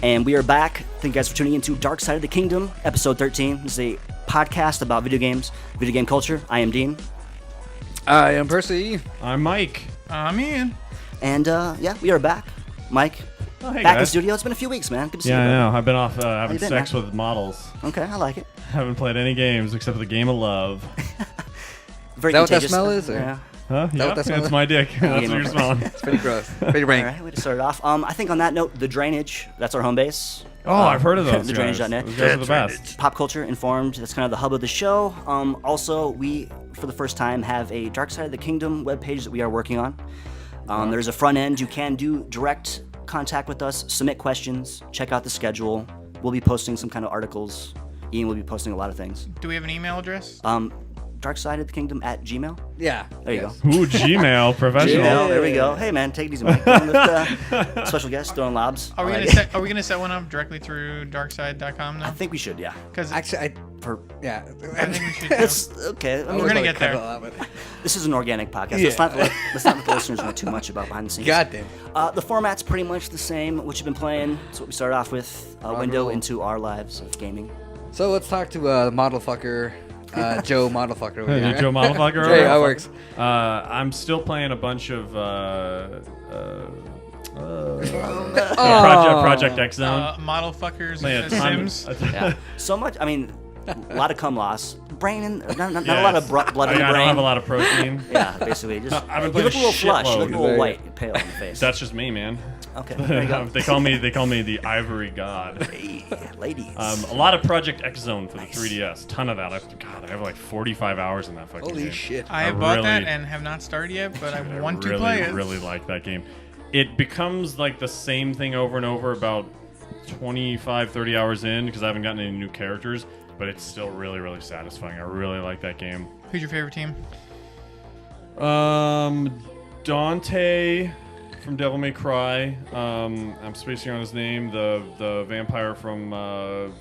And we are back. Thank you guys for tuning into Dark Side of the Kingdom, episode 13. This is a podcast about video games, video game culture. I am Dean. I am Percy. I'm Mike. I'm Ian. And we are back. Mike, hey back in guys. studio. It's been a few weeks, man. Good to see you. Yeah, I bro. know. I've been off having you been, sex man? with models. Okay, I like it. Haven't played any games except for the game of love. Very Is that what that contagious. smell is, or? Yeah. Huh? Yeah, what that smell it's is? my dick. That's Yeah, what you're smelling. It's pretty gross. Pretty All rank. right, way to start it off. I think on that note, the drainage, that's our home base. Oh, I've heard of those The guys. drainage.net. Those guys are the best. Pop culture informed. That's kind of the hub of the show. Also, we, for the first time, have a Dark Side of the Kingdom webpage that we are working on. There's a front end. You can do direct contact with us, submit questions, check out the schedule. We'll be posting some kind of articles. Ian will be posting a lot of things. Do we have an email address? DarksideoftheKingdom at Gmail. Yeah. There you yes. go. Ooh, Gmail, professional. Gmail, there we go. Hey man, take it easy, Mike. With, special guest throwing lobs. Are we I gonna like set? it. Are we gonna set one up directly through darkside.com I now? think we should, yeah. Because Actually, I Yeah. think we should. It's okay. I mean, We're gonna get there. This is an organic podcast. Yeah. Let's not let the listeners know too much about behind the scenes. Goddamn. The format's pretty much the same. What you've been playing. That's what we started off with. A window roll. into our lives of gaming. So let's talk to the model fucker, Joe model fucker over Hey, here. Joe Motherfucker. Hey, how it works? I'm still playing a bunch of Oh. Project X Zone. Model fuckers Playing a as ton Sims. Yeah. So much. I mean, a lot of cum loss. Brain and not a lot of blood in the I brain. don't have a lot of protein. Yeah, basically. Just I've been you look a playing little a flush. You look a shitload. little white, pale in the face. That's just me, man. Okay. There you go. They call me the Ivory God. Hey, ladies. A lot of Project X Zone for Nice. the 3DS. Ton of that. I have like 45 hours in that fucking Holy game. shit. I have bought that really- and have not started yet, but I Dude, want to really, play it. really like that game. It becomes like the same thing over and over about 25, 30 hours in because I haven't gotten any new characters, but it's still really, really satisfying. I really like that game. Who's your favorite team? Dante from Devil May Cry. I'm spacing on his name. The vampire from I'm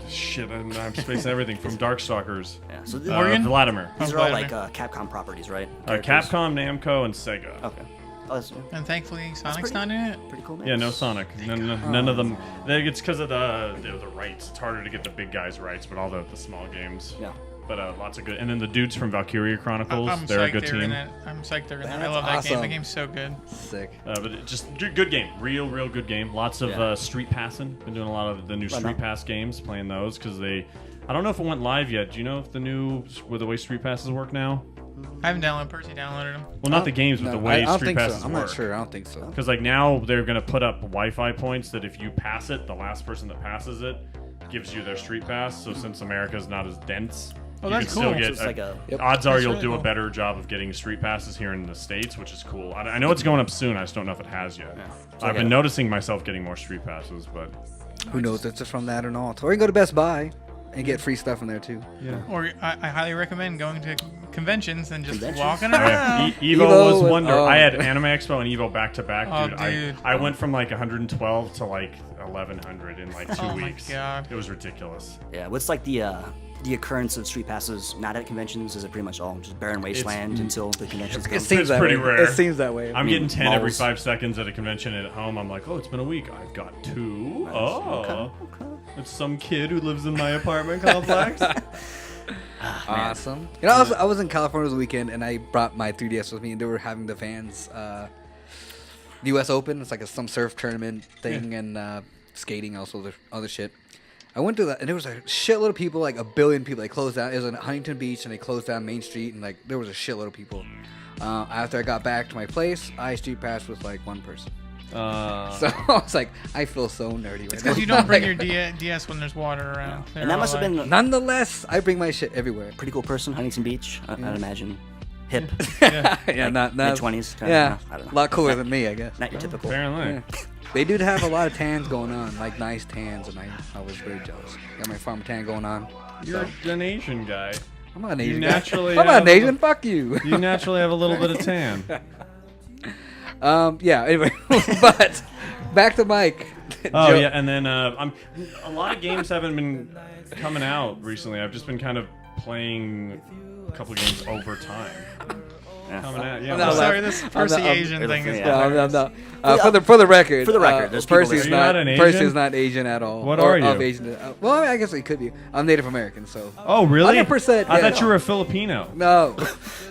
spacing everything from Darkstalkers. Yeah. So Morgan? Vladimir. these Oh, are all Vladimir. like Capcom properties, right? Characters? Capcom, Namco, and Sega. Okay. Oh, that's And thankfully, Sonic's pretty- not in it. pretty cool, man. Yeah, no Sonic. None of them. It's because of the rights. It's harder to get the big guys' rights, but all the small games. Yeah. But lots of good. And then the dudes from Valkyria Chronicles, I'm they're a psyched good they're in team. it. I'm psyched they're in there. I That's love that game. awesome. The game's so good. Sick. But just good game. Real good game. Lots of Yeah. street passing. Been doing a lot of the new Right Street on. Pass games, playing those because I don't know if it went live yet. Do you know if the way Street Passes work now? I haven't downloaded. Percy downloaded them. Well, not the games, but the way I don't Street think Passes so. I'm work. not sure. I don't think so. Because like now they're gonna put up Wi-Fi points that if you pass it, the last person that passes it gives you their Street Pass. So since America's not as dense, Oh, you that's can still cool. get. So it's like a- Yep. Odds are That's you'll really do a cool. better job of getting Street Passes here in the States, which is cool. I know it's going up soon. I just don't know if it has yet. So I've okay. been noticing myself getting more Street Passes, but Who knows if it's from that or not. Or you can go to Best Buy and get free stuff in there too. yeah. Or I highly recommend going to conventions and just Conventions? walking Oh, yeah. around. Evo Evo was was- wonder. oh. I had Anime Expo and Evo back to back, Oh, dude. dude. I went from like 112 to like 1100 in like 2 Oh my weeks. God. It was ridiculous. Yeah. What's like the occurrence of street passes not at conventions? Is it pretty much all just barren wasteland until the conventions come? It seems that pretty way. rare. It seems that way. I'm mean, getting 10 every malls. 5 seconds at a convention, and at home I'm like, oh, it's been a week. I've got 2. Oh, Okay. it's some kid who lives in my apartment complex. Awesome. You know, I was in California this weekend, and I brought my 3DS with me, and they were having the fans U.S. Open. It's like some surf tournament thing, and skating, also other shit. I went to that, and there was a shitload of people, like a billion people. They closed down. It was in Huntington Beach, and they closed down Main Street, and like there was a shitload of people. After I got back to my place, I street passed with like one person. So I was like, I feel so nerdy right It's now. because you don't bring your DS when there's water around. They're And that all must have like- been a Nonetheless, I bring my shit everywhere. pretty cool person, Huntington Beach. I'd imagine. Hip, Yeah, not mid-20s. Yeah, I don't a know. lot cooler than me, I guess. Not your typical. Apparently. Yeah. They do have a lot of tans going on, like nice tans, and I was very jealous. Got my farm tan going on. You're an Asian guy. I'm not an Asian. naturally guy. I'm not have an a- Asian. Fuck you. You naturally have a little bit of tan. Yeah. Anyway, but back to Mike. Oh Joe- yeah, and then a lot of games haven't been coming out recently. I've just been kind of playing a couple games over time. coming at you. I'm I'm not sorry, laughing. this I'm Percy not- I'm- Asian thing is Yeah. No, hilarious. no. For the record, For the record, there's people Percy's there. You're not an Percy Asian? is not Asian at all. What or are you? Of Asian. Well, I mean, I guess he could be. I'm Native American, so. Oh, really? 100%, I yeah. thought you were a Filipino. No.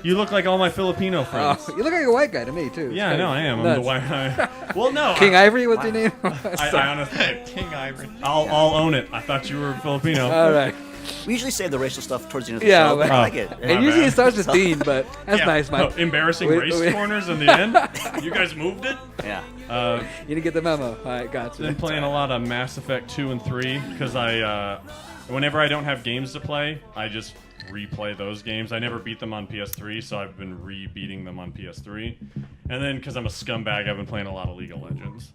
You look like all my Filipino friends. You look like a white guy to me too. Yeah, I know I am. I'm Nuts. the white. Well, no. King Ivory, what's your name? I honestly, King Ivory. I'll own it. I thought you were Filipino. All right. We usually save the racial stuff towards the end of the Yeah, show, but but- I like it. And usually bad. it starts with Dean, but that's Yeah. nice, Oh, Mike. embarrassing We- race we- corners in the end. You guys moved it. Yeah. You didn't get the memo. All right, gotcha. Been playing a lot of Mass Effect 2 and 3 because whenever I don't have games to play, I just replay those games. I never beat them on PS3, so I've been re-beating them on PS3. And then because I'm a scumbag, I've been playing a lot of League of Legends.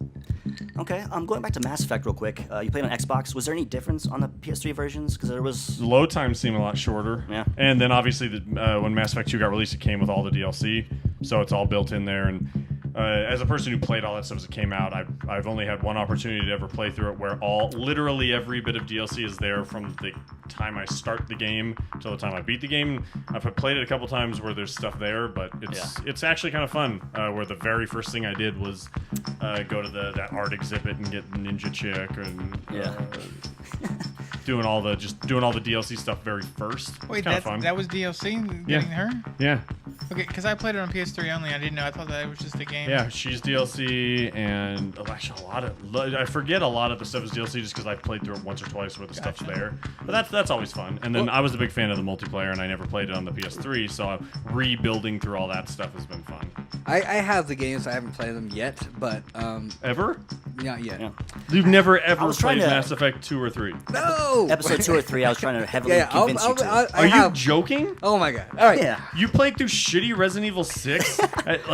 Okay, going back to Mass Effect real quick. You played on Xbox. Was there any difference on the PS3 versions? Because there was. The load times seem a lot shorter. Yeah. And then obviously when Mass Effect 2 got released, it came with all the DLC, so it's all built in there. And as a person who played all that stuff as it came out, I've only had one opportunity to ever play through it where literally every bit of DLC is there from the time I start the game till the time I beat the game. I've played it a couple times where there's stuff there, but it's actually kind of fun. Where the very first thing I did was go to that art exhibit and get Ninja Chick and doing all the DLC stuff very first. Wait, kind of fun. that was DLC Yeah. getting her? Yeah. Okay, because I played it on PS3 only. I didn't know. I thought that it was just a game. Yeah, she's DLC, and actually I forget a lot of the stuff is DLC just because I've played through it once or twice where the stuff's there. But that's always fun. And then I was a big fan of the multiplayer, and I never played it on the PS3, so rebuilding through all that stuff has been fun. I have the games. I haven't played them yet, but Ever? not yet. Yeah. You've never ever was trying played to- Mass Effect 2 or 3? No. Episode 2 or 3, I was trying to heavily Yeah, convince you to. I Are you have. joking? Oh my god! All right. Yeah. You played through shitty Resident Evil 6?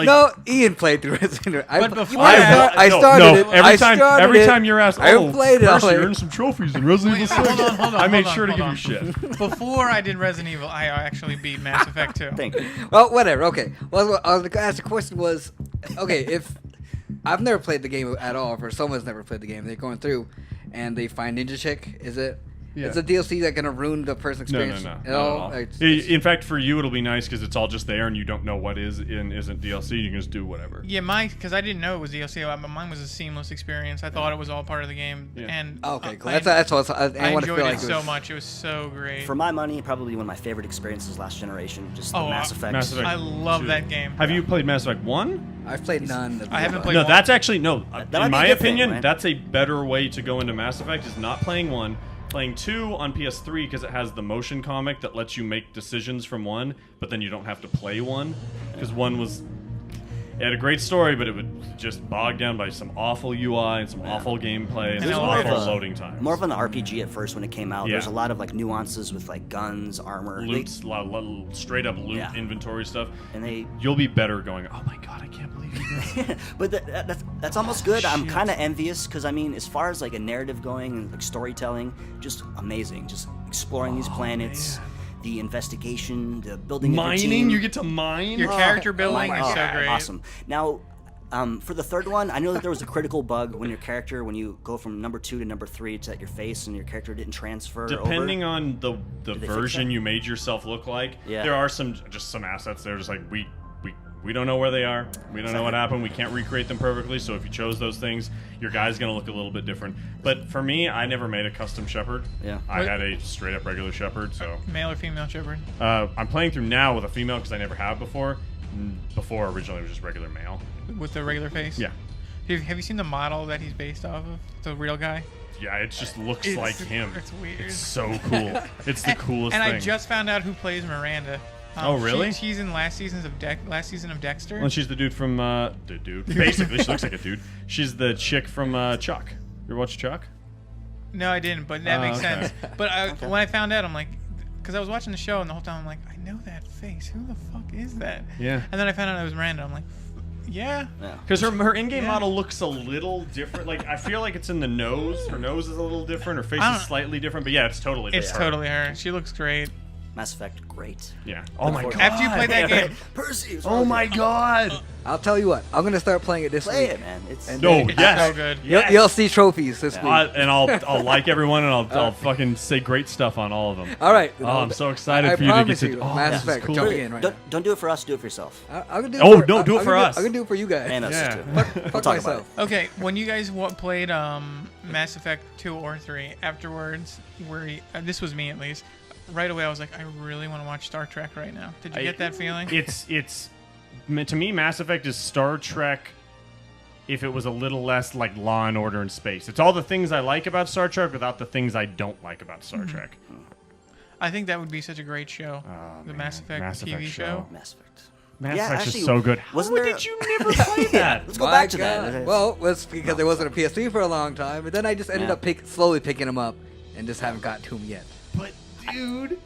No, Ian played through Resident Evil. But before I that- started it. Every time you're asked, I played it. I was Percy, like- earned some trophies in Resident Wait, Evil 6. hold on, I made hold on, sure to hold give you on. shit. Before I did Resident Evil, I actually beat Mass Effect 2. Thank you. Well, whatever. Okay. Well, what I was gonna ask the question was, okay, if I've never played the game at all, or someone's never played the game, they're going through, and they find Ninja Chick. Is it? Yeah. It's a DLC that gonna ruin the person's No, experience not at all. at all. It's- In fact, for you, it'll be nice because it's all just there, and you don't know what is and isn't DLC. You can just do whatever. Yeah, because I didn't know it was DLC. Mine was a seamless experience. I thought it was all part of the game. Yeah. And Okay, cool. I, That's what I I want to enjoyed feel it like. so much. It was so great. For my money, probably one of my favorite experiences last generation. Just the Oh, Mass Effect. Mass Effect I love 2. that game. Have you played Mass Effect 1? I've played none. Of I haven't them. played No, one. that's actually no. might In be a my good thing, opinion, right? that's a better way to go into Mass Effect. Is not playing 1, playing 2 on PS3 because it has the motion comic that lets you make decisions from 1, but then you don't have to play 1 because 1 was. It had a great story, but it would just bog down by some awful UI and some awful gameplay and And some more of awful a- loading times. More of an RPG at first when it came out. Yeah. There's a lot of like nuances with like guns, armor. Loot, straight up loot Yeah. inventory stuff. And they You'll be better going, oh my god, I can't believe you. but that's almost good. I'm kind of envious because I mean, as far as like a narrative going and like storytelling, just amazing. Just exploring these planets, the investigation, the building of your Mining? team. You get to mine? Your character building my is so God. great. Awesome. Now, for the third one, I know that there was a critical bug when you go from number 2 to number 3, it's at your face and your character didn't transfer Depending over. on the they fix version that? you made yourself look like, Yeah. there are some assets there just like we don't know where they are. We don't know what happened. We can't recreate them perfectly. So if you chose those things, your guy's gonna look a little bit different. But for me, I never made a custom shepherd. Yeah. I What- had a straight up regular shepherd. So Male or female shepherd? I'm playing through now with a female because I never have before. Before originally it was just regular male. With the regular face? Yeah. Have you seen the model that he's based off of? The real guy? Yeah, it just looks It's- like him. it's weird. It's so cool. It's the coolest And thing. I just found out who plays Miranda. Oh, really? She's in last season of Dexter. Well, she's the dude from the dude. Basically, she looks like a dude. She's the chick from Chuck. You ever watch Chuck? No, I didn't, but that Oh, makes okay. sense. But when I found out, I'm like, because I was watching the show and the whole time I'm like, I know that face. Who the fuck is that? Yeah. And then I found out it was Miranda. I'm like, yeah. Yeah. Because her in-game Yeah. model looks a little different. Like I feel like it's in the nose. Her nose is a little different. Her face I is don't- slightly different. But yeah, it's totally. It's her. totally her. She looks great. Mass Effect, great. Yeah. Oh my god. After you play that game, Percy. Oh my god. I'll tell you what. I'm gonna start playing it this Play week. it, man. It's And No, it's yes. so good. Yes. You'll see trophies this week. And I'll like everyone, and I'll fucking say great stuff on all of them. All right. Oh, I'm so excited I for you to get promise to. you, Oh, Mass this is Effect, cool. jump in right now. don't do it for us. Do it for yourself. I'm gonna do Oh, it for, no, do it I'm for gonna us. I'm gonna do it for you guys. And us Yeah. too. Fuck We'll talk about myself. Okay, when you guys played Mass Effect 2 or 3, afterwards, this was me at least, right away I was like, I really want to watch Star Trek right now. Did you get that feeling? It's to me, Mass Effect is Star Trek. If it was a little less like Law and Order in space, it's all the things I like about Star Trek without the things I don't like about Star Trek. I think that would be such a great show. Oh, The man. Mass Effect Mass TV Effect show. Mass Effect. Mass Yeah, Effect actually, is so good. How wasn't there- did you never play that? Let's go My back to God. that. Well, it's because there wasn't a PS3 for a long time, but then I just ended Yeah. up slowly picking them up and just haven't got to them yet. But dude,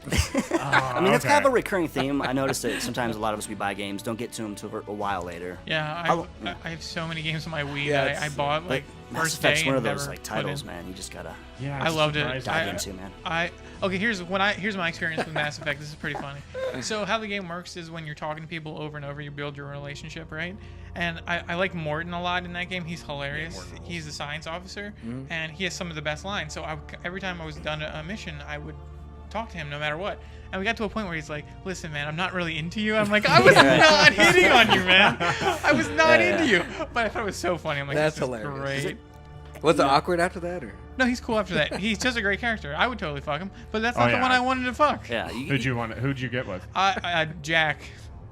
I mean, it's kind of a recurring theme. I noticed that sometimes a lot of us we buy games don't get to them till a while later. Yeah, I have so many games on my Wii Yeah, that I it's- bought But like Mass first Effect's day one and of those never like put titles, in. man. You just gotta yeah. I loved it. surprised. dive into, man. Okay, here's my experience with Mass Effect. This is pretty funny. So how the game works is when you're talking to people over and over, you build your relationship, right? And I like Morton a lot in that game. He's hilarious. He's the science officer, and he has some of the best lines. So every time I was done a mission, I would talk to him no matter what. And we got to a point where he's like, "Listen, man, I'm not really into you." I'm like, "I was not hitting on you, man. I was not into you." But I thought it was so funny. I'm like, That's "This is hilarious. great." Was it awkward after that, or? No, he's cool after that. He's just a great character. I would totally fuck him, but that's Oh, not the yeah. one I wanted to fuck. Yeah. Who'd you get with? Jack.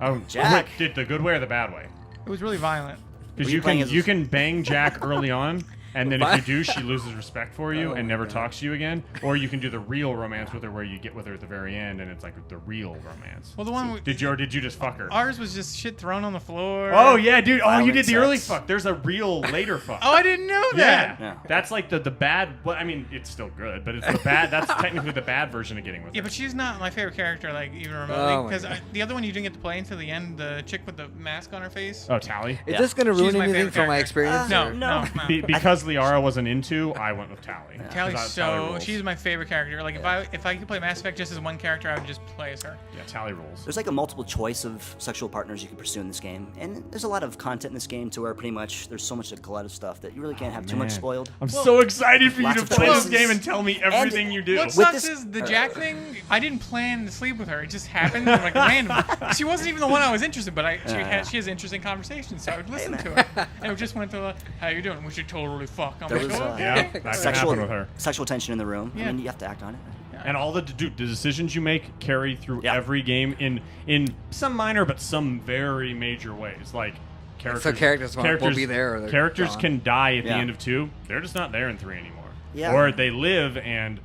Oh, Jack. Did the good way or the bad way? It was really violent. Because Were you playing as you can bang Jack early on, and then if you do, she loses respect for you Oh and my never God. talks to you again. Or you can do the real romance with her, where you get with her at the very end, and it's like the real romance. Well, the one Did you just fuck her? ours was just shit thrown on the floor. Oh yeah, dude. Oh, you Violent did the early sex. fuck. There's a real later fuck. Oh, I didn't know that. Yeah. Yeah. That's like the bad. Well, I mean, it's still good, but it's the bad. That's technically the bad version of getting with Yeah, her. but she's not my favorite character, like even Oh remotely. my Because God. the other one you didn't get to play until the end, the chick with the mask on her face. Oh, Tally. Is Yeah. this gonna She's ruin my anything favorite from my character. experience? No, or- no. Because Liara wasn't into, I went with Tally. Tally's 'Cause Tally so rules. she's my favorite character. Like if I could play Mass Effect just as one character, I would just play as her. Yeah, Tally rules. There's like a multiple choice of sexual partners you can pursue in this game, and there's a lot of content in this game to where pretty much there's so much a glut of stuff that you really can't have too much Man. spoiled. I'm so excited for you lots to of play this choices. game and tell me everything you do. What With sucks this- is the Jack thing. I didn't plan to sleep with her. It just happened like random. She wasn't even the one I was interested, but she has interesting conversations, so I would listen to her. And it just went to how you doing? We should totally fuck. I'm There like, was oh, Yeah, okay. that can happen with her. sexual tension in the room. Yeah. I mean, you have to act on it. And all the decisions you make carry through Yeah. every game in some minor but some very major ways. Like characters won't be there or they're characters gone. can die at the Yeah. end of 2. They're just not there in 3 anymore. Yeah. Or they live and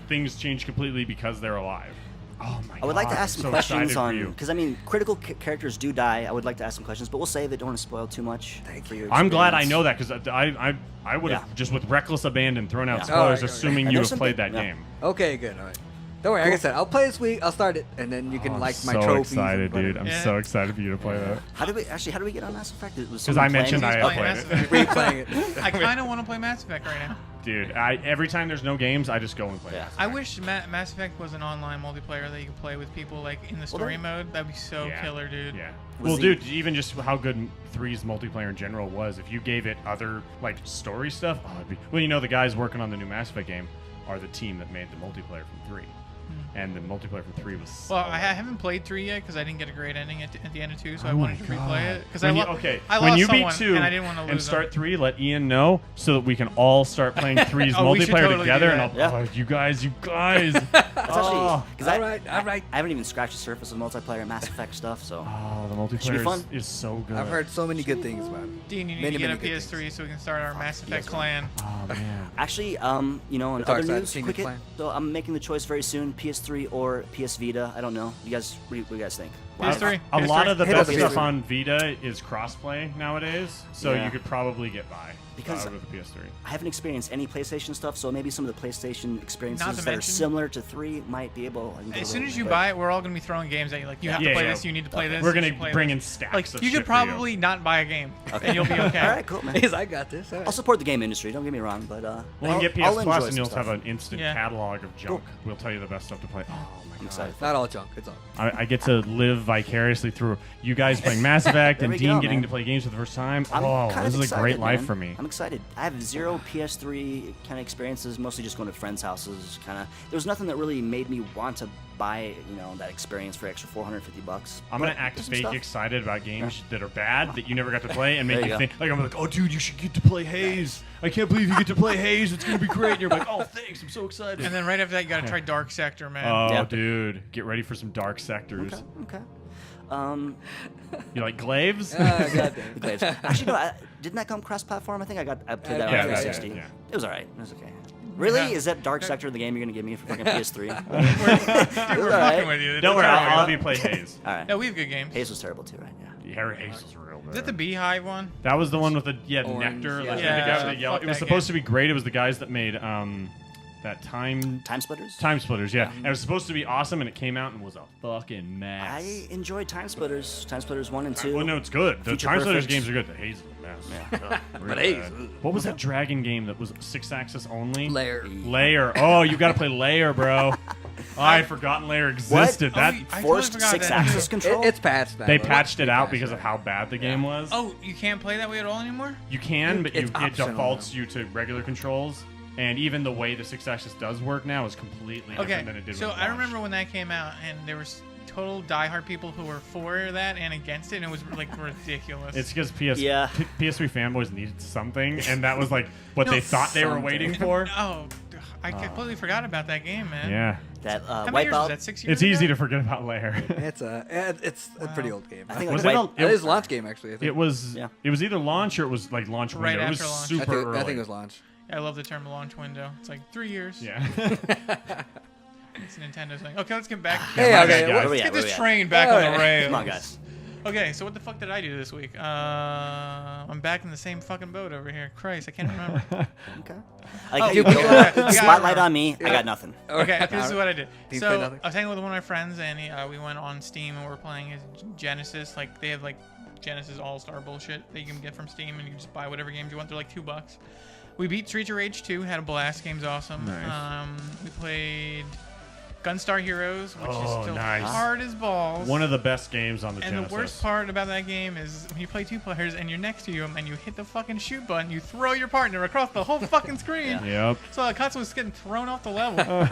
things change completely because they're alive. Oh my god. I would like to ask I'm some so excited questions for on you. because I mean, critical characters do die. I would like to ask some questions, but we'll save it. Don't want to spoil too much. For your I'm glad I experience. know that because I would have Yeah. just with reckless abandon thrown out Yeah. spoilers, Alright, assuming And you there's have played that something- yeah. game. Okay, good. All right. Don't worry. Like I said, I'll play this week. I'll start it, and then you can Oh, like I'm my so trophies. excited, and dude. whatever. I'm Yeah. so excited for you to play that. How do we get on Mass Effect? It was Because I someone mentioned playing I it? had Playing played Mass it. Effect. Replaying it. I kind of want to play Mass Effect right now. Dude, every time there's no games, I just go and play. Yeah. Mass I Effect. wish Mass Effect was an online multiplayer that you could play with people like in the story then- mode. That'd be so Yeah. killer, dude. Yeah. Was Well, the- dude, even just how good 3's multiplayer in general was, if you gave it other like story stuff, well, you know, the guys working on the new Mass Effect game are the team that made the multiplayer from 3, and the multiplayer from 3 was. Well, I solid. haven't played 3 yet because I didn't get a great ending at the end of 2, so I Oh wanted my to replay God. it. Because When I you- I when lost you beat someone, 2 and I didn't want to lose and start them. 3, let Ian know so that we can all start playing 3's Oh, we should multiplayer totally do together. And that. I'll, Yeah. oh, you guys. That's Oh. actually because All right, all right. I haven't even scratched the surface of multiplayer Mass Effect stuff. So Oh, the Should be multiplayer fun. is so good. I've heard so many good things about it. Dean, you need Many, to get many a good PS3 things. so we can start our Mass Effect PS1. clan. Oh man. actually, you know, in The dark other side of news, Phoenix quick hit. Plan. So I'm making the choice very soon: PS3 or PS Vita. I don't know. You guys, what do you guys think? PS3. A lot of the Hit best us, stuff PS3. on Vita is crossplay nowadays, so Yeah. you could probably get by Because- with the PS3. I haven't experienced any PlayStation stuff, so maybe some of the PlayStation experiences Not to that are mention- similar to 3 might be able. I can get As away soon with as it, you but- buy it, we're all going to be throwing games at you. Like, you have to Yeah, play yeah. this, you need to play this. We're you gonna should play bring this. in stacks Like, of you shit could for you. probably not buy a game, Okay. and you'll be okay. All right, cool, man. Because I got this. All right. I'll support the game industry. Don't get me wrong, but Well, and get I'll PS enjoy Plus, and some you'll stuff. have an instant Yeah. catalog of junk. Cool. We'll tell you the best stuff to play. Oh my I'm excited. Not all junk. It's all. I get to live vicariously through you guys playing Mass Effect There and we Dean go, getting man. to play games for the first time. I'm Oh, kind this of is a great excited, life man. for me. I'm excited. I have zero PS3 kind of experiences, mostly just going to friends' houses. Kind of. There was nothing that really made me want to buy, that experience for extra $450. I'm gonna But act there's some fake stuff. excited about games that are bad that you never got to play and make There you you think like I'm like, oh dude, you should get to play Haze. I can't believe you get to play Haze. It's gonna be great. And you're like, oh thanks, I'm so excited. And then right after that, you gotta try Dark Sector, man. Oh Yeah. dude, get ready for some dark sectors. Okay. You like Glaves? Goddamn. The Glaives. Actually, no. Didn't that come cross-platform? I think I played that Yeah, on yeah, 360. yeah. It was alright. It was okay. Really? Yeah. Is that Dark Sector the game you're gonna give me for fucking PS3? Dude, we're alright. fucking with you. Don't worry, That's I'll have you play Haze. All right. No, we have good games. Haze was terrible too, right? Yeah. Haze was real bad. Is that the Beehive one? That was the one with the Orange, nectar. yeah. Like, Yeah, the guy with the yellow. fuck It was that supposed game. to be great. It was the guys that made that time Time Splitters. Time Splitters. Yeah, and it was supposed to be awesome, and it came out and was a fucking mess. I enjoyed Time Splitters. Time Splitters 1 and 2. Well, no, it's good. The Future Time Splitters Perfect. games are good. The Haze is a mess. Yeah. Really Haze, bad. ugh. What was that dragon game that was 6-axis only? Layer. Oh, you got to play Layer, bro. I had forgotten Layer existed. Oh, That I totally Forced forgot that. 6-axis control. It's patched now. they but- patched it out patched because it. of how bad the game was. Oh, you can't play that way at all anymore? You can, but It's it optional defaults now. you to regular controls. And even the way the 6-axis does work now is completely different Okay, than it did so when it I launched. remember when that came out, and there was total diehard people who were for that and against it, and it was like ridiculous. It's because Yeah. PS3 fanboys needed something, and that was like what No, they thought they were something. waiting for. Oh, I completely forgot about that game, man. Yeah, That How many years was Wipeout. that? 6 years it's easy ago? to forget about Layer. It's a pretty old game. I think Was like it? Wipe- A, It is launch game actually. I think. It was. Yeah. It was either launch or it was like launch Right window. It was after launch. super early. I think it was launch. I love the term launch window. It's like 3 years. Yeah. It's Nintendo's thing. Okay, let's get back. Hey, my okay. bad, guys. Where we Let's at? get Where this we at? train back Oh, on yeah. the rails. Come on, guys. Okay, so what the fuck did I do this week? I'm back in the same fucking boat over here. Christ, I can't remember. Okay. I like Oh, how you okay. go, Yeah. spotlight on me. I got nothing. Okay, this is what I did. Dean So played nothing? I was hanging with one of my friends, and we went on Steam, and we're playing his Genesis. Like they have like Genesis All Star bullshit that you can get from Steam, and you just buy whatever games you want. They're like $2. We beat Streets of Rage 2. Had a blast. Game's awesome. Nice. We played Gunstar Heroes, which Oh, is still nice. hard as balls. One of the best games on the And Genesis. the worst part about that game is when you play 2 players and you're next to you and you hit the fucking shoot button, you throw your partner across the whole fucking screen. Yep. So Katsu was getting thrown off the level.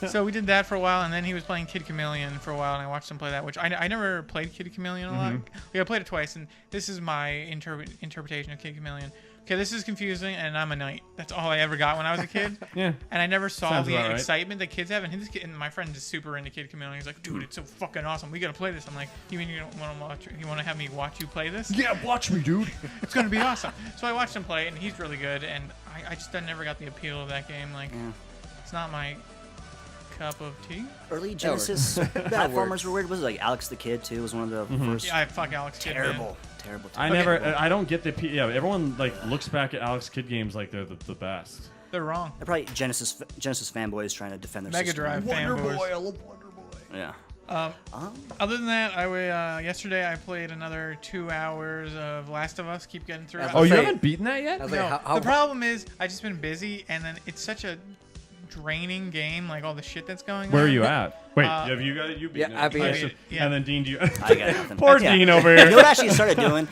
So we did that for a while, and then he was playing Kid Chameleon for a while, and I watched him play that, which I never played Kid Chameleon a lot. I played it twice, and this is my interpretation of Kid Chameleon. Okay, this is confusing, and I'm a knight. That's all I ever got when I was a kid. Yeah. And I never saw Sounds the about right. excitement that kids have. And this kid, and my friend is super into Kid Chameleon. He's like, dude, it's so fucking awesome. We gotta play this. I'm like, you mean you don't want to watch? You want to have me watch you play this? Yeah, watch me, dude. It's gonna be awesome. So I watched him play, and he's really good. And I just never got the appeal of that game. Like, it's not my cup of tea. Early Genesis platformers were weird. Was it like Alex the Kid too? Was one of the first. Yeah, I fuck Alex Kidd. man. Terrible. I never. I don't get the. Yeah, everyone like looks back at Alex Kidd games like they're the best. They're wrong. They're probably Genesis fanboys trying to defend their Mega system. Drive fanboys. I love Wonder Boy. Yeah. Other than that, yesterday I played another 2 hours of Last of Us. Keep getting through it. Oh, you Say- haven't beaten that I yet? was No, like, how, the problem is I just been busy, and then it's such a draining game, like all the shit that's going on. Where are you at? Wait, Uh, have you got it? You beaten Yeah, I it? beat Okay, it. Yeah. And then Dean, do you? I got nothing. Poor Yeah. Dean over You know here. what I actually started doing?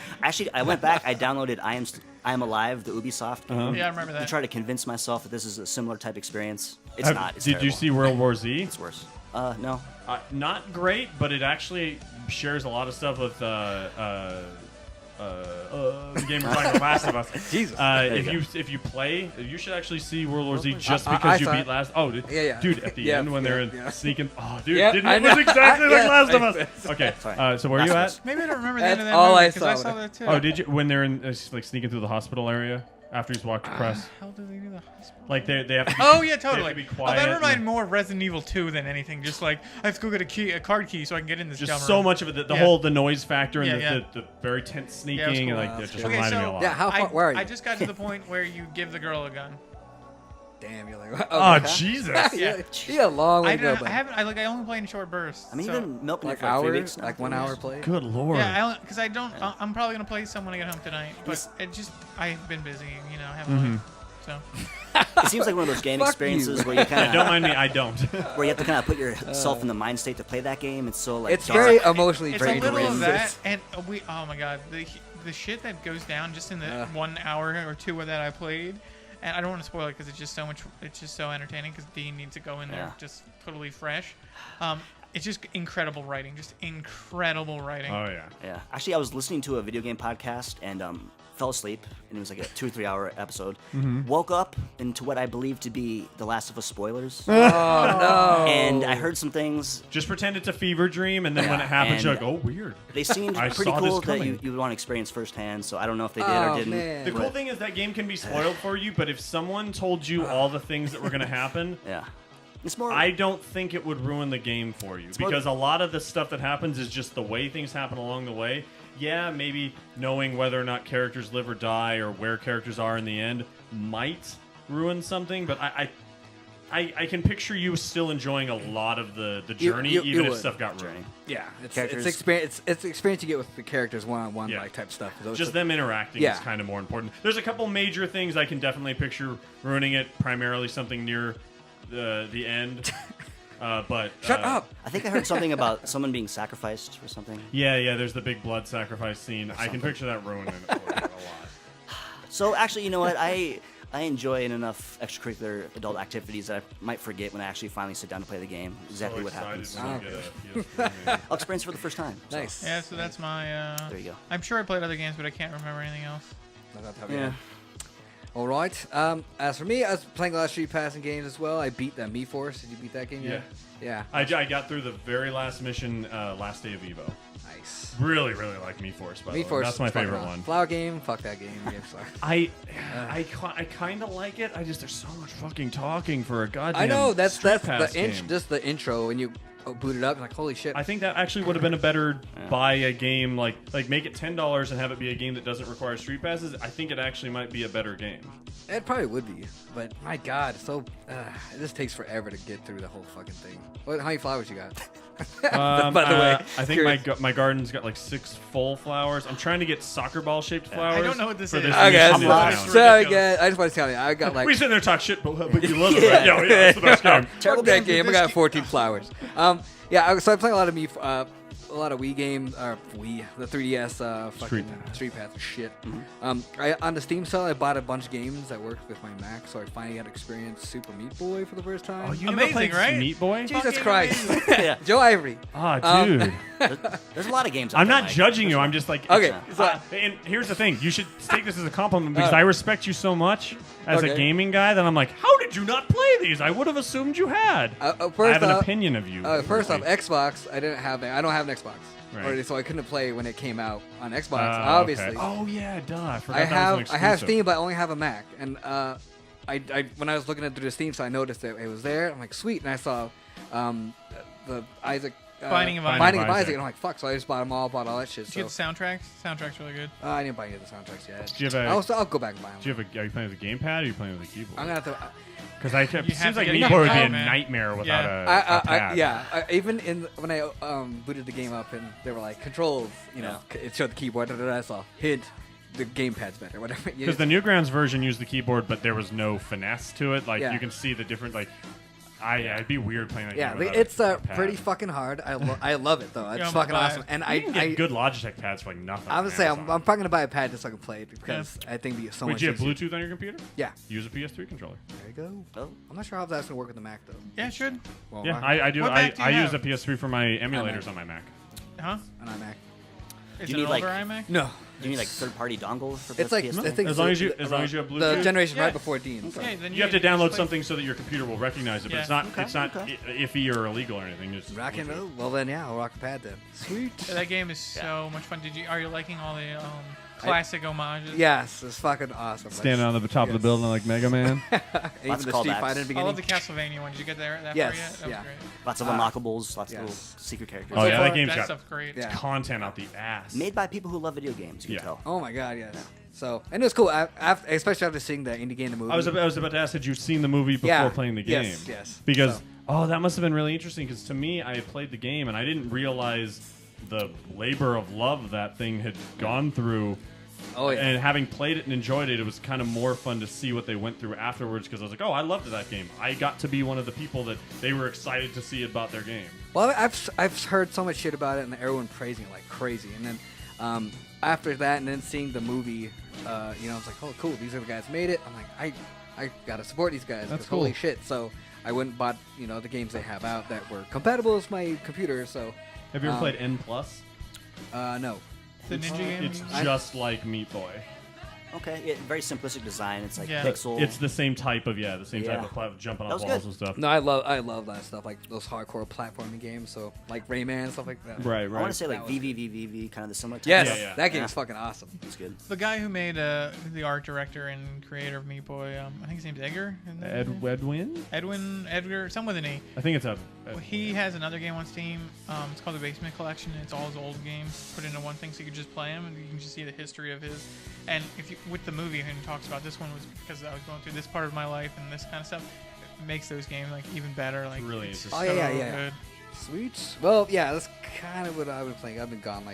I went back. I downloaded I Am Alive, the Ubisoft game. Yeah, I remember To that. try to convince myself that this is a similar type experience. It's not. It's Did you terrible. see World War Z? It's worse. No. Not great, but it actually shares a lot of stuff with the game we're talking about, Last of Us. Jesus. If you play, you should actually see World War Z just I because you saw beat it. Last. Oh, Yeah. dude, at the Yeah, end when yeah, they're yeah. sneaking. Oh, dude, Yeah, didn't I it was know. exactly like Yeah. Last of Us. Okay, Sorry. so where are you Last at? of Maybe I don't remember the end of That's that all movie, I 'cause I saw. saw that too. Oh, did you when they're like sneaking through the hospital area after he's walked across? How do they do the hospital? Like they have to. Be, Oh yeah, they have totally. to be Oh, quiet. that and- reminded me more of Resident Evil 2 than anything. Just like I have to go get a card key so I can get in this. Just dumb so room. much of it, the Yeah. whole the noise factor and Yeah, the very tense sneaking, Yeah, it was cool. and like Wow, that that's just cool. reminded me a so lot. Yeah, how far? Where are you? I just got to the point where you give the girl a gun. Damn, you're like, Oh okay. Jesus! Yeah. You got a long way I to go, don't. I but haven't. I only play in short bursts. I mean, so. you've been milking it like for like 3 hours, weeks now. like 1 hour play. Good lord. Yeah, because I don't. I'm probably gonna play some when I get home tonight. But it just I've been busy. You know, haven't. Mm-hmm. So It seems like one of those game Fuck experiences you. where you kind Don't of mind me, I don't. where you have to kind of put yourself in the mind state to play that game. It's so like It's dark. very emotionally it's a draining. little of grim. that, and oh my god, the shit that goes down just in the 1 hour or 2 that I played, and I don't want to spoil it because it's just so entertaining because Dean needs to go in there Yeah. just totally fresh. It's just incredible writing, just incredible writing. Oh yeah. Yeah. Actually, I was listening to a video game podcast and fell asleep, and it was like a 2 or 3 hour episode. Woke up into what I believe to be The Last of Us spoilers. Oh no! And I heard some things. Just pretend it's a fever dream, and then when it happens, you're And- like, oh, weird. They seemed I pretty saw this cool that coming. you would want to experience firsthand. So I don't know if they did Oh, or didn't. man. The but- cool thing is that game can be spoiled for you, but if someone told you all the things that were going to happen, Yeah. It's more. I don't think it would ruin the game for you. more- Because a lot of the stuff that happens is just the way things happen along the way. Yeah, maybe knowing whether or not characters live or die or where characters are in the end might ruin something, but I can picture you still enjoying a lot of the journey, you even if would. stuff got Journey. ruined. Yeah, it's Characters- experience. It's the experience you get with the characters one-on-one Yeah. like type stuff. So it's Just a- them interacting Yeah. is kind of more important. There's a couple major things I can definitely picture ruining it, primarily something near the end. But Shut up! I think I heard something about someone being sacrificed or something. Yeah, there's the big blood sacrifice scene. I can picture that ruining it for you a lot. So actually, you know what? I enjoy enough extracurricular adult activities that I might forget when I actually finally sit down to play the game. Exactly So what excited happens. to Oh, get a PS3 maybe. I'll experience it for the first time. So, Nice. Yeah, so that's my. There you go. I'm sure I played other games, but I can't remember anything else. Yeah. All right. As for me, I was playing a lot of Street Passing games as well. I beat that Me Force. Did you beat that game yet? Yeah. I got through the very last mission, last day of Evo. Nice. Really like Me Force. By Me the way. Force. That's my is fucking favorite awesome. one. Flower game. Fuck that game. I'm sorry. I kind of like it. There's so much fucking talking for a goddamn. I know that's Street the Pass game. just the intro when you boot it up. Like holy shit. I think that actually would have been a better buy a game like make it $10 and have it be a game that doesn't require street passes. I think it actually might be a better game. It probably would be, but my god, so it just takes forever to get through the whole fucking thing. How many flowers you got? By the way, I think my garden's got like 6 full flowers. I'm trying to get soccer ball shaped flowers. I don't know what this for is. This Okay, mission that's in fine. town. So Ridiculous. again, I just want to tell you, I got like We sit there and talk shit, but you love it, right? Yeah, it's the best game. Terrible fuck that game. game. I got 14 flowers. Yeah, so I'm playing a lot of Wii games, or Wii, the 3DS fucking Street Pass shit. On the Steam sale, I bought a bunch of games that worked with my Mac, so I finally got to experience Super Meat Boy for the first time. Oh, you Amazing, never played right? Meat Boy? Jesus fucking Christ. Yeah. Joe Ivory. Ah, dude. There's a lot of games. out I'm there, not Mike. judging you. I'm just like Okay, and here's the thing: you should take this as a compliment because I respect you so much as a Okay. gaming guy that I'm like, how did you not play these? I would have assumed you had. I First have an off, opinion of you. First off, Xbox. I don't have an Xbox, Right. already, so I couldn't play when it came out on Xbox. Okay. Obviously, Oh yeah, duh. I forgot I that was an have exclusive. Steam, but I only have a Mac. And I when I was looking at through the Steam, so I noticed that it was there. I'm like, sweet, and I saw the Isaac. Binding of Binding of Isaac. Isaac, and I'm like, fuck. So I just bought them all, bought all that shit. Did you So get the soundtracks? Soundtrack's really good. I didn't buy any of the soundtracks yet. Do you have I'll go back and buy them. are you playing with a gamepad or are you playing with a keyboard? I'm gonna have to. Because You it have seems to like get Meat a Boy would be a gamepad, man. nightmare without Yeah. a pad. Even when I booted the game up and they were like controls, it showed the keyboard. I saw hint, the gamepad's better, whatever. Because the Newgrounds version used the keyboard, but there was no finesse to it. Like Yeah. you can see the different it'd be weird playing that yeah, game. without it's a pad. pretty fucking hard. I love it though. It's Yeah, I'm fucking gonna buy awesome. it. And You can get I good Logitech pads for like nothing. I on would say I'm Amazon. probably gonna buy a pad just so I can play it because I think it'd be so Wait, much do you have easier. Bluetooth on your computer? Yeah, Use a PS3 controller. there you go. Oh. I'm not sure how that's gonna work with the Mac though. Yeah, it should. Well, Yeah, I, I do. What Mac do you I use have? a PS3 for my emulators on my Mac. Huh? an iMac. Is You it need, an like- older iMac? No, Do you need like third-party dongle for it's like PS3? I think As long as you have the Bluetooth. generation Yeah. right before Dean. So. Yeah, then You have to just download play- something so that your computer will recognize it, but Yeah. it's not Okay, it's not okay. iffy or illegal or anything. It's Rock and Bluetooth. roll. Well then, yeah, I'll rock a pad then. Sweet. Yeah, that game is so much fun. Are you liking all the classic homages? Yes, it's fucking awesome. Standing on the top of the building like Mega Man. Even Lots the of Street callbacks. Fighter in the I love beginning. the Castlevania one. Did you get there that Yes, far yet? That yeah. was great. Lots of unlockables, lots of yes. little secret characters. Oh yeah, far, that game's That got stuff's great. Yeah. content out the ass. Made by people who love video games, you Yeah. can tell. Oh my god, yes. So, and it was cool, especially after seeing the indie game, the movie. I was about to ask, had you seen the movie before Yeah. playing the game? Yes. Because So- that must have been really interesting. Because to me, I had played the game and I didn't realize the labor of love that thing had gone through Oh, yeah. And having played it and enjoyed it, it was kind of more fun to see what they went through afterwards because I was like, oh, I loved that game. I got to be one of the people that they were excited to see about their game. Well, I've heard so much shit about it and everyone praising it like crazy. And then after that, and then seeing the movie, I was like, oh, cool, these are the guys who made it. I'm like, I gotta support these guys. That's Holy cool. shit! So I went and bought the games they have out that were compatible with my computer. So Have you ever played N+? no. The ninja game. It's just like Meat Boy. Okay, yeah, very simplistic design. It's like Yeah. pixel. It's the same type of type Yeah. of jumping That off was walls good. and stuff. No, I love that stuff, like those hardcore platforming games. So like Rayman, stuff like that. Right, I right. want to say like That was VVVVV, kind of the similar. Type Yes, stuff. Yeah. that game Yeah. is fucking awesome. It's good. The guy who made the art director and creator of Meat Boy, I think his name's Edgar. isn't it? Edgar, something with an E. I think it's a. Well, he has another game on Steam. It's called the Basement Collection. It's all his old games put into one thing, so you can just play them and you can just see the history of his. And if you with the movie, and he talks about this one was because I was going through this part of my life and this kind of stuff. It makes those games like even better. Like Really it's interesting. Oh, yeah, so yeah. good. Sweet. Well, yeah, that's kind of what I've been playing. I've been gone,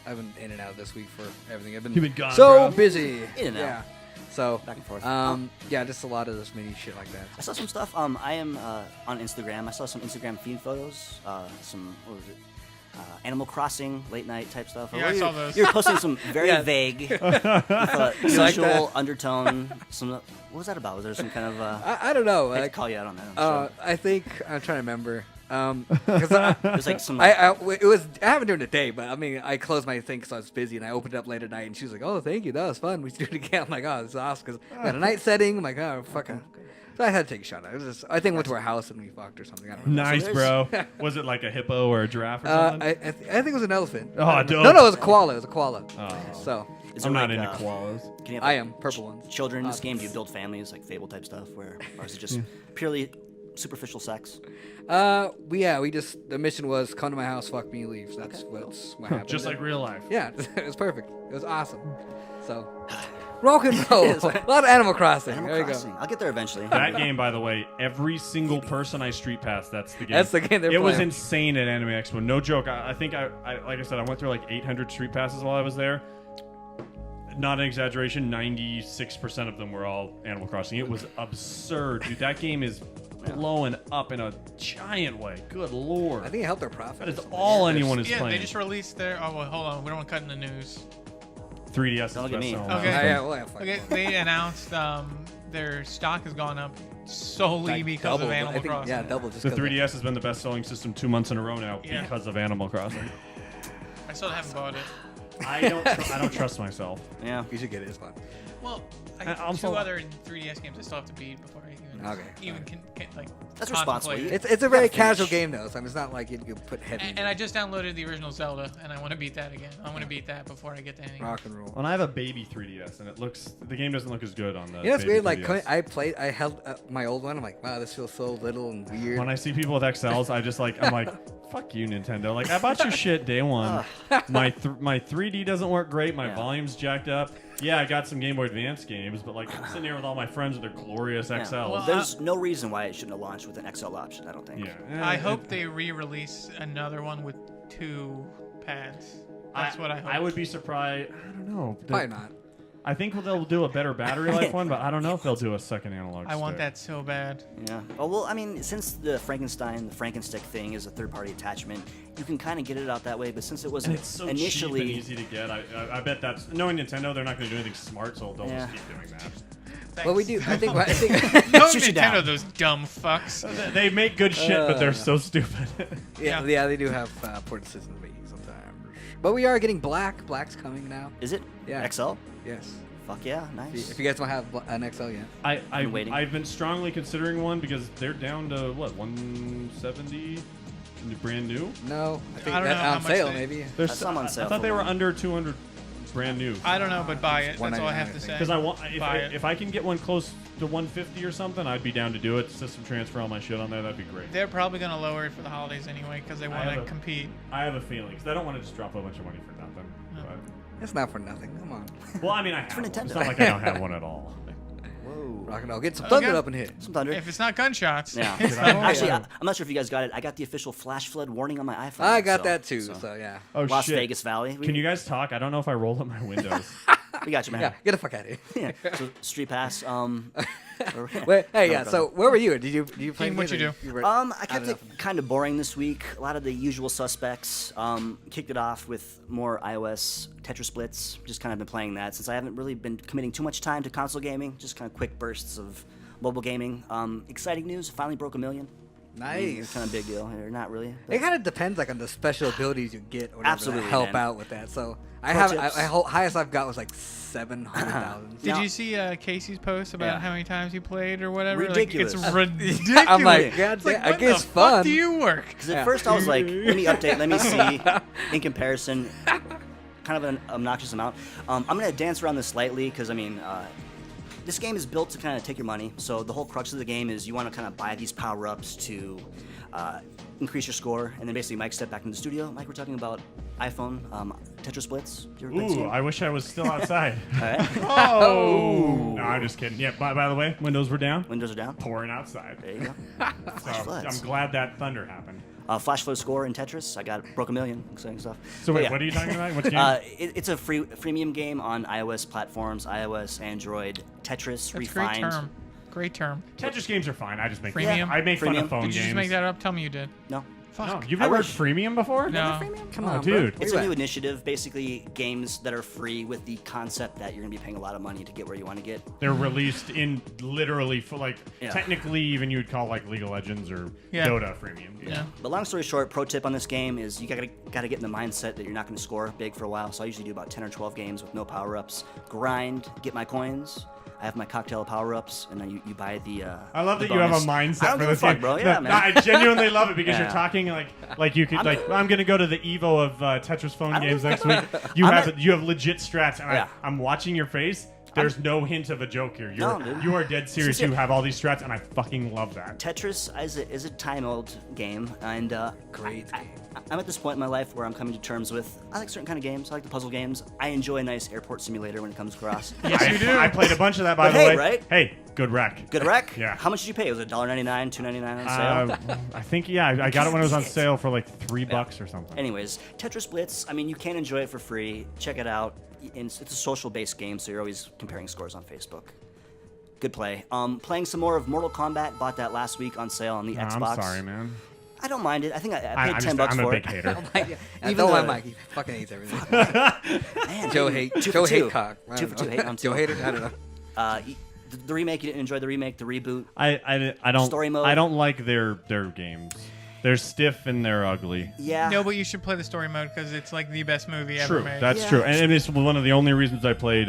I've been in and out this week for everything. I've been, You've been gone, so bro. busy. In and out. Yeah. So, Back and forth. yeah, just a lot of this mini shit like that. I saw some stuff. I am on Instagram. I saw some Instagram feed photos. Some what was it? Animal Crossing late night type stuff. Yeah, I saw those. You're posting some very Yeah. vague with like sexual that? undertone. What was that about? Was there some kind of? I don't know. I had to Like, call you out on that. I'm sure. I think I'm trying to remember. Because It was like some. I happened during the day, but I mean, I closed my thing because I was busy, and I opened it up late at night, and she was like, "Oh, thank you, that was fun. We should do it again." I'm like, "Oh, this is awesome," because we had a night setting. I'm like, "Oh, fucking." So I had to take a shot at it. It was just, I think we went to our house and we fucked or something. I don't know. Nice, So bro. Was it like a hippo or a giraffe or something? I think it was an elephant. Oh, I don't know. dope. No, it was a koala. It was a koala. Oh. So Is I'm there, not like, into koalas. Can you have, I like, am purple ones. Children in this game, do you build families like Fable type stuff, or is it just purely superficial sex? We just the mission was come to my house, fuck me, leave. That's what happened. Just like real life. Yeah, it was perfect. It was awesome. So rock and roll. Yes. A lot of Animal Crossing. Animal there Crossing. I'll get there eventually. That game, by the way, every single person I street passed, that's the game. That's the game they're It was playing. insane at Anime Expo. No joke. I think I like I said, I went through like 800 street passes while I was there. Not an exaggeration. 96% of them were all Animal Crossing. It was absurd, dude. That game is blowing up in a giant way. Good lord. I think it helped their profit. That is all anyone is Yeah, playing. they just released their. Oh, well, hold on. We don't want to cut in the news. 3DS is Don't look at me. best-selling Okay. system. Yeah, well, yeah, fuck. Okay, they announced their stock has gone up solely Like because double, of I Animal think, Crossing. Yeah, double. Just The 'cause of- 3DS has been the best-selling system 2 months in a row now Yeah. because of Animal Crossing. I still haven't bought it. I don't trust myself. Yeah. You should get it. It's fun. Well, I I'm got two so- other 3DS games I still have to beat before I even can like That's contemplate responsible. it. It's a very gotta casual finish. game though, so I mean, it's not like you put heavy. And I just downloaded the original Zelda, and I want to beat that again. I want to beat that before I get to any. rock and roll. When I have a baby 3DS and the game doesn't look as good on the. You know, it's baby weird. Like 3DS. I held my old one. I'm like, wow, this feels so little and weird. When I see people with XLs, I'm like, fuck you, Nintendo. Like, I bought your shit day one. My 3D doesn't work great. My Yeah. volume's jacked up. Yeah, I got some Game Boy Advance games, but like, I'm sitting here with all my friends with their glorious Yeah. XLs. Well, There's no reason why it shouldn't have launched with an XL option. I don't think. yeah. I hope they re-release another one with 2 pads. That's what I hope. I would be surprised. I don't know. Probably not. I think they'll do a better battery life one, but I don't know if they'll do a second analog I want stick. that so bad. Yeah. Oh, well, I mean, since the Frankenstick thing is a third-party attachment, you can kind of get it out that way. But since it And wasn't it's so initially, cheap and easy to get. I bet that's knowing Nintendo, they're not going to do anything smart, so they'll Yeah. just keep doing that. Well, we do. I think. No Shoot you Nintendo, down. those dumb fucks. They make good shit, but they're so stupid. yeah, they do have port systems we use sometimes. But we are getting black. Black's coming now. is it? Yeah. XL. Yes. Fuck yeah, nice. If you guys don't have an XL yet. Been waiting. I've been strongly considering one because they're down to what 170, brand new. No, I think I don't that's know how on much sale they- maybe. There's some on sale I thought for they were one. under 200, brand new. I don't know, but buy it. That's all I have to $199, say. Because I want Buy it. if I can get one close to 150 or something, I'd be down to do it. System transfer all my shit on there. That'd be great. They're probably going to lower it for the holidays anyway because they want have to a- compete. I have a feeling because I don't want to just drop a bunch of money for nothing. But, It's not for nothing. Come on. well, I mean, I have for one. Nintendo. It's not like I don't have one at all. Whoa. Rock and roll. Get some Okay. thunder up in here. Some thunder. If it's not gunshots, Yeah. it's I- not Actually, yeah. I'm not sure if you guys got it. I got the official flash flood warning on my iPhone. I got so- that too. So yeah. Oh Las shit! Vegas Valley. Can you guys talk? I don't know if I rolled up my windows. We got you, man. Yeah, get the fuck out of here. Yeah. So Street Pass. Wait, hey, yeah. brother. So where were you? Did you play? Team, what'd you do? I kept it kind of boring this week. A lot of the usual suspects. Kicked it off with more iOS Tetris Splits. Just kind of been playing that since I haven't really been committing too much time to console gaming. Just kind of quick bursts of mobile gaming. Exciting news! Finally broke 1 million. Nice. It's kind of a big deal here. Not really. It kind of depends, like, on the special abilities you get, or whatever, Absolutely, that help man. out with that. So Pro tips. highest I've got was like 700,000. Did you see Casey's post about how many times he played or whatever? Ridiculous. Like, it's ridiculous. I'm like, God It's like, damn, when I guess the fun. fuck do you work? Because at first I was like, let me update, let me see in comparison. Kind of an obnoxious amount. I'm going to dance around this slightly because, I mean, this game is built to kind of take your money. So the whole crux of the game is you want to kind of buy these power-ups to increase your score. And then basically Mike stepped back in the studio. Mike, we're talking about iPhone Tetris Splits. You ever played this Ooh, game? I wish I was still outside. All right. Oh! No, I'm just kidding. Yeah, by the way, windows were down. Windows are down. Pouring outside. There you go. So Flash floods. I'm glad that thunder happened. Flash flood score in Tetris. I broke 1 million. Exciting stuff. So But wait, yeah. what are you talking about? What game? It's a freemium game on iOS platforms, iOS, Android, Tetris, That's a refined. great term. Great term. Tetris games are fine. I just make Freemium? I make fun Freemium. of phone Did you games. just make that up? Tell me you did. No. Fuck. No, you've I never heard wish. freemium before? No. Come Oh, on, dude. Bro. It's Where a you new at? initiative, basically games that are free with the concept that you're going to be paying a lot of money to get where you want to get. They're released in literally for like Yeah. technically even you would call like League of Legends or Yeah. Dota freemium. Yeah. But long story short, pro tip on this game is you got to get in the mindset that you're not going to score big for a while. So I usually do about 10 or 12 games with no power-ups. Grind, get my coins. I have my cocktail of power-ups, and then you buy the I love the that you have a bonus. mindset I don't for give a this fuck, game. bro. Yeah, No, man. I genuinely love it because Yeah. you're talking like you could I'm gonna go to the Evo of Tetris phone I don't games give a next fuck. week. You I'm have you have legit strats, and Yeah. I'm watching your face. There's no hint of a joke here. No, dude. You are dead serious. Sincere. You have all these strats, and I fucking love that. Tetris is a time-old game, and Great game. I'm at this point in my life where I'm coming to terms with I like certain kind of games. I like the puzzle games. I enjoy a nice airport simulator when it comes across. Yes, you do. I played a bunch of that, by But the hey, way. right? Hey, good wreck. Good wreck? Yeah. How much did you pay? Was it $1.99, $2.99 on sale? I think I got it when it was on Yes. sale for like $3 or something. Anyways, Tetris Blitz, I mean, you can enjoy it for free. Check it out. It's a social-based game, so you're always comparing scores on Facebook. Good play. Playing some more of Mortal Kombat. Bought that last week on sale on the Xbox. I'm sorry, man. I don't mind it. I think I I'm paid just- $10 I'm a for big it. hater. I Even know my though- Mike. He fucking hates everything. Man, Joe dude, hate. two Joe for hate two. cock. I Two don't for two. know. Hate on Joe two. hater. I don't know. The remake, you didn't enjoy the remake, the reboot. I don't Story mode. I don't like their games. They're stiff and they're ugly. Yeah. No, but you should play the story mode because it's like the best movie ever True, made. that's Yeah. true, and it's one of the only reasons I played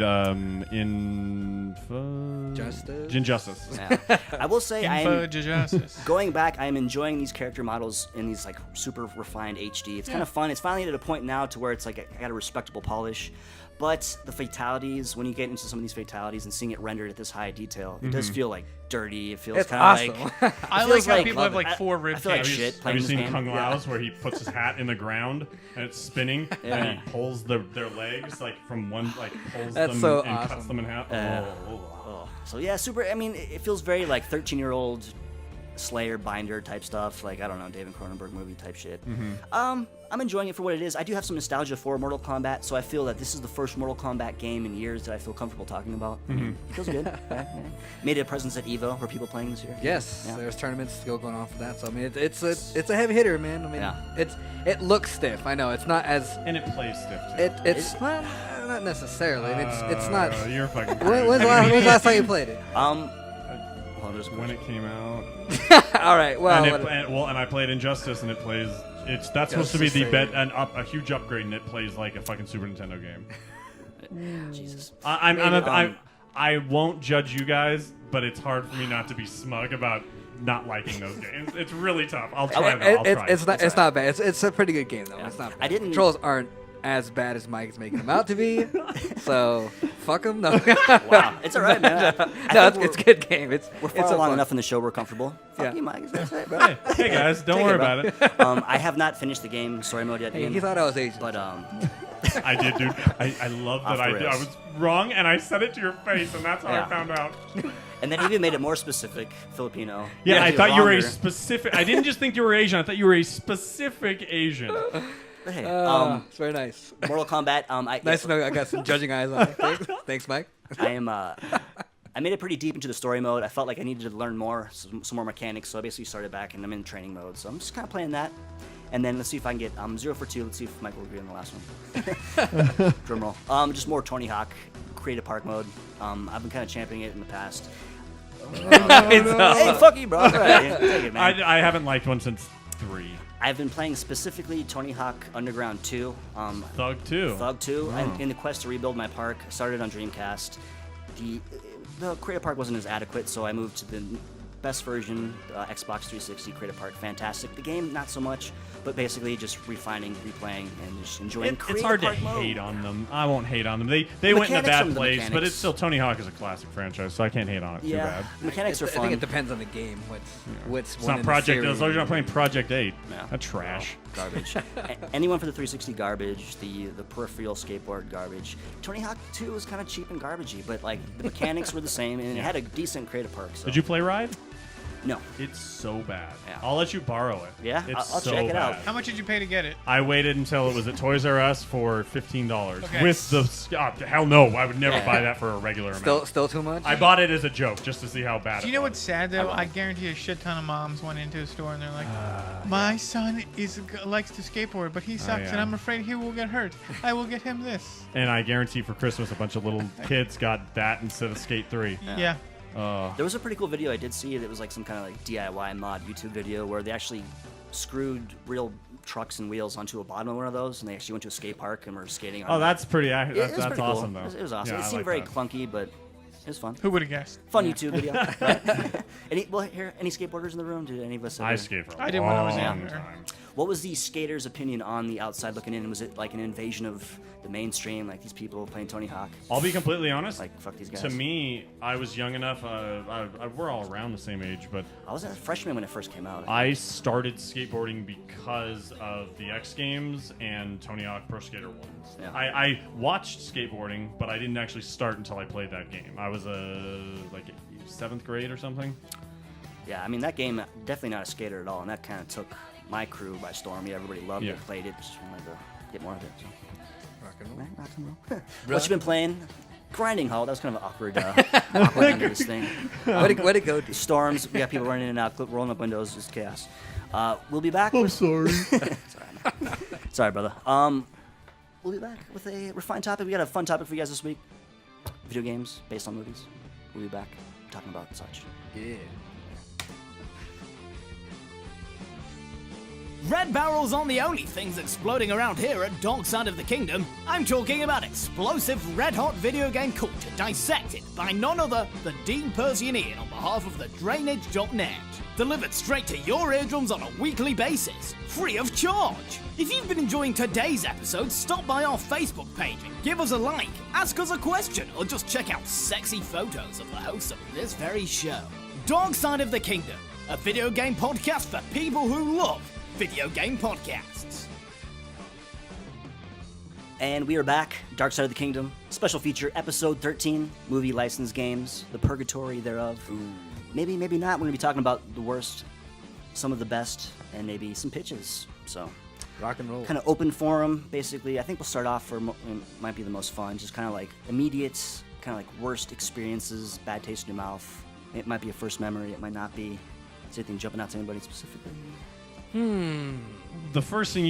Justice? Injustice. Yeah. I will say Info I'm Justice. going back. I am enjoying these character models in these like super refined HD. It's kind of fun. It's finally at a point now to where it's like I got a respectable polish. But the fatalities, when you get into some of these fatalities and seeing it rendered at this high detail, it does feel like dirty. It feels It's kind of awesome. like I feels like how like- people have like I- 4 I rib feel like cage. shit Have playing you this seen game. Kung Yeah. Lao's where he puts his hat in the ground and it's spinning Yeah. and he pulls their legs like from one pulls That's them so and cuts awesome. them in half? Oh. So yeah, super. I mean, it feels very like 13-year-old Slayer binder type stuff. Like I don't know, David Cronenberg movie type shit. I'm enjoying it for what it is. I do have some nostalgia for Mortal Kombat, so I feel that this is the first Mortal Kombat game in years that I feel comfortable talking about. I mean, it feels good. Yeah. Made a presence at Evo. Were people playing this year? Yes, Yeah. there's tournaments still going on for that. So I mean, it's a heavy hitter, man. I mean, Yeah. it looks stiff. I know it's not as And it plays stiff too. it's not necessarily. I mean, it's not. You're fucking When's the last time you played it? Hold on, just when it came out. All right. Well, And I played Injustice, and it plays. That's supposed to be the Justice a huge upgrade, and it plays like a fucking Super Nintendo game. Jesus. I won't judge you guys, but it's hard for me not to be smug about not liking those games. It's really tough. I'll try though. I'll try. It's not bad. It's a pretty good game though. Yeah. It's not. Bad. I didn't- Controls aren't as bad as Mike's making them out to be. So fuck them. No. Wow, it's all right, man. I No, think it's a good game. It's we're far it's a along fun- enough in the show. We're comfortable. Fuck Yeah. you, Mike. That's it, bro. Hey guys, don't Take worry it, bro. about it. I have not finished the game story mode yet. Hey, Ian, he thought I was Asian. but I did, dude. I love Off that the I rails. was wrong, and I said it to your face, and that's how Yeah. I found out. and then even made it more specific, Filipino. Yeah, You I have to thought you were a longer. specific. I didn't just think you were Asian. I thought you were a specific Asian. But hey, It's very nice. Mortal Kombat. Nice to know I got some judging eyes on it. Thanks, Mike. I made it pretty deep into the story mode. I felt like I needed to learn more, some more mechanics, so I basically started back and I'm in training mode. So I'm just kind of playing that. And then let's see if I can get 0 for 2. Let's see if Mike will agree on the last one. Drum roll. Just more Tony Hawk, creative park mode. I've been kind of championing it in the past. Hey, fuck you, bro. All right, take it, man. I haven't liked one since 3. I've been playing specifically Tony Hawk Underground 2. Thug 2. Thug 2. And in the quest to rebuild my park, I started on Dreamcast. The creative park wasn't as adequate, so I moved to the best version, Xbox 360 creative park. Fantastic. The game, not so much, but basically just refining, replaying, and just enjoying It's creative hard to park hate mode. on them. I won't hate on them. They went in a mechanics bad from the place, but mechanics. it's still Tony Hawk is a classic franchise, so I can't hate on it too bad. Mechanics are I fun. think it depends on the game. What's It's one not in the Project. series. As long as you're not playing Project 8. Yeah. That's trash. Garbage. Anyone for the 360 garbage, the peripheral skateboard garbage. Tony Hawk 2 was kind of cheap and garbagey, but like the mechanics were the same, and it had a decent creative park. So. Did you play Ride? No. It's so bad. Yeah. I'll let you borrow it. Yeah? It's I'll so check it out. bad. How much did you pay to get it? I waited until it was at Toys R Us for $15 Okay. with the hell no, I would never buy that for a regular amount. Still too much? I bought it as a joke just to see how bad Do you it know was. what's sad though? I guarantee a shit ton of moms went into a store and they're like, "My son likes to skateboard, but he sucks, yeah. and I'm afraid he will get hurt. I will get him this." And I guarantee for Christmas a bunch of little kids got that instead of Skate 3. Yeah. There was a pretty cool video I did see that was like some kind of like DIY mod YouTube video where they actually screwed real trucks and wheels onto a bottom of one of those, and they actually went to a skate park and were skating on Oh, it. that's pretty. It was That's pretty awesome cool. though. It was awesome. Yeah, It I seemed like very that. clunky, but it was fun. Who would have guessed? Fun YouTube video. Right? Any skateboarders in the room? Did any of us? I ever- skate for a I did when I was long younger. time. What was the skater's opinion on the outside looking in? Was it like an invasion of the mainstream, like these people playing Tony Hawk? I'll be completely honest. Like, fuck these guys. To me, I was young enough. We're all around the same age, but I was a freshman when it first came out. I started skateboarding because of the X Games and Tony Hawk Pro Skater 1. Yeah. I watched skateboarding, but I didn't actually start until I played that game. I was like 7th grade or something. Yeah, I mean, that game, definitely not a skater at all, and that kind of took my crew by storm. Yeah, everybody loved Yeah. it, played it, just wanted to get more of it. So. Rock and roll. Right, rock and roll. What you been playing? Grinding Hall. That was kind of an awkward end of this thing. Where'd it go to? Storms. We got people running in and out, rolling up windows, just chaos. We'll be back. I'm sorry. Sorry, brother. We'll be back with a refined topic. We got a fun topic for you guys this week. Video games based on movies. We'll be back talking about such. Yeah. Red barrels aren't the only things exploding around here at Dark Side of the Kingdom. I'm talking about explosive red-hot video game culture dissected by none other than Dean, Percy and Ian on behalf of the Drainage.net. Delivered straight to your eardrums on a weekly basis, free of charge. If you've been enjoying today's episode, stop by our Facebook page and give us a like, ask us a question, or just check out sexy photos of the hosts of this very show. Dark Side of the Kingdom, a video game podcast for people who love video game podcasts. And we are back, Dark Side of the Kingdom, special feature, episode 13, movie license games, the purgatory thereof. Maybe, maybe not. We're going to be talking about the worst, some of the best, and maybe some pitches. So, Rock and roll. kind of open forum, basically. I think we'll start off for might be the most fun, just kind of like immediate, kind of like worst experiences, bad taste in your mouth. It might be a first memory, it might not be. Is anything jumping out to anybody specifically? The first thing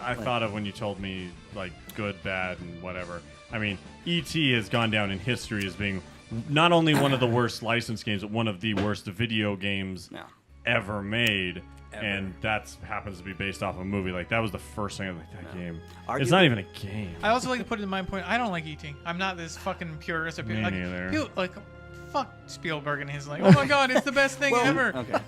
I thought of when you told me like good, bad, and whatever. I mean, E.T. has gone down in history as being not only one of the worst licensed games, but one of the worst video games No. ever made. And that happens to be based off a movie. Like that was the first thing I was like, that game. It's not Arguably- even a game. I also like to put it in my point. I don't like E.T. I'm not this fucking purist. Me neither. Fuck Spielberg and his like, oh my god, it's the best thing ever. okay.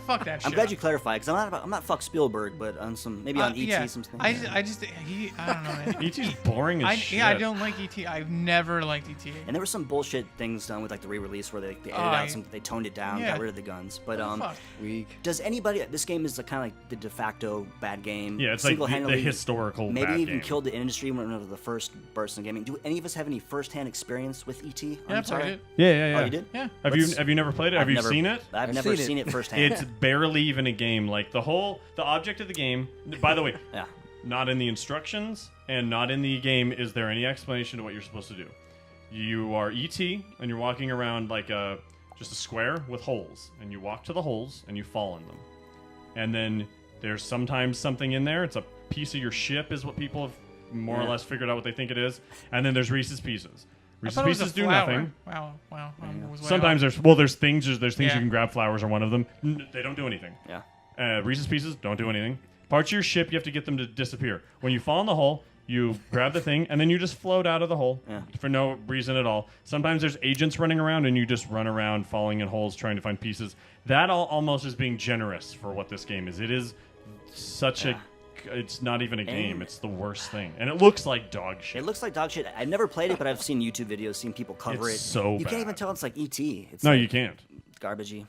Fuck that shit. I'm glad you clarified, because I'm not fuck Spielberg, but on some, maybe on E.T. Yeah. some things. I don't know, man. E.T.'s boring as shit. I don't like E.T. I've never liked E.T. And there were some bullshit things done with like the re-release where they edited Oh, out some, they toned it down, yeah. got rid of the guns. But Fuck. Weak. does anybody? This game is kind of like the de facto bad game. Yeah, it's like the Single-handedly, historical maybe bad even game. killed the industry when it was the first burst in gaming. Do any of us have any first-hand experience with ET? Yeah, I played it. Yeah. Oh, you did? Yeah. Have you never played it? Have you seen it? I've I've never seen it. seen it firsthand. It's barely even a game. Like the object of the game. By the way, yeah. not in the instructions and not in the game is there any explanation to what you're supposed to do. You are E.T. and you're walking around like just a square with holes, and you walk to the holes and you fall in them. And then there's sometimes something in there. It's a piece of your ship is what people have more or less figured out what they think it is. And then there's Reese's Pieces. Reese's Pieces do nothing. Wow. Sometimes there's things you can grab. Flowers are one of them. They don't do anything. Yeah. Reese's Pieces don't do anything. Parts of your ship, you have to get them to disappear. When you fall in the hole, you grab the thing, and then you just float out of the hole for no reason at all. Sometimes there's agents running around, and you just run around falling in holes trying to find pieces. That almost is being generous for what this game is. It is such a... It's not even a game. It's the worst thing. And it looks like dog shit. It looks like dog shit. I've never played it, but I've seen YouTube videos, seen people cover It's it. so You bad. can't even tell it's like E.T. It's No, like you can't. garbagey.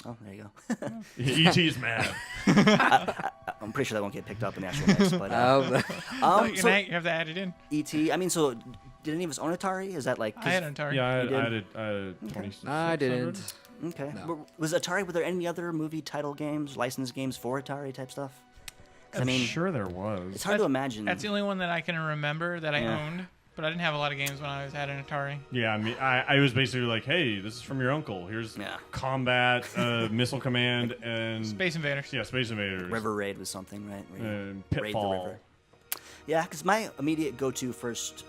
Oh, there you go. E.T.'s mad. I'm pretty sure that won't get picked up in the actual mix. But, You have to add it in. E.T. I mean, so did any of us own Atari? Is that like... I had an Atari. Yeah, You did? I had 26. I didn't. Okay. No. Was Atari, were there any other movie title games, licensed games for Atari type stuff? 'Cause, I'm sure there was. it's hard to imagine. That's the only one that I can remember that I Yeah. owned, but I didn't have a lot of games when I had an Atari. Yeah, I mean, I was basically like, hey, this is from your uncle. Here's Combat, Missile Command, and... Space Invaders. Yeah, Space Invaders. River Raid was something, right? Where you raid the Pitfall. river. Yeah, because my immediate go-to first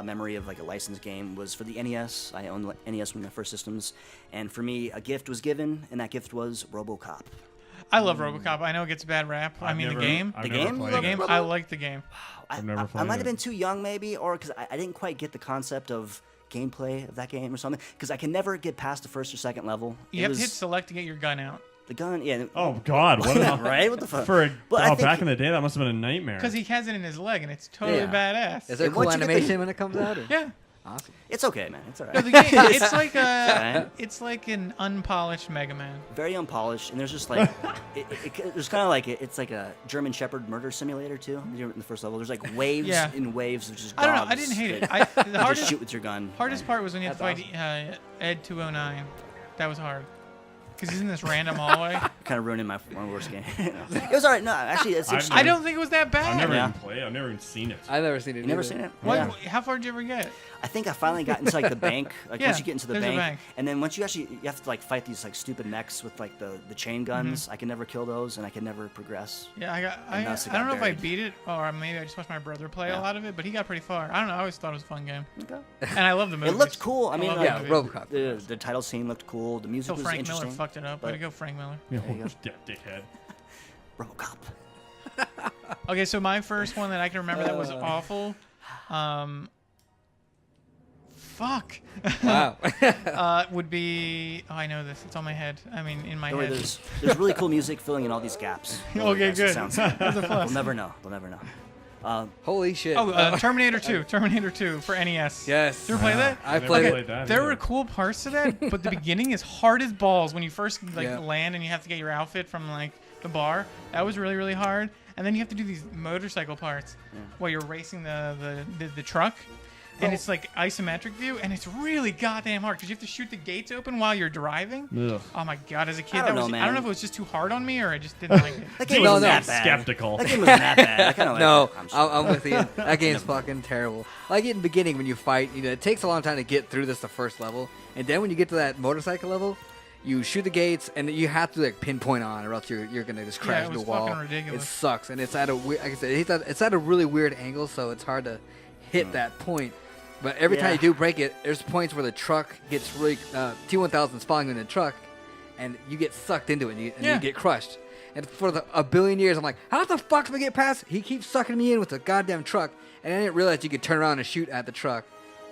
memory of like a licensed game was for the NES. I owned the NES, one of my first systems, and for me, a gift was given, and that gift was RoboCop. I love RoboCop. I know it gets a bad rap. I've the never- game. I've The never game? played The it. The game. Robo- I like the game. I've never I played might have it. been too young, maybe, or because I didn't quite get the concept of gameplay of that game or something. Because I can never get past the first or second level. You have to hit select to get your gun out. the gun. Yeah. Oh, God. What right? What the fuck? Back in the day, that must have been a nightmare. Because he has it in his leg, and it's totally Yeah. badass. Is there And cool once you get the- animation when it comes out? Or? Yeah. Awesome. It's okay, man. It's alright. No, the game, it's like alright. it's like an unpolished Mega Man. Very unpolished, and there's just like there's kind of like it's like a German Shepherd murder simulator too. In the first level, there's like waves Yeah. and waves of just. I don't know. I dogs didn't hate it. that The you just hardest shoot with your gun. hardest part was when you had to That's fight Ed 209. That was hard. Because he's in this random hallway. Kind of ruining my one worst game. It was alright. No, actually, it's I've interesting. I don't think it was that bad. I've never Yeah. even played. I've never even seen it. I've never seen it. You never either. seen it? What, Yeah. How far did you ever get? I think I finally got into like the bank. Like Yeah, once you get into the there's a bank, bank. and then once you have to like fight these like stupid mechs with like the chain guns. I can never kill those, and I can never progress. Yeah, And thus it I don't got know if I buried. beat it, or maybe I just watched my brother play Yeah. a lot of it, but he got pretty far. I don't know. I always thought it was a fun game. Okay. And I love the movie. It looked cool. I mean, love like, Yeah, the movie. RoboCop. the title scene looked cool. The music Until was Frank Miller interesting. fucked it up. Way but- to go, Frank Miller. you go. Yeah, dickhead. RoboCop. Okay, so my first one that I can remember that was awful. Fuck. Wow. Would be. Oh, I know this. It's on my head. I mean, in my Don't worry, head. there's really cool music filling in all these gaps. Don't worry, Okay, guys, it good. sounds- That's a We'll plus. never know. We'll never know. Holy shit. Oh, Terminator 2. Terminator 2 for NES. yes. Did you ever play that? I Never played played it. that There either. were cool parts to that, but the beginning is hard as balls when you first Yeah. land and you have to get your outfit from like the bar. That was really really hard, and then you have to do these motorcycle parts while you're racing the truck, and it's like isometric view, and it's really goddamn hard because you have to shoot the gates open while you're driving. Ugh. Oh my god! As a kid, I don't know, I man. don't know if it was just too hard on me or I just didn't like it. That game No, wasn't no. that bad. Skeptical. That game wasn't that bad. I kind of No, like it. I'm with you. That game's fucking terrible. Like in the beginning when you fight, it takes a long time to get through the first level, and then when you get to that motorcycle level, you shoot the gates, and you have to like pinpoint on, or else you're gonna just crash it into was a wall. fucking ridiculous. It sucks, and it's at a like I said, it's at a really weird angle, so it's hard to hit that point. But every time Yeah. you do break it, there's points where the truck gets really T1000's falling in the truck, and you get sucked into it, and you Yeah. get crushed. And for a billion years, I'm like, how the fuck do we get past? He keeps sucking me in with the goddamn truck, and I didn't realize you could turn around and shoot at the truck.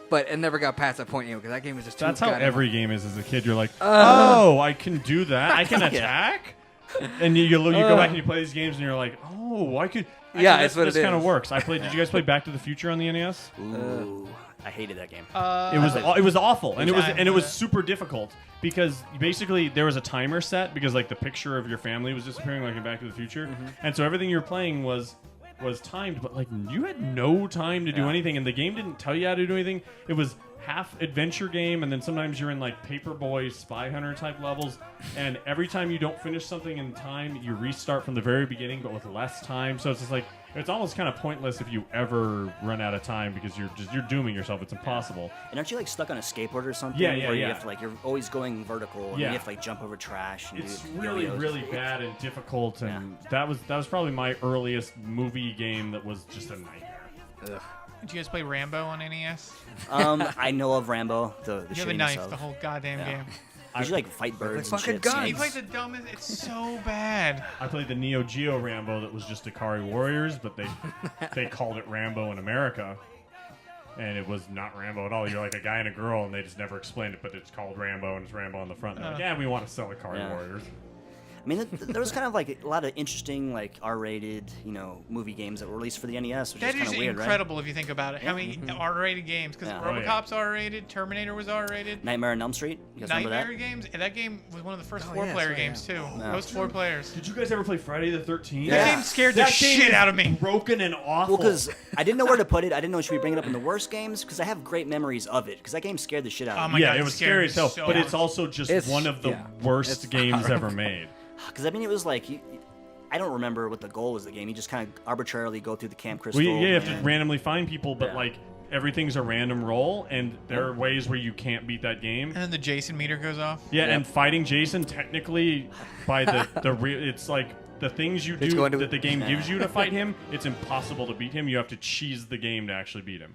But it never got past that point anyway, because that game was just too That's how goddamn every game is as a kid. You're like, oh, I can do that. I can attack. And you go back and you play these games, and you're like, oh, I could. Yeah, actually, it's what this it kind of is. works. Did you guys play Back to the Future on the NES? Ooh, I hated that game. It was awful, and it was Yeah. super difficult because basically there was a timer set because like the picture of your family was disappearing like in Back to the Future, and so everything you were playing was timed, but like you had no time to do anything, and the game didn't tell you how to do anything. It was half adventure game, and then sometimes you're in like Paperboy, Spy Hunter type levels, and every time you don't finish something in time, you restart from the very beginning, but with less time. So it's just like It's almost kind of pointless if you ever run out of time because you're dooming yourself. It's impossible. And aren't you like stuck on a skateboard or something? Yeah, where you yeah. have to like you're always going vertical and Yeah. you have to like jump over trash. And It's do really, yo-yos. really bad and difficult, and that was probably my earliest movie game that was just a nightmare. Ugh. Did you guys play Rambo on NES? I know of Rambo, the You have a shadiness knife of. the whole goddamn game. Did you like fight birds and fucking shit? guns. He snakes? plays the dumbest. It's so bad. I played the Neo Geo Rambo that was just Ikari Warriors, but they called it Rambo in America. And it was not Rambo at all. You're like a guy and a girl, and they just never explained it, but it's called Rambo, and it's Rambo on the front. And they're like, yeah, we want to sell Ikari Warriors. I mean, there was kind of like a lot of interesting, like R-rated, movie games that were released for the NES, which That is kind is of weird, incredible if you think about it. How many Mm-hmm. R-rated games? Because Yeah. RoboCop's R-rated, Terminator was R-rated. right? Nightmare on Elm Street. You guys remember Nightmare that? games. And that game was one of the first Oh, four-player yeah, games too. Yeah. Those 4 players. Did you guys ever play Friday the 13th? That game scared the shit out of me. Broken and awful. Well, because I didn't know where to put it. I didn't know should we bring it up in the worst games because I have great memories of it because that game scared the shit out Oh of my me. God, it it was scared scary me as hell, so but it's much. also just It's- one of the yeah. worst It's games horrible. ever made. Because I mean, it was like I don't remember what the goal was of the game. You just kind of arbitrarily go through the Camp Crystal. Well, you have to and- randomly find people, but Yeah. like everything's a random roll, and there are ways where you can't beat that game. And then the Jason meter goes off. Yeah, Yep. and fighting Jason technically by it's like the things you It's do going to- that the game gives you to fight him. It's impossible to beat him. You have to cheese the game to actually beat him.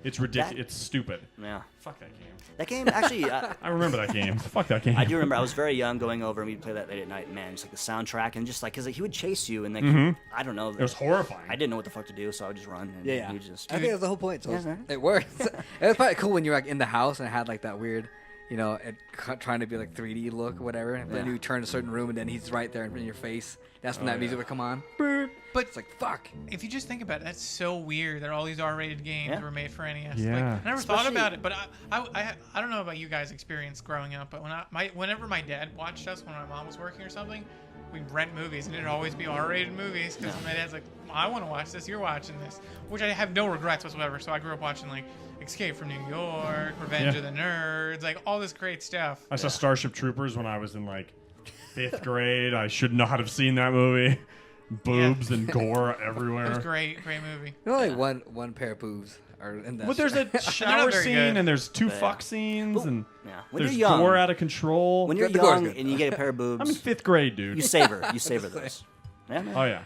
It's ridiculous. That- It's stupid. Yeah, Fuck that game. that game actually. I remember that game. Fuck that game. I do remember I was very young going over and we'd play that late at night. Man, just like the soundtrack and just like because he would chase you and like I don't know. It was horrifying. I didn't know what the fuck to do, so I would just run. And Yeah, he would just. I think that's the whole point. So Yeah. it works. It was probably cool when you're like in the house and it had like that weird, trying to be like 3D look or whatever. And then Yeah. you turn a certain room and then he's right there in your face. That's when that music would come on. But It's like fuck. if you just think about it, that's so weird that all these R-rated games Yeah. were made for NES. Yeah. Like, I never thought Especially- about it, but I don't know about you guys' experience growing up, but whenever my dad watched us when my mom was working or something, we'd rent movies, and it'd always be R-rated movies because my dad's like, I want to watch this, you're watching this, which I have no regrets whatsoever. So I grew up watching like Escape from New York, Revenge Yeah. of the Nerds, like all this great stuff. I saw Starship Troopers when I was in like 5th grade. I should not have seen that movie. Boobs and gore It was everywhere. great movie. Only one pair of boobs are in that. But there's a shower very scene good. and there's 2 Yeah. fuck scenes and Yeah. When there's you're young, gore out of control. when you're The gore's young good. and you get a pair of boobs, I'm in 5th grade, dude. you savor those. Yeah, man. Oh yeah.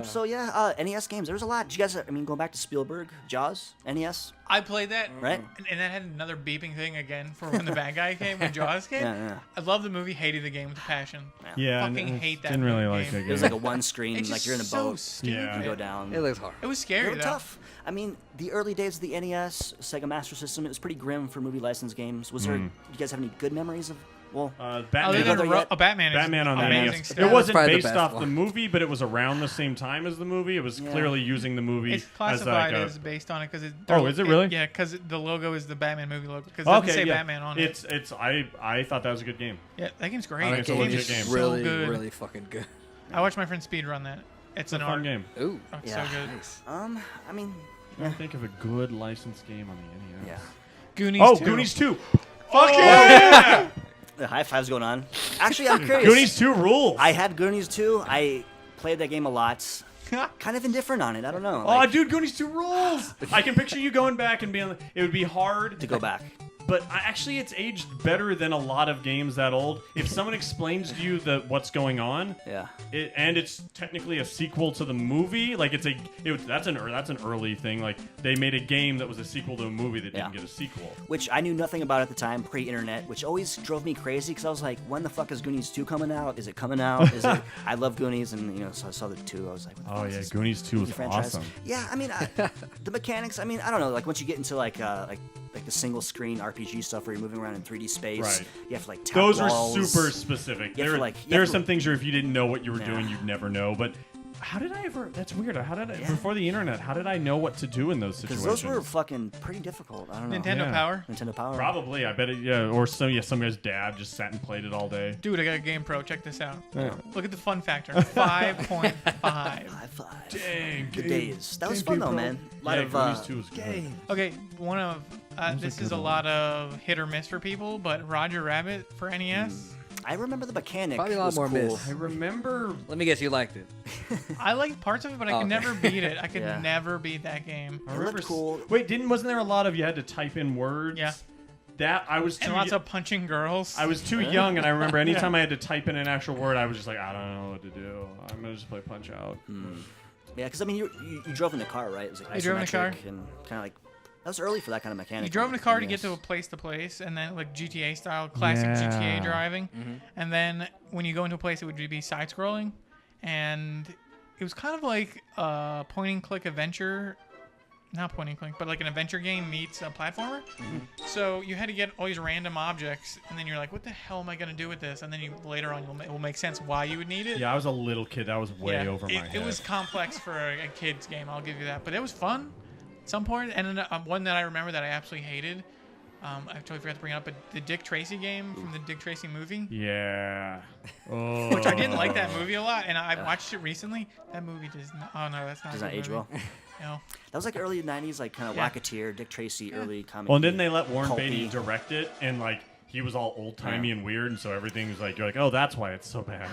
So yeah, NES games. There was a lot. Did you guys? I mean, going back to Spielberg, Jaws, NES, I played that, right? and that had another beeping thing again for when the bad guy came, when Jaws came. Yeah. I love the movie, hated the game with a passion. Yeah. Fucking I hate that Didn't really game. like that It game. was like a one screen, It's like just you're in a so boat, stupid. Yeah. you go down. It looks hard. It was They scary were though. tough. I mean, the early days of the NES, Sega Master System, it was pretty grim for movie license games. Was there? Do you guys have any good memories of? Well, Other Batman. than Other yet? Batman is Batman on the amazing NES. stuff. It wasn't probably the based best off one. the movie, but it was around the same time as the movie. It was clearly using the movie It's as classified like as based on it because it. Oh, is it really? Yeah, because the logo is the Batman movie logo. Because it doesn't say Batman on it. It's I thought that was a good game. Yeah, that game's great. I think That it's a game legit is game. so really, good. really fucking good. I watched my friend speed run that. It's It's a an fun art. game. Ooh. Oh, it's Yeah. so good. Nice. I mean, I don't think of a good licensed game on the NES. yeah. Goonies. Oh, 2. Goonies 2. Fuck yeah! The high fives going on. Actually, I'm curious. Goonies 2 rules. I had Goonies too. I played that game a lot. Kind of indifferent on it. I don't know. Oh, Like, dude, Goonies 2 rules. I can picture you going back and being. It would be hard to go back. But actually, it's aged better than a lot of games that old. If someone explains to you what's going on, Yeah. and it's technically a sequel to the movie, like that's an early thing. Like they made a game that was a sequel to a movie that didn't Yeah. get a sequel. Which I knew nothing about at the time, pre-internet, which always drove me crazy because I was like, when the fuck is Goonies 2 coming out? Is it coming out? Is it? I love Goonies, and so I saw the 2. I was like, what the Oh fuck is yeah, this Goonies 2 was movie franchise? awesome. Yeah, I mean, the mechanics. I mean, I don't know. Like once you get into like the single screen RPG stuff where you're moving around in 3D space, Right. you have to like tap Those walls. are super specific. You have There, to, like- you there have are to- some things where if you didn't know what you were Yeah. doing, you'd never know. But how did I ever? That's weird. How did I Yeah. before the internet? How did I know what to do in those Because situations? those were fucking pretty difficult. I don't know. Nintendo Yeah. Power. Nintendo Power. Probably. I bet it. Yeah. Or some guy's dad just sat and played it all day. Dude, I got a Game Pro. Check this out. Yeah. Look at the fun factor. 5.5. High five. Dang. Good days. That was fun though, man. A lot Yeah, of Goonies 2 was good. Okay, one of was a this good is a one. lot of hit or miss for people, but Roger Rabbit for NES. I remember the mechanic. Probably a lot was more cool. miss. I remember. Let me guess, you liked it. I liked parts of it, but I could never beat it. I could Yeah. never beat that game. I It remember looked cool. Wait, wasn't there a lot of you had to type in words? Yeah. That I was too. And lots of punching girls. I was too young, and I remember anytime I had to type in an actual word, I was just like, I don't know what to do. I'm gonna just play Punch Out. Yeah, because I mean, you drove in the car, right? It was like I drove in the car. isometric and kind of like that was early for that kind of mechanic. You drove in a car to get Yes. to place, and then like GTA style, classic Yeah. GTA driving. And then when you go into a place, it would be side scrolling, and it was kind of like a point and click adventure. Not point and click, but like an adventure game meets a platformer. So you had to get all these random objects, and then you're like, "What the hell am I gonna do with this?" And then later on, it will make sense why you would need it. Yeah, I was a little kid. That was way over my head. It was complex for a kid's game. I'll give you that, but it was fun. At some point, and then one that I remember that I absolutely hated. I totally forgot to bring it up, but the Dick Tracy game from the Dick Tracy movie. Yeah. Oh. Which I didn't like that movie a lot, and I watched it recently. That movie does not. Oh no, that's not. Does a not good age movie. well. No. That was like early '90s, like kind of Yeah. Wacketeer, Dick Tracy, early comic. Well, and didn't they let Warren pulpy. Beatty direct it, and like he was all old timey and weird, and so everything was like, you're like, oh, that's why it's so bad.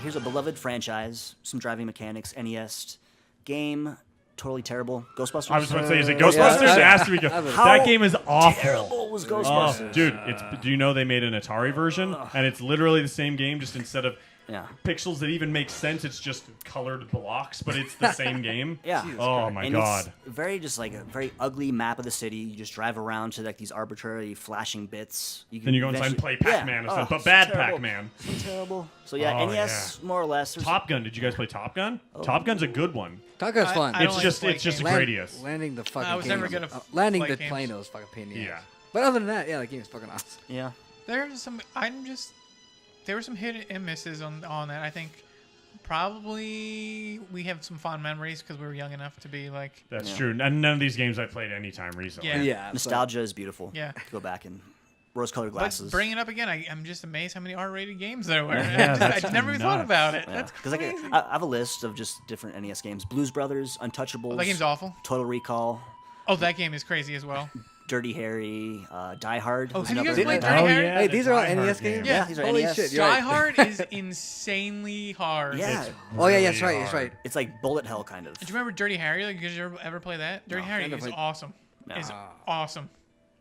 Here's a beloved franchise, some driving mechanics, NES game, totally terrible. Ghostbusters. I was about to say, is it Ghostbusters? yeah. It has to be. That game is awful. terrible was Oh, Ghostbusters. dude, do you know they made an Atari version, and it's literally the same game, just instead of Yeah. pixels that even make sense, it's just colored blocks, but it's the same game. Yeah. Oh my And god. it's very just like a very ugly map of the city. You just drive around to like these arbitrary flashing bits. Then you go inside and play Pac-Man or something, but bad Pac-Man. So terrible. So yeah, Oh, NES more or less. There's- Top Gun. Did you guys play Top Gun? Top Gun's a good one. Top Gun's fun. I don't It's like just flight it's just a games. Gradius. Landing the fucking I was never plane good at landing flight the games. plane was fucking pain in the Yeah. ass. But other than that, yeah, that game is fucking awesome. Yeah. There's some. There were some hit and misses on that. I think probably we have some fond memories because we were young enough to be like. That's true. And none of these games I played anytime recently. Yeah. Yeah, Nostalgia is beautiful. Yeah. Go back and rose-colored But glasses. bring it up again. I'm just amazed how many R-rated games there were. Yeah, I that's never even thought nuts. about it. Yeah. That's Because crazy. I have a list of just different NES games: Blues Brothers, Untouchables. That game's awful. Total Recall, Oh, that game is crazy as well. Dirty Harry, Die Hard. Oh, was have you guys another- played Oh, Dirty Harry? yeah. Hey, the these are all Die Hard NES games? games. Yeah, these are Holy NES. shit, you're Die right. Hard is insanely hard. Yeah. Oh yeah, Really that's right, that's hard. right. It's like bullet hell kind of. Did you remember Dirty Harry? Like, did you ever play that? Dirty Harry never is played- awesome. No. Is awesome.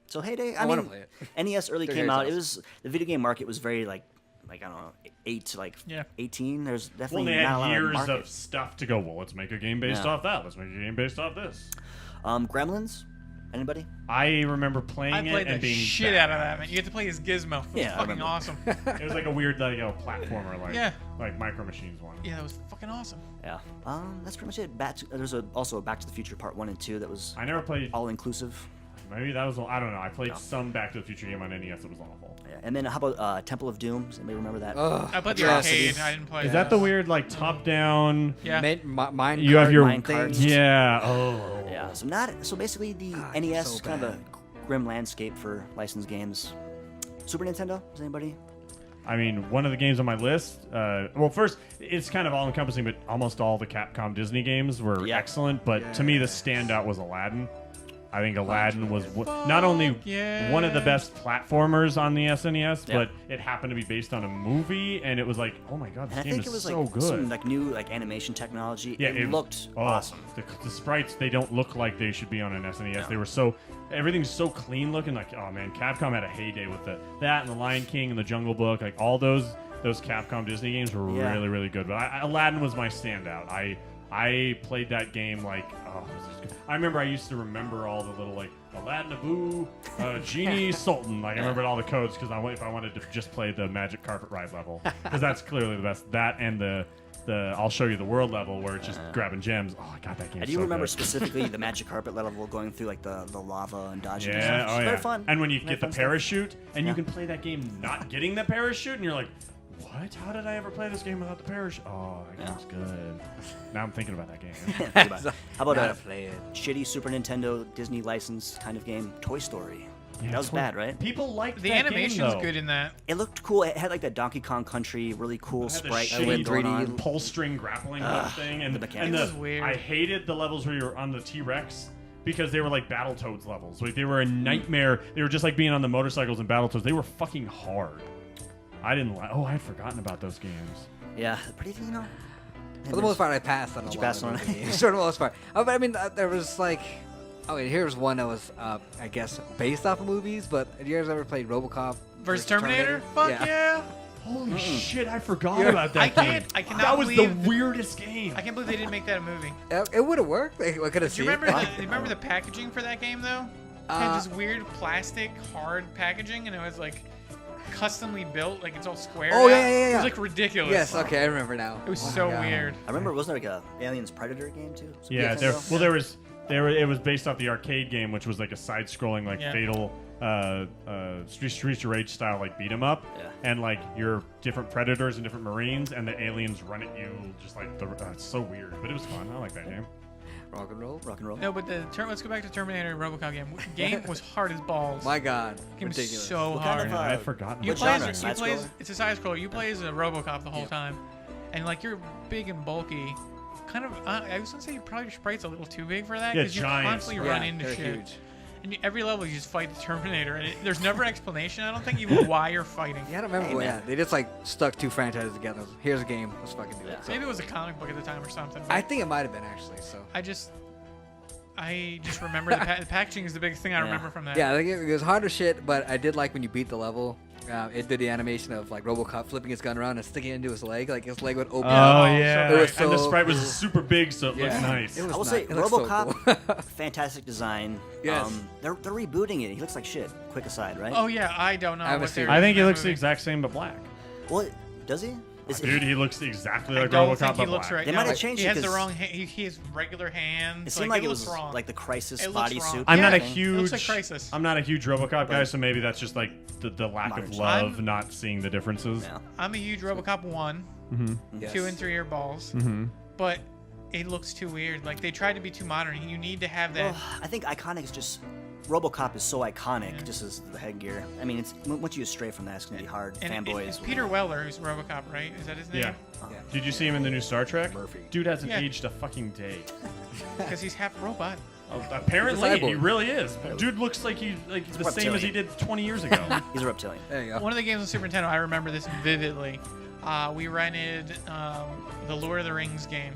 So Heyday, I I wanna mean, play it. NES early Dirty came Harry's out. It was the video game market was very like I don't know, 8 to like Yeah. 18. There's Well, definitely they not a had lot of years market. of stuff to go. Well, let's make a game based Yeah. off that. Let's make a game based off this. Gremlins. Anybody? I remember playing I it played and the being shit bad. out of that, man. You get to play as Gizmo. It was Yeah, I fucking remember. awesome. It was like a weird, like, platformer, like Yeah. like Micro Machines one. Yeah, that was fucking awesome. Yeah. That's pretty much it. There's also a Back to the Future Part 1 and 2 that was I never played. all inclusive. Maybe that was. I don't know. I played some Back to the Future game on NES. It was awful. Yeah. And then how about Temple of Doom? Does anybody remember that? I played the Atrocity. arcade. I didn't play Is that the weird, like, top-down? Yeah. Mine You have your Mine cards. Yeah. Oh. Yeah. So basically the NES so kind of a grim landscape for licensed games. Super Nintendo? Does anybody? I mean, one of the games on my list. Well, first, it's kind of all-encompassing, but almost all the Capcom Disney games were Yeah. excellent. But to me, the standout was Aladdin. I think Aladdin was not only yeah. one of the best platformers on the SNES, Yeah. but it happened to be based on a movie, and it was like, oh my god, this And I game think is it was so like good. some like new like animation technology. Yeah, it looked awesome. The sprites, they don't look like they should be on an SNES. They were everything's so clean looking. Like, oh man, Capcom had a heyday with that and the Lion King and the Jungle Book. Like all those Capcom Disney games were Yeah. really, really good. But Aladdin was my standout. I played that game like, oh, this is good. I remember I used to remember all the little like Aladdin Abu, Genie Sultan. Like I remembered all the codes because if I wanted to just play the Magic Carpet Ride level, because that's clearly the best. That and the I'll show you the world level where it's just grabbing gems. Oh, I got that game. I do so remember good. specifically the magic carpet level going through like the lava and dodging. and Yeah, stuff. oh It's yeah. very fun. And when you Very get the fun stuff. parachute, and you Yeah. can play that game not getting the parachute, and you're like, what? How did I ever play this game without the parachute? Oh, that game's good. Now I'm thinking about that game. Think about it. How about Gotta a play it. shitty Super Nintendo Disney licensed kind of game, Toy Story? Yeah, that was it's bad, right? People like The that animation's game, good in that. It looked cool. It had like that Donkey Kong Country, really cool It had the sprite shitty thing going 3D on. pull string grappling thing, and the mechanics. and It was weird. I hated the levels where you were on the T-Rex. because they were like Battletoads levels. Like they were a nightmare. They were just like being on the motorcycles in Battletoads. They were fucking hard. I didn't like. Oh, I had forgotten about those games. Yeah, pretty, you know. For the most part, I passed on a Did you lot pass of on those it? games. For the most part. But I mean, there was like, oh wait, here's one that was, I guess, based off of movies. But have you guys ever played RoboCop Versus Terminator? Fuck yeah. Holy shit! I forgot about that. I cannot That was the believe weirdest game. I can't believe they didn't make that a movie. It would have worked. I could have Do seen. you remember the packaging for that game though? It had this weird plastic hard packaging, and it was like customly built, like it's all square. Oh, yeah. It was like ridiculous. Yes. Okay, I remember now. It was Oh my so God. weird. I remember, wasn't there like a Aliens Predator game too? Yeah, Nintendo? it was based off the arcade game, which was like a side-scrolling, like Yeah. Fatal, Streets of Rage style, like beat 'em up, Yeah. and like you're different predators and different marines, and the aliens run at you, just like it's so weird, but it was fun. I like that game. Rock and roll. Rock and roll. No, but let's go back to Terminator and RoboCop game. Game was hard as balls. My God, Game was ridiculous. so What hard. kind of, I had forgotten. You What play, genre? as, Side scroller? it's a side scroller. You play as a RoboCop the whole time, and like you're big and bulky. Kind of, I was gonna say probably your sprite's a little too big for that Yeah, because you giant constantly sprite. run into they're shit. huge. And every level you just fight the Terminator, and there's never explanation. I don't think even why you're fighting. Yeah, I don't remember. Hey, Well, man. yeah, they just like stuck two franchises together. Here's a game. Let's fucking do it. Yeah. So, Maybe it was a comic book at the time or something. but I think it might have been actually. So. I just remember the packaging is the biggest thing I remember from that. Yeah, like, it was hard as shit, but I did like when you beat the level. It did the animation of like RoboCop flipping his gun around and sticking it into his leg, like his leg would open. Oh up. yeah, It was and the so sprite was cool. super big, so it Yeah. looks nice. It was I will not- say, it looks so RoboCop, cool. fantastic design. Yes. They're rebooting it. He looks like shit. Quick aside, right? Oh yeah, I don't know. I haven't what seen they're it. I think he doing in looks that the movie. exact same but black. Well, does he? Dude, he looks exactly I like don't RoboCop think he but looks black. right. They no, might have changed he it has the 'cause- wrong. He has regular hands. It seemed like it looks was wrong. like the Crisis It looks bodysuit. wrong. I'm not a Yeah. huge. It looks like Crisis. I'm not a huge RoboCop guy, so maybe that's just like the lack of Modern. love, I'm- not seeing the differences. Yeah. I'm a huge RoboCop 1, Yes. 2, and 3 are balls, but it looks too weird. Like they tried to be too modern. You need to have that. Well, I think iconic is just RoboCop is so iconic, just as the headgear. I mean, it's once you stray from that, it's gonna be hard. and Fanboys. it's will Peter be- Weller who's RoboCop, right? Is that his name? Yeah. Yeah. Did you see him in the new Star Trek? Murphy. Dude hasn't Yeah. aged a fucking day. Because he's half robot. Apparently, He's a he cyborg. really is. Dude looks like he's like the same as he reptilian. did 20 years ago. He's a reptilian. There you go. One of the games on Super Nintendo, I remember this vividly. We rented the Lord of the Rings game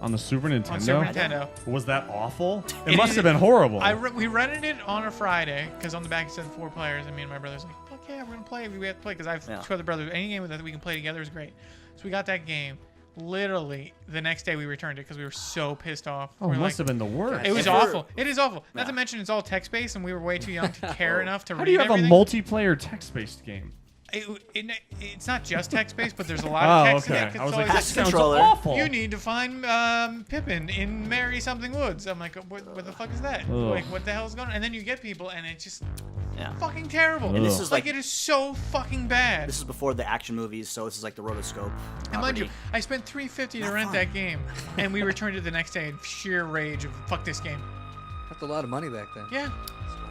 On the Super Nintendo? on Super Nintendo. Was that awful? It It must is- have been horrible. We rented it on a Friday because on the back it said 4 players, and me and my brother's like, fuck yeah, we're gonna play. We have to play because I have Yeah. 2 other brothers. Any game that we can play together is great. So we got that game. Literally the next day we returned it because we were so pissed off. oh, We're it like, must have been the worst. It was If awful. It is awful. Not Yeah. to mention it's all text based, and we were way too young to care enough to How read do you have everything. a multiplayer text-based game? It's not just text based, but there's a lot of Oh, text in okay. it. 'cause I was it's like, always that sounds controller. awful. you need to find Pippin in Mary Something Woods. I'm like, what the fuck is that? Ugh. Like, what the hell is going on? And then you get people, and it's just Yeah. fucking terrible. And this is like, like it is so fucking bad. this is before the action movies, so this is like the rotoscope. And mind you, property. I spent $350 to Not rent fun. that game, and we returned it the next day in sheer rage of fuck this game. That's a lot of money back then. Yeah.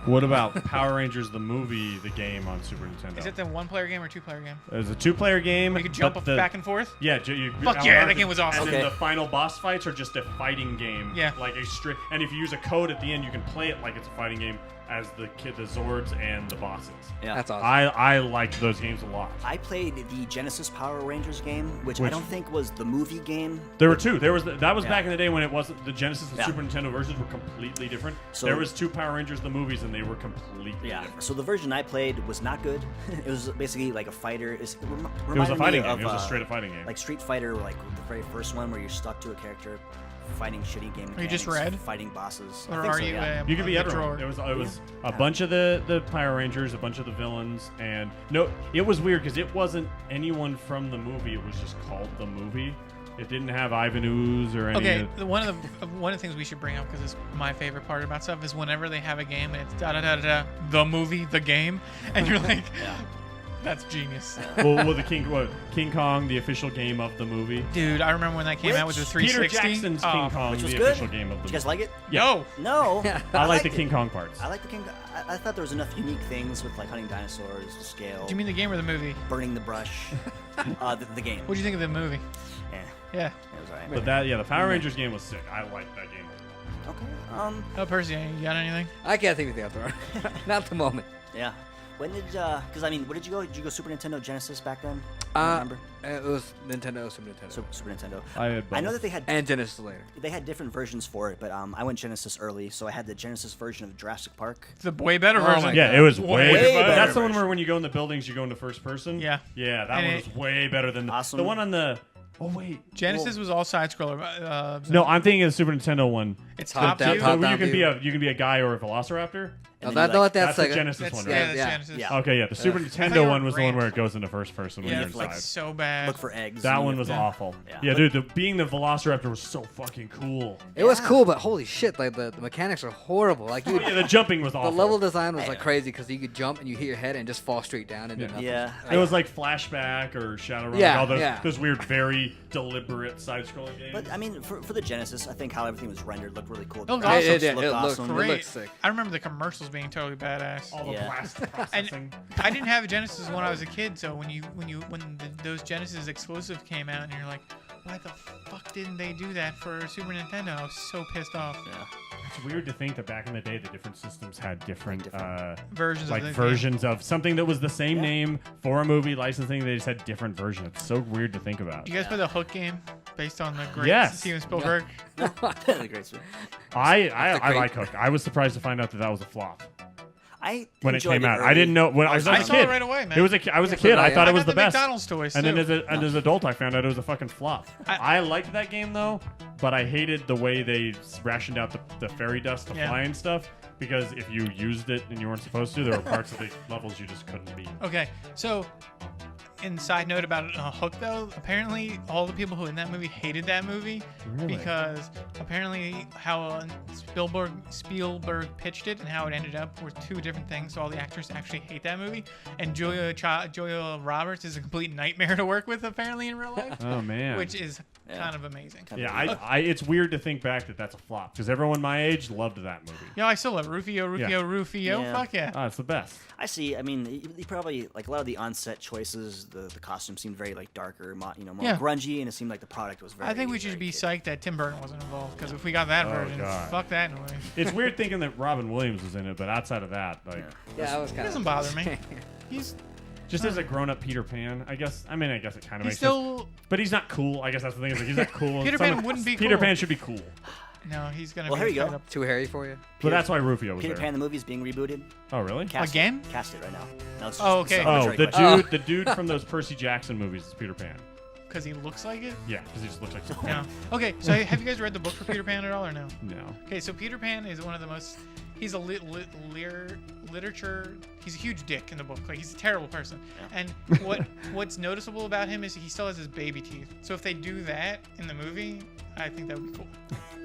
What about Power Rangers the movie, the game on Super Nintendo? Is it the 1-player game or 2-player game? It was a 2-player game. You could jump but back and forth? Yeah, Fuck yeah, that game was awesome. And then Okay. the final boss fights are just a fighting game. Yeah. Like a straight. And if you use a code at the end, you can play it like it's a fighting game as the Zords and the bosses. Yeah. That's awesome. I liked those games a lot. I played the Genesis Power Rangers game, which I Which- don't think was the movie game. There were two. That was Yeah. back in the day when it wasn't the Genesis and Yeah. Super Nintendo versions were completely different. So- there was 2 Power Rangers the movies and they were completely Yeah. different. So the version I played was not good. It was basically like a fighter. It It was a reminded fighting me game. of, It was a straight up fighting game. like Street Fighter, like the very first one where you're stuck to a character, fighting shitty game. Are you just mechanics, red? Fighting bosses. I Or think are so, you yeah. You could be a everyone. drawer? It was a bunch of the Power Rangers, a bunch of the villains, and no, it was weird because it wasn't anyone from the movie. It was just called the movie. It didn't have Ivan Ooze or any. Okay, one of the things we should bring up because it's my favorite part about stuff is whenever they have a game and it's da da da da da the movie, the game, and you're like, that's genius. well, the King Kong, the official game of the movie. Dude, I remember when that came out with the Which? 360. Peter Jackson's King Kong, Which was the good. official game of the Did you guys movie. like it? No, No. I like liked the it. King Kong parts. I like the King. I thought there was enough unique things with like hunting dinosaurs, the scale, do you mean the game or the movie? burning the brush, the game. What do you think of the movie? Yeah, Yeah, it was alright. But the Power Rangers game was sick. I liked that game. Okay. Oh, Percy, you got anything? I can't think of anything else. Not at the moment. Yeah. When did because I mean, what did you go? Did you go Super Nintendo, Genesis back then? I don't remember. It was Nintendo, Super Nintendo. Super Nintendo. I had I know both. that they had And Genesis later. different versions for it, but I went Genesis early, so I had the Genesis version of Jurassic Park. It's a way better Oh my version. Yeah, it was way better. That's the one where when you go in the buildings, you go into first person. Yeah. Yeah, that And one was way better than Awesome. the one on the. Oh wait. Genesis was all side scroller. No, I'm thinking of the Super Nintendo one. It's Top top down, view. top So down you can view. be a guy or a velociraptor. No, And then that, you, no, like, that's That's the like Genesis That's, one, yeah, right? that's Yeah. Genesis. Yeah. Okay, yeah. The Super I Nintendo thought one was the one Ramp. where it goes into first person when Yeah, you're like inside. so bad. look for eggs. That and one you- was awful. Yeah. Yeah, dude. Being the velociraptor was so fucking cool. It was Yeah. cool, but holy shit, like the mechanics are horrible. Like you, Yeah, the jumping was the awful. level design was like crazy because you could jump and you hit your head and just fall straight down and do nothing. Yeah. It was like Flashback or Shadowrun, Yeah, all those, yeah. those weird, very deliberate side-scrolling games. But I mean, for the Genesis, I think how everything was rendered looked really cool. It looked The awesome. graphics It did. looked It looked awesome. great. Great. looks sick. I remember the commercials being totally badass. all the Yeah. blast And processing. I didn't have a Genesis when I was a kid, so when those Genesis exclusives came out, and you're like, why the fuck didn't they do that for Super Nintendo? I was so pissed off. Yeah. It's weird to think that back in the day, the different systems had different Versions like of the versions of something that was the same Yeah. name for a movie licensing. They just had different versions. It's so weird to think about. Do you guys play the Hook game based on the great Yes. Steven Spielberg? The great story. I great- like Hook. I was surprised to find out that was a flop I when it enjoyed came out. early. I didn't know when I was I a saw kid. it right away, man. It was I was a Yeah, kid. so I did thought I. it was got the the best. McDonald's toys, And then too. as an adult, I found out it was a fucking flop. I liked that game though, but I hated the way they rationed out the fairy dust to Yeah. fly and stuff. Because if you used it and you weren't supposed to, there were parts of the levels you just couldn't beat. Okay, so, in side note about Hook, though, apparently all the people who in that movie hated that movie Really? because apparently how Spielberg pitched it and how it ended up were two different things. So all the actors actually hate that movie, and Julia Roberts is a complete nightmare to work with apparently in real life, Oh man. which is kind of amazing. Yeah, I it's weird to think back that that's a flop because everyone my age loved that movie. Yeah, I still love Rufio. Yeah. Fuck yeah. Oh, it's the best. I see. I mean, you probably like a lot of the on-set choices. The costume seemed very like darker, more Yeah. grungy, and it seemed like the product was very. I think we should very be kid. psyched that Tim Burton wasn't involved because if we got that Oh, version, God. fuck that noise. It's weird thinking that Robin Williams was in it, but outside of that, like Yeah, that was It kind doesn't bother me. He's just as a grown-up Peter Pan, I guess. I mean, I guess it kind of makes still sense. But he's not cool. I guess that's the thing. Is like he's not cool. Peter Pan wouldn't be Peter cool. Pan should be cool. no, he's gonna. Well, be here you go. straight up- Too hairy for you? But that's why Rufio was Peter there. Pan the movie is being rebooted. Oh, really? Cast Again? It. Cast it right now. No, it's Oh, just okay. a Oh, arbitrary the question. dude, the dude from those Percy Jackson movies is Peter Pan. Because he looks like it? Yeah, because he just looks like some No. Okay, so have you guys read the book for Peter Pan at all or no? No. Okay, so Peter Pan is one of the most. He's a literature. He's a huge dick in the book. Like he's a terrible person. And what's noticeable about him is he still has his baby teeth. So if they do that in the movie, I think that would be cool.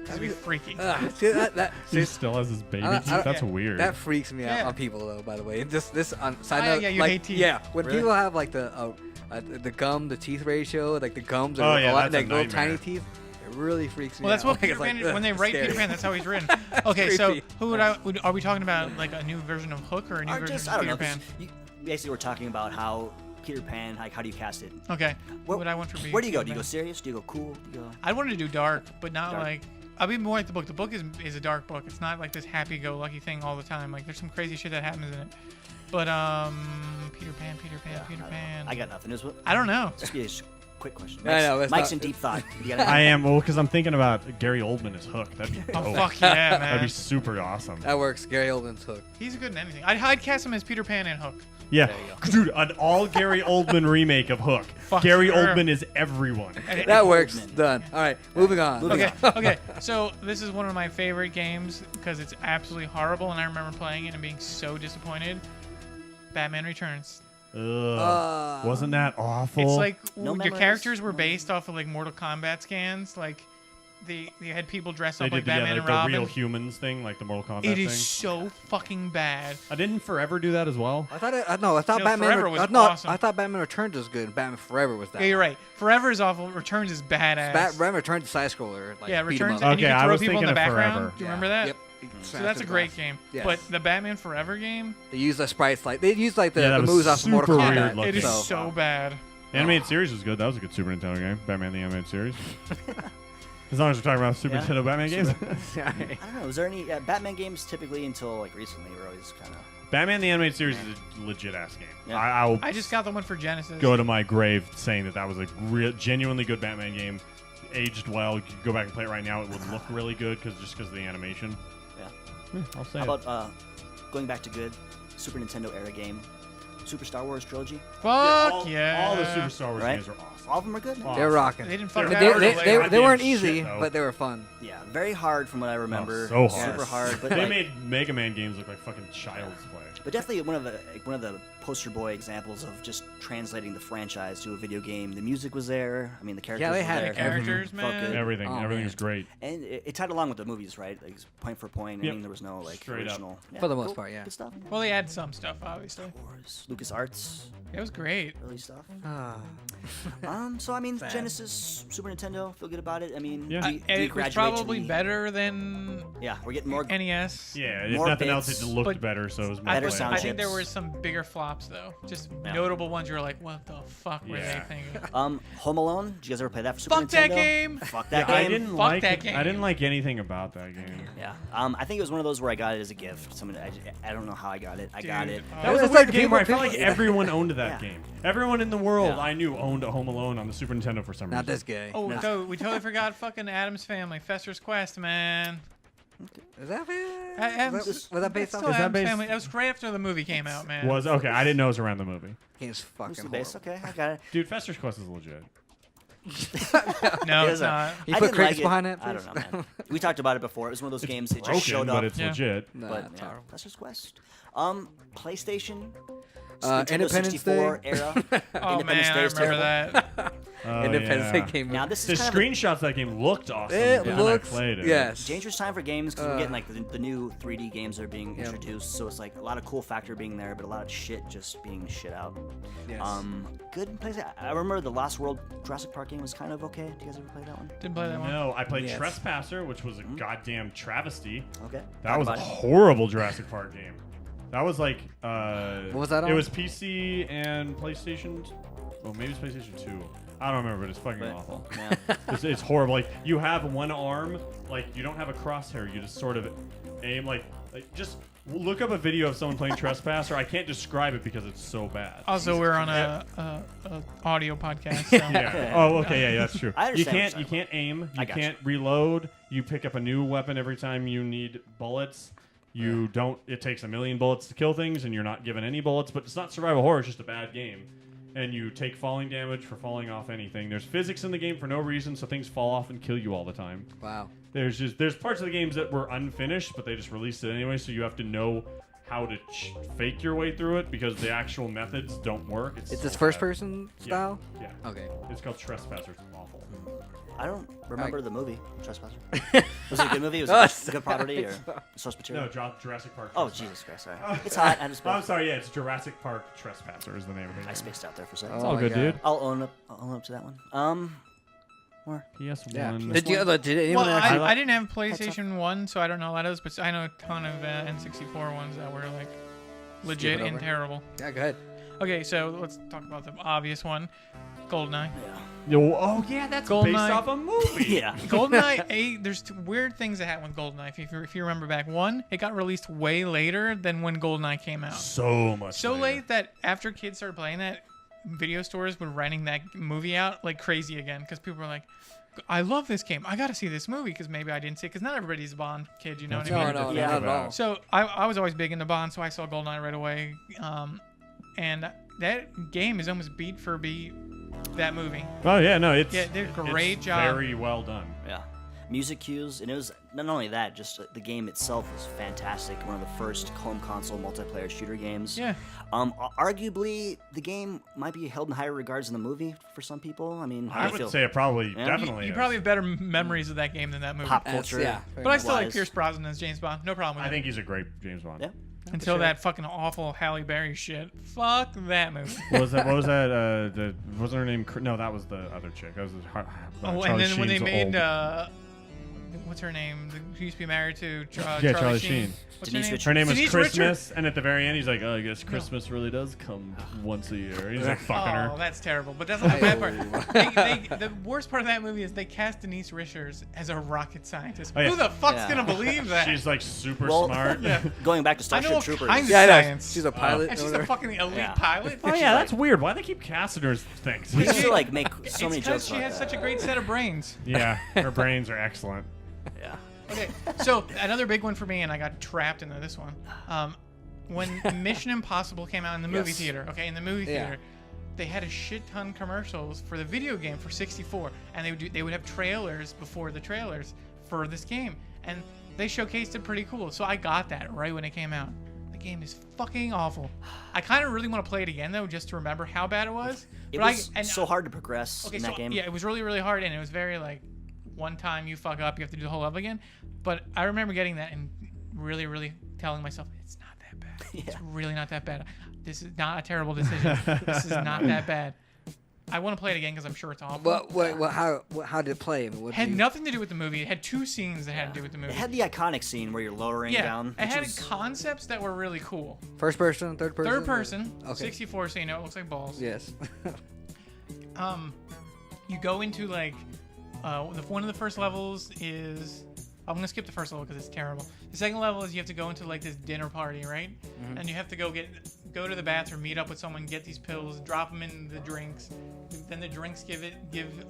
That'd be freaky. See, that, He still has his baby teeth. That's yeah. weird. that freaks me out Yeah. on people, though, by the way. This on side Oh, note, yeah, you like, hate teeth. yeah, when Really? people have like the gum, the teeth ratio, like the gums Oh, are yeah, a lot, that's a like little nightmare. tiny teeth, it really freaks me Well, that's out. what Like, Peter it's like, Pan. ugh, When they write scary. Peter Pan, that's how he's written. Okay, so creepy. who are we talking about? Like a new version of Hook or a new Or version just, of I don't Peter know. 'cause Pan? You, basically, we're talking about how Peter Pan, like how do you cast it? Okay. Where, What would I want for Where do you go? Peter Do you go Pan? serious? Do you go cool? Do you go? I wanted to do dark, but not Dark. like. I'll be more like the book. The book is a dark book. It's not like this happy-go-lucky thing all the time. Like there's some crazy shit that happens in it. But Peter Pan. I got nothing. It was, I don't know. just be a quick question. I know, it's Mike's not- in deep thought. You got I am because I'm thinking about Gary Oldman as Hook. That'd be Oh dope. fuck yeah, That'd man. be super awesome. That works. Gary Oldman's Hook. He's good in anything. I'd cast him as Peter Pan and Hook. Yeah, There you dude, an all Gary Oldman remake of Hook. Fuck Gary sure. Oldman is everyone. And That works. Oldman. Done. All right, moving on. Moving Okay, okay. So this is one of my favorite games because it's absolutely horrible, and I remember playing it and being so disappointed. Batman Returns. Ugh. Wasn't that awful? It's like No your memories? characters were based off of like Mortal Kombat scans. Like they had people dressed they up did like Batman like and the Robin. real humans thing, like the Mortal Kombat It thing. is so fucking bad. I didn't Forever do that as well. I thought I thought No, Batman. Forever was no, awesome. I thought Batman Returns was good. and Batman Forever was that. Yeah, you're right. Forever is awful. Returns is badass. Batman Returns is side scroller. Like, yeah, beat 'em Returns. up. And you Okay, can I throw was people in the thinking of background. Forever. Do you remember that? Yep. So that's a great game. Yes. But the Batman Forever game, They use the sprites like they use like the, Yeah, that the was moves off of Mortal super Kombat. weird looking. it is so, so bad. Animated series was good. That was a good Super Nintendo game. Batman the Animated Series. As long as we're talking about Super Yeah. Nintendo Batman games. I don't know. Was there any Batman games typically until like recently were always kind of Batman the Animated Series is a legit ass game. Yeah. I'll I just got the one for Genesis. go to my grave saying that was a genuinely good Batman game. Aged well. You could go back and play it right now. It would look really good because of the animation. yeah. I'll say How about going back to good Super Nintendo era game, Super Star Wars trilogy? Fuck yeah. All the Super Star Wars Right? games are awesome. All of them are good. Awesome. They're rocking. They didn't They're fuck hard that to up. play. They weren't Goddamn easy, shit, though. but they were fun. Yeah, very hard from what I remember. so hard. Super hard. But They like, made Mega Man games look like fucking child's play. but definitely one of the poster boy examples of just translating the franchise to a video game. The music was there. I mean, the characters. they were had there. characters, Felt man. good. Everything Oh, was man. great. And it tied along with the movies, right? Like point for point. Yep. I mean, there was no like Straight up. original. Yeah, For the most cool. part, yeah. Good stuff. Well, they had some stuff, obviously. Wars, LucasArts, It was great. early stuff. Ah. So I mean, Sad. Genesis, Super Nintendo, feel good about it. I mean, Yeah. do you It was graduate to probably the- better than Yeah, we're getting more. NES. Yeah, if More nothing else, bits, it looked but better, so it was more better playable. sound I think there chips. were some bigger flops though. Just Yeah. notable ones. You were like, what the fuck were Yeah. they thinking? Home Alone. Did you guys ever play that for Super Fuck Nintendo? that game. Fuck that I game. didn't Fuck like that it. game. I didn't like anything about that game. Yeah. I think it was one of those where I got it as a gift. I don't know how I got it. I got Dude, it. That was a It's weird like game where I people- felt like everyone owned that Yeah. game. Everyone in the world Yeah. I knew owned a Home Alone on the Super Nintendo for some Not reason. this guy. Oh, No. no, we totally forgot fucking Adam's Family, Fester's Quest, man. Is that Adam's, was that based that's off? still Is that Adam's based- Family. That was right after the movie came out, man. Was okay. I didn't know it was around the movie. Game's Who's fucking the base? horrible. Okay, I got it. Dude, Fester's Quest is legit. No, It it's is a- not. You I put didn't critics like behind it. that, I don't please? know, man. We talked about it before. It was one of those games that just Broken, showed up. but it's Yeah. legit. No, But it's yeah, horrible. Fester's Quest. PlayStation. Nintendo Independence 64 Day. era. Oh Independence man, Day I is remember terrible. that. Oh, Independence yeah. Day came. Now this The is kind of a screenshots of that game looked awesome. It when looks. I played it. Yes. dangerous time for games because we're getting like the new 3D games that are being Yep. introduced. So it's like a lot of cool factor being there, but a lot of shit just being shit out. Yes. Good place. I remember the Lost World Jurassic Park game was kind of okay. Do you guys ever play that one? Didn't play that one. No, I played Yes. Trespasser, which was a goddamn travesty. Okay. That Talk was a about it. horrible Jurassic Park game. That was like. What was that It on? was PC and PlayStation. Oh, maybe it's PlayStation 2. I don't remember, but it's fucking But, awful. yeah. It's horrible. Like you have one arm, like you don't have a crosshair. You just sort of aim like just look up a video of someone playing Trespasser. I can't describe it because it's so bad. Also, we're on a audio podcast. So. Yeah. Oh, okay. Yeah, that's true. I You understand what can't. you're You can't aim. I You got can't reload. You pick up a new weapon every time you need bullets. You don't. It takes 1,000,000 bullets to kill things, and you're not given any bullets. But it's not survival horror. It's just a bad game. And you take falling damage for falling off anything. There's physics in the game for no reason, so things fall off and kill you all the time. Wow. There's parts of the games that were unfinished, but they just released it anyway. So you have to know how to fake your way through it because the actual methods don't work. It's so this bad. first person style? Yeah. Okay. It's called Trespasser. It's awful. I don't remember Alright. the movie Trespasser. Was it a good movie? Was it a good property or source material? No, Jurassic Park. Oh Trespasser. Jesus Christ! Sorry, it's hot. I just I'm sorry. Yeah, it's Jurassic Park Trespasser is the name of it. I spaced out there for a second. Oh all my good, God. dude. I'll own up to that one. More. PS1. Yeah. This Did one? anyone Well, actually? I didn't have PlayStation 1, so I don't know what that is, but I know a ton of N64 ones that were like legit it and over. terrible. Yeah, go ahead. Okay, so let's talk about the obvious one, GoldenEye. Oh yeah, that's based GoldenEye. off a movie. Yeah. GoldenEye, there's weird things that happened with GoldenEye. If you remember back, one, it got released way later than when GoldenEye came out. So much. So later. late that after kids started playing that, video stores were renting that movie out like crazy again because people were like, I love this game. I got to see this movie because maybe I didn't see it because not everybody's a Bond kid, you know That's what I weird mean? to No, think not at about. all. So I was always big into Bond, so I saw GoldenEye right away. And that game is almost beat for beat that movie. Oh yeah, no, it's Yeah, they did a great it's job. Very well done. Yeah. Music cues, and it was not only that, just the game itself was fantastic. One of the first home console multiplayer shooter games. Yeah. Arguably, the game might be held in higher regards than the movie for some people. I mean, how I do you would feel? say it probably Yeah. definitely. You is. probably have better memories of that game than that movie. Pop Yes, culture. yeah. But I still like wise. Pierce Brosnan as James Bond. No problem with I it. think he's a great James Bond. Yeah. Until sure. that fucking awful Halle Berry shit. Fuck that movie. What was that? What was that? Wasn't her name? No, that was the other chick. That was Oh, and Charlie then when they Sheen's made old- what's her name? Who used to be married to Charlie Sheen. What's Denise her name? Richards. Her name is Denise Christmas, Richards. and at the very end, he's like, "Oh, I guess Christmas really does come once a year." He's like fucking Oh, her. that's terrible. But that's not the bad part. The worst part of that movie is they cast Denise Richards as a rocket scientist. Oh, yeah. Who the fuck's Yeah. gonna believe that? She's like super Well, smart. Going back to I know Starship all Troopers. kinds of Yeah, I know. science. She's a pilot. and or she's a whatever. fucking elite Yeah. pilot. Oh yeah, that's weird. Why they keep casting her things? We used to like make so It's many because jokes she about has that. such a great set of brains. Yeah, her brains are excellent. Yeah. Okay, so another big one for me, and I got trapped into this one. When Mission Impossible came out in the movie Yes. theater, okay, in the movie Yeah. theater, they had a shit ton commercials for the video game for 64, and they would have trailers before the trailers for this game, and they showcased it pretty cool. So I got that right when it came out. The game is fucking awful. I kind of really want to play it again though, just to remember how bad it was. It But was so hard to progress Okay, in so that game. yeah, it was really, really hard, and it was very like, one time you fuck up, you have to do the whole level again. But I remember getting that and really, really telling myself, it's not that bad. It's really not that bad. This is not a terrible decision. This is not that bad. I want to play it again because I'm sure it's awful. How did it play? I mean, what It had do you- nothing to do with the movie. It had two scenes that had to do with the movie. It had the iconic scene where you're lowering down. it which had was- concepts that were really cool. First person, third person? Third person, Okay. 64, so you know it looks like balls. Yes. You go into like one of the first levels is I'm gonna skip the first level because it's terrible. The second level is you have to go into like this dinner party, right? And you have to go to the bathroom, meet up with someone, get these pills, drop them in the drinks. Then the drinks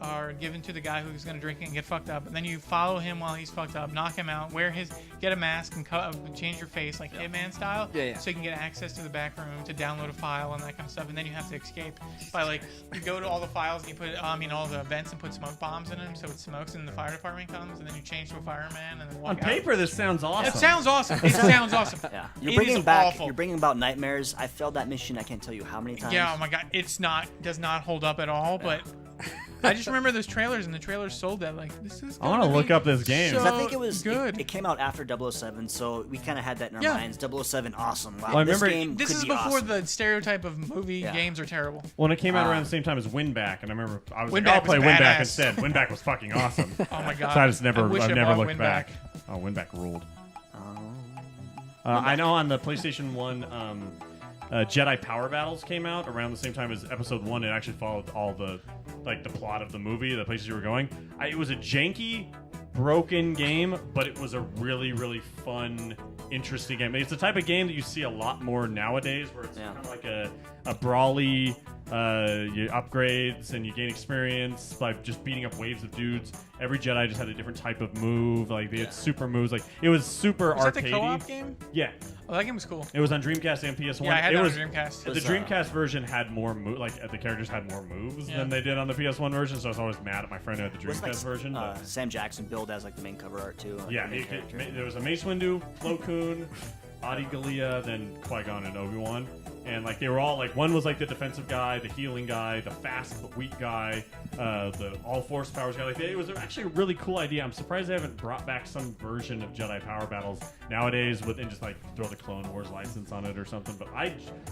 are given to the guy who's gonna drink it and get fucked up. And then you follow him while he's fucked up, knock him out, get a mask and change your face like Hitman style, Yeah. so you can get access to the back room to download a file and that kind of stuff. And then you have to escape by like you go to all the files and you put all the vents and put smoke bombs in them, so it smokes and the fire department comes, and then you change to a fireman and then walk On out. paper, this sounds awesome. It sounds awesome. It sounds awesome. Yeah, It is awful. You're bringing about nightmares. I failed that mission. I can't tell you how many times. Yeah, oh my god, does not hold up at all. But I just remember those trailers, and the trailers sold that like this is. I want to look up this game. So- 'Cause I think it was good. It came out after 007, so we kind of had that in our Yeah. minds. 007, awesome. Wow, Well, I this remember- game This could is be before awesome. the stereotype of movie Yeah. games are terrible. Well, it came out around the same time as Winback, and I remember I was Winback like, I'll was play Winback badass. instead. Winback was fucking awesome. Oh my god. So I just I wish I've I never bought looked Winback. back. Oh, Winback ruled. I know on the PlayStation 1, Jedi Power Battles came out around the same time as Episode 1. It actually followed all the plot of the movie, the places you were going. It was a janky, broken game, but it was a really, really fun, interesting game. It's the type of game that you see a lot more nowadays, where it's Yeah. kind of like a brawly, you upgrades and you gain experience by just beating up waves of dudes. Every Jedi just had a different type of move. Like, they had super moves. Like, it was super Was that the arcadey. co-op game? Yeah. Oh, that game was cool. It was on Dreamcast and PS1. Yeah, I had it that was, on Dreamcast. The Was, Dreamcast version had more the characters had more moves Yeah. than they did on the PS1 version, so I was always mad at my friend who had the Was Dreamcast like, version. but- Sam Jackson billed as like the main cover art too. Like yeah, the main character. there was a Mace Windu, Plo Koon, Adi Gallia, then Qui-Gon and Obi-Wan. And like they were all like, one was like the defensive guy, the healing guy, the fast but weak guy, the all force powers guy. Like it was actually a really cool idea. I'm surprised they haven't brought back some version of Jedi Power Battles nowadays and just like throw the Clone Wars license on it or something. But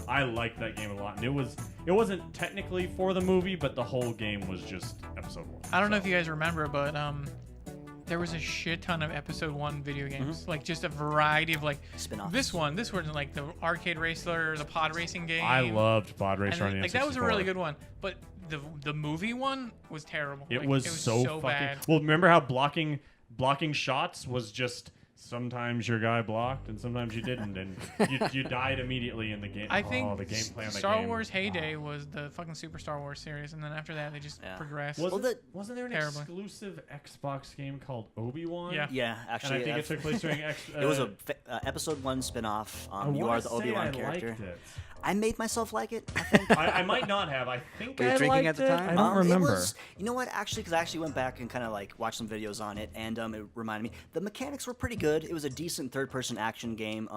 I liked that game a lot, and it wasn't technically for the movie, but the whole game was just Episode 1. I don't know if you guys remember, but there was a shit ton of Episode 1 video games. Mm-hmm. Like, just a variety of, like, Spin-offs. this one, like, the arcade racer, the pod racing game. I loved Pod Racer on and, the like, N64. that was a really good one. But the movie one was terrible. It Like, was so fucking bad. well. Remember how blocking shots was just sometimes your guy blocked and sometimes you didn't, and you died immediately in the game. I think the gameplay on that Star game. Wars heyday was the fucking Super Star Wars series, and then after that they just progressed. Wasn't there an Terribly. exclusive Xbox game called Obi-Wan? Yeah. Yeah, And actually, I think it took place during it was a Episode 1 spin-off. I You wanna are the say Obi-Wan I character. liked it. I made myself like it. I think. I might not have. I think Were you I drinking liked at the it. time? I don't It remember. was, you know what? Actually, because I actually went back and kind of like watched some videos on it, and it reminded me the mechanics were pretty good. It was a decent third-person action game.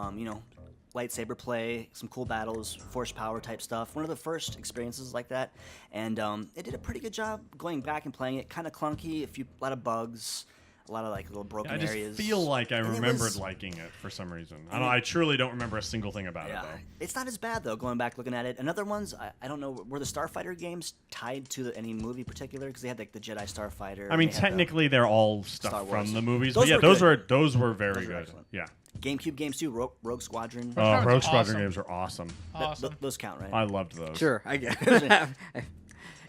Lightsaber play, some cool battles, force power type stuff. One of the first experiences like that, and it did a pretty good job going back and playing it. Kind of clunky, a lot of bugs, a lot of like little broken I just areas. feel like I And it remembered was- liking it for some reason. I don't. I truly don't remember a single thing about it Yeah, though. it's not as bad though. Going back looking at it, and other ones, I don't know. Were the Starfighter games tied to any movie particular? Because they had like the Jedi Starfighter. I mean, they had the technically, they're all Star stuff Wars. from the movies. Those But yeah, were those good. were very Those were good. excellent. Yeah. GameCube games too. Rogue Squadron. Squadron's Rogue Squadron awesome. games are awesome. Awesome. Those count, right? I loved those. Sure, I get it.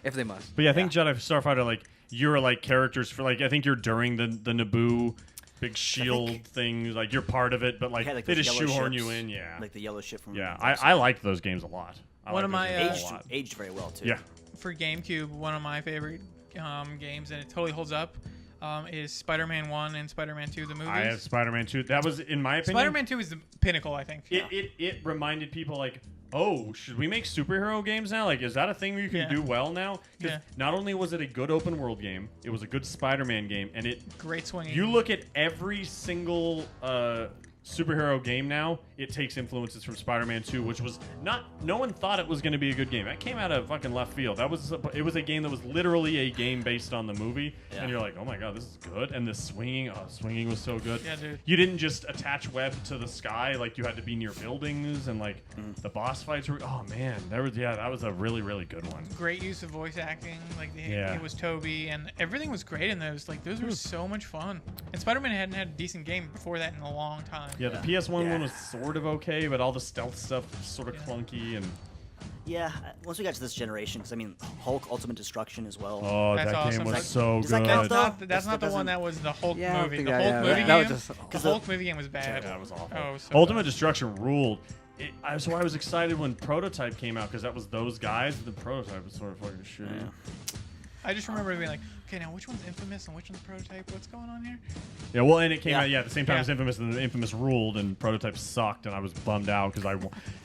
If they must. But yeah, I think Jedi Starfighter, like you're like characters for like I think you're during the Naboo big shield thing, like you're part of it, but like, They had, like, they those just yellow shoehorn ships, you in. Yeah. Like the yellow ship from. Yeah, from I liked those games a lot. I One of liked my, those games a aged, lot. aged very well too. Yeah. For GameCube, one of my favorite games, and it totally holds up, is Spider-Man 1 and Spider-Man 2, the movies. I have Spider-Man 2. That was, in my opinion, Spider-Man 2 is the pinnacle, I think. It reminded people like, oh, should we make superhero games now? Like, is that a thing you can Yeah. do well now? Because Yeah. not only was it a good open world game, it was a good Spider-Man game, and Great swinging. you look at every single superhero game now, it takes influences from Spider-Man 2, which was no one thought it was going to be a good game. That came out of fucking left field. It was a game that was literally a game based on the movie, Yeah. and you're like, oh my god, this is good. And the swinging was so good. Yeah, dude. You didn't just attach web to the sky, like you had to be near buildings, and like Mm-hmm. the boss fights were, oh man, that was a really, really good one. Great use of voice acting. Like Yeah. it was Toby, and everything was great in those. Like those were so much fun. And Spider-Man hadn't had a decent game before that in a long time. Yeah, the PS1 one was sort of okay, but all the stealth stuff was sort of clunky, and Yeah. Once we got to this generation, because I mean, Hulk Ultimate Destruction as well. oh, That's that game awesome. was Does so does that good. count, That's though? not, that's not the That one doesn't- that was the Hulk Yeah, I don't movie. think The that- Hulk yeah, movie that was game. just- The Hulk movie game was bad. Yeah, that was awful. Oh, it was so Ultimate bad. Destruction ruled. So I was excited when Prototype came out because that was those guys. The Prototype was sort of fucking shitty. I just remember being like, okay, now which one's Infamous and which one's Prototype? What's going on here? Yeah, well, and it came Yeah. out at the same time Yeah. as Infamous, and the Infamous ruled, and Prototype sucked, and I was bummed out because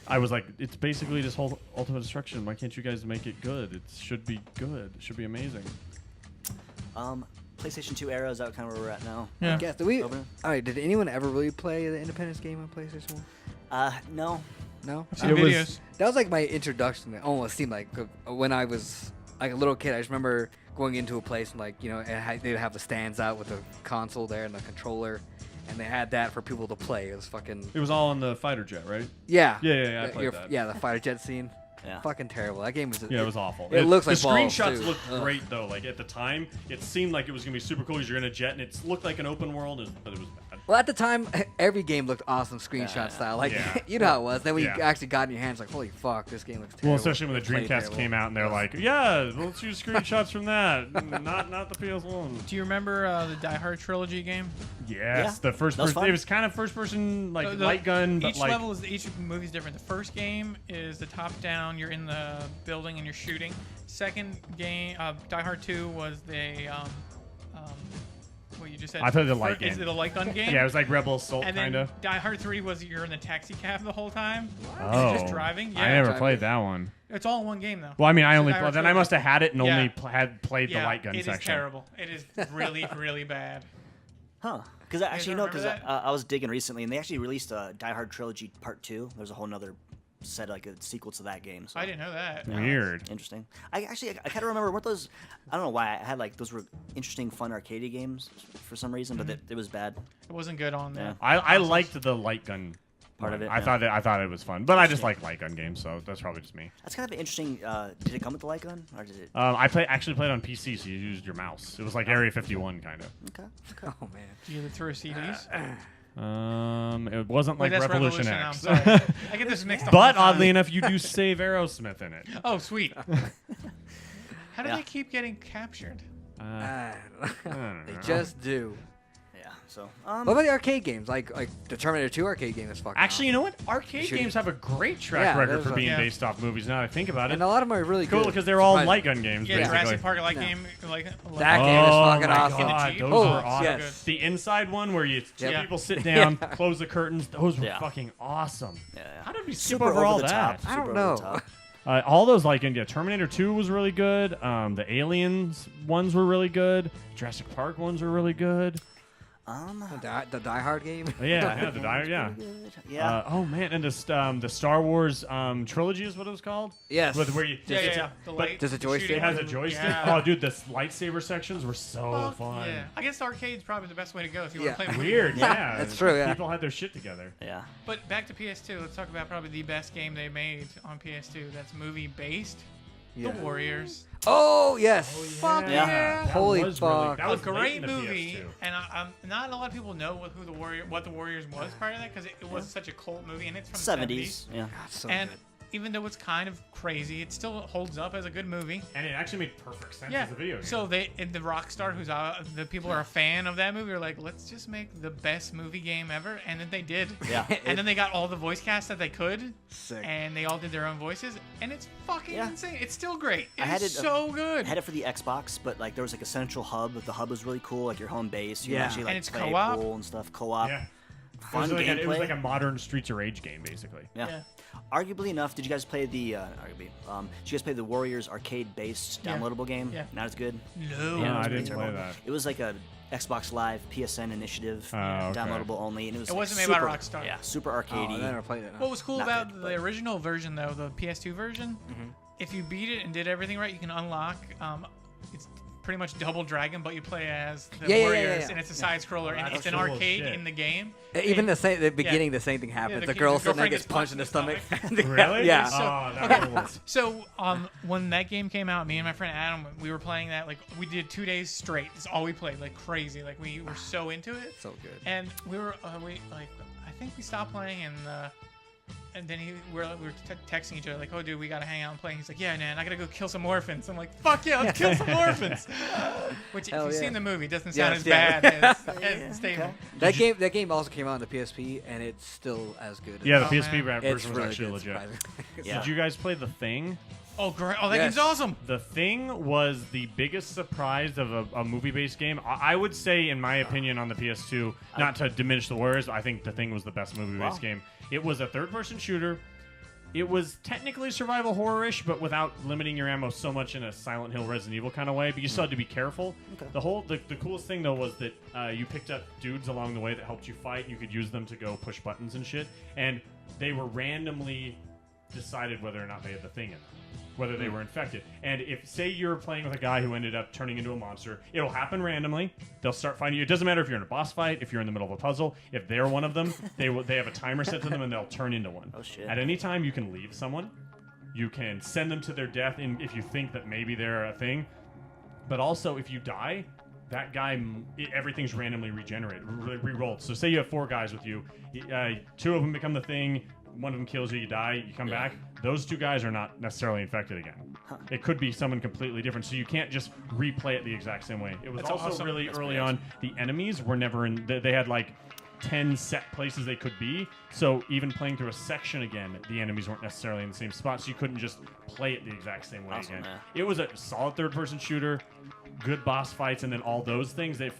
I was like, it's basically just whole Ultimate Destruction. Why can't you guys make it good? It should be good. It should be amazing. PlayStation 2 era, is that kind of where we're at now? Yeah. I guess. Did we? All Open right. Did anyone ever really play the Independence game on PlayStation 1? No. No. I've seen It was- videos. That was like my introduction. It almost seemed like when I was like a little kid. I just remember going into a place and like they'd have the stands out with the console there and the controller, and they had that for people to play. It was fucking It was all on the fighter jet, right? yeah. Yeah, I played that. Yeah, the fighter jet scene. Yeah. Fucking terrible. That game was. Yeah, it was awful. It looks like the balls, screenshots too. looked Ugh. great though. Like at the time, it seemed like it was gonna be super cool because you're in a jet, and it looked like an open world, but it was bad. Well, at the time, every game looked awesome screenshot style. Like, Yeah. you know how it was. Then when you Yeah. actually got in your hands, like, holy fuck, this game looks terrible. Well, especially when the Played Dreamcast terrible. came out, and they're like, yeah, let's use screenshots from that, not the PS1. Do you remember the Die Hard trilogy game? Yes, Yeah, the first that was person. fun. It was kind of first person, like The- light gun, but each like level is each movie's different. The first game is the top down. You're in the building and you're shooting. Second game, Die Hard 2 was the what you just said. I thought it was a light Is game. it a light gun game? yeah, it was like Rebel Assault And kind then of. Die Hard 3 was you're in the taxi cab the whole time. Oh, You're just driving. Yeah, I never driving. played that one. It's all in one game though. Well, I mean, I It's only Die Hard then I trilogy. must have had it and Yeah. only had played Yeah, the light gun it is section. terrible. It is really, really bad. Huh. Because actually, don't no, remember because that? I was digging recently, and they actually released a Die Hard Trilogy Part 2. There's a whole nother set, like a sequel to that game. So. I didn't know that. Weird. Interesting. I kind of remember, weren't those, I don't know why, I had like, those were interesting, fun arcade games for some reason, but it was bad. It wasn't good on Yeah. the. I liked the light gun Part of one. it, I yeah. thought it was fun, but I just like light gun games, so that's probably just me. That's kind of an interesting, did it come with the light gun? Or did it? I actually played on PC, so you used your mouse. It was like Area 51 kind of. Okay. Oh, man. Do you throw CDs? It wasn't like Wait, that's Revolution I'm X. sorry. I get this mixed up. But all the oddly time. enough, you do save Aerosmith in it. Oh, sweet. How do Yeah. they keep getting captured? I don't know. don't They know. just do. Yeah, so, What about the arcade games? Like the Terminator 2 arcade game is fucking Actually, you awesome. know what? Arcade Shooting. games have a great track Yeah, record there's for a- being Yeah. based off movies. Now that I think about it, And a lot of them are really cool good. because they're all Surprising. light gun games. Yeah, basically. Jurassic Park like Yeah. game, like That game is fucking my awesome. God, Jeep. those Oh, were awesome. yes. The inside one where you two Yeah. people sit down, Yeah. close the curtains. Those were Yeah. fucking awesome. yeah. How did we skip Super over all over the that? top. I don't Super over the know. top. All those like yeah, Terminator 2 was really good. The Aliens ones were really good. Jurassic Park ones were really good. The Die Hard game. Yeah, the Die. Yeah. Yeah. Oh man, and the Star Wars trilogy is what it was called. Yes. With where you Yeah. Does a joystick? It has a joystick. Yeah. Oh, dude, the lightsaber sections were so fun. Yeah, I guess arcade's probably the best way to go if you want to play. Weird. Yeah. That's true, yeah. People had their shit together. Yeah. But back to PS2. Let's talk about probably the best game they made on PS2. That's movie based. Yeah. The Warriors. Oh yes. Fuck Yeah. yeah. That Holy was really- fuck. that A was late great in the movie, PS2. and not a lot of people know what the Warriors was prior to that because it was such a cult movie, and it's from the 70s. Yeah. So And good. even though it's kind of crazy, it still holds up as a good movie. And it actually made perfect sense Yeah. as a video game. So the Rockstar, who's the people are a fan of that movie, are like, let's just make the best movie game ever, and then they did. Yeah. And then they got all the voice cast that they could, Sick. and they all did their own voices, and it's fucking Yeah. insane. It's still great. I had It's it, so good. I had it for the Xbox, but like there was like a central hub. The hub was really cool, like your home base. You Yeah. can actually like And it's play co-op. pool and stuff. Co-op. yeah. Fun gameplay. It was like a modern Streets of Rage game, basically. Yeah. Arguably enough, did you guys play the did you guys play the Warriors arcade-based Yeah. downloadable game? Yeah. Not as good. No. No, it was I pretty didn't play terrible. that. It was like a Xbox Live PSN initiative, Oh, okay. downloadable only, and it was. It like, wasn't made by super, Rockstar. Yeah, super Oh, arcadey. I never played it. What was cool Not about good, the but- original version, though, the PS2 version, if you beat it and did everything right, you can unlock. It's pretty much Double Dragon, but you play as the Warriors, and it's a side scroller, and that's it's an cool as arcade shit. in the game. Even And- the beginning, the same thing happens. the the kid- girl the sitting there girlfriend gets gets punched in the stomach. Really? Yeah. Oh, that rules. So when that game came out, me and my friend Adam, we were playing that like we did 2 days straight. That's all we played, like crazy. Like we were so into it. So good. And we were I think we stopped playing and then we were texting each other like, oh dude, we gotta hang out and play. And he's like, yeah man, I gotta go kill some orphans. I'm like, fuck yeah, let's kill some orphans. Which if Hell you've yeah. seen the movie, doesn't sound Yes, as yeah. bad as the statement. That game also came out on the PSP, and it's still as good. Yeah, the Oh, PSP man. it's version was really actually good. legit. surprisingly. Yeah. Did you guys play The Thing? Oh great! Oh, that Yes. game's awesome. The Thing was the biggest surprise of a movie-based game. I would say, in my opinion, on the PS2, not to diminish the Warriors, I think The Thing was the best movie-based Wow. game. It was a third-person shooter. It was technically survival horror-ish, but without limiting your ammo so much in a Silent Hill, Resident Evil kind of way. But you still had to be careful. Okay. The coolest thing though was that you picked up dudes along the way that helped you fight. You could use them to go push buttons and shit, and they were randomly decided whether or not they had the thing in them, whether they were infected. And if, say, you're playing with a guy who ended up turning into a monster, it'll happen randomly. They'll start fighting you. It doesn't matter if you're in a boss fight, if you're in the middle of a puzzle. If they're one of them, they have a timer set to them, and they'll turn into one. Oh, shit. At any time, you can leave someone. You can send them to their death if you think that maybe they're a thing. But also, if you die, that guy, everything's randomly regenerated, re-rolled. So say you have 4 guys with you. 2 of them become the thing. One of them kills you, you die, you come back. Those 2 guys are not necessarily infected again. It could be someone completely different, so you can't just replay it the exact same way. It was That's also awesome. really That's early pretty on. The enemies were never in. They had like 10 set places they could be. So even playing through a section again, the enemies weren't necessarily in the same spot, so you couldn't just play it the exact same way Awesome, again. man. It was a solid third-person shooter. Good boss fights, and then all those things. It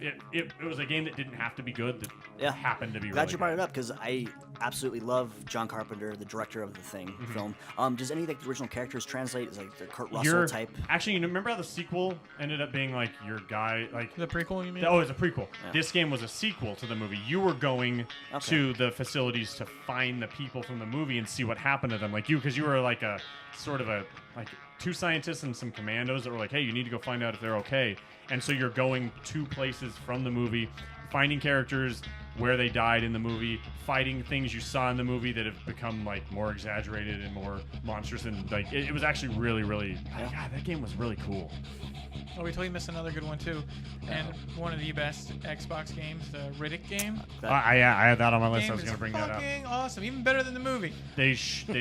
was a game that didn't have to be good. That Yeah. happened to be. Glad really you brought good. it up because I absolutely love John Carpenter, the director of the Thing film. Does any of the original characters translate as like the Kurt Russell type? Actually, you remember how the sequel ended up being like your guy, like The prequel, you mean? Oh, it's a prequel. Yeah. This game was a sequel to the movie. You were going Okay. to the facilities to find the people from the movie and see what happened to them. Like because you were like a sort of like 2 scientists and some commandos that were like, hey, you need to go find out if they're okay. And so you're going to places from the movie, finding characters where they died in the movie, fighting things you saw in the movie that have become like more exaggerated and more monstrous. And like it was actually really, really. God, that game was really cool. Oh, we totally missed another good one too, and one of the best Xbox games, the Riddick game. I had that on my list. Game I was is going to bring that up. fucking awesome, even better than the movie. They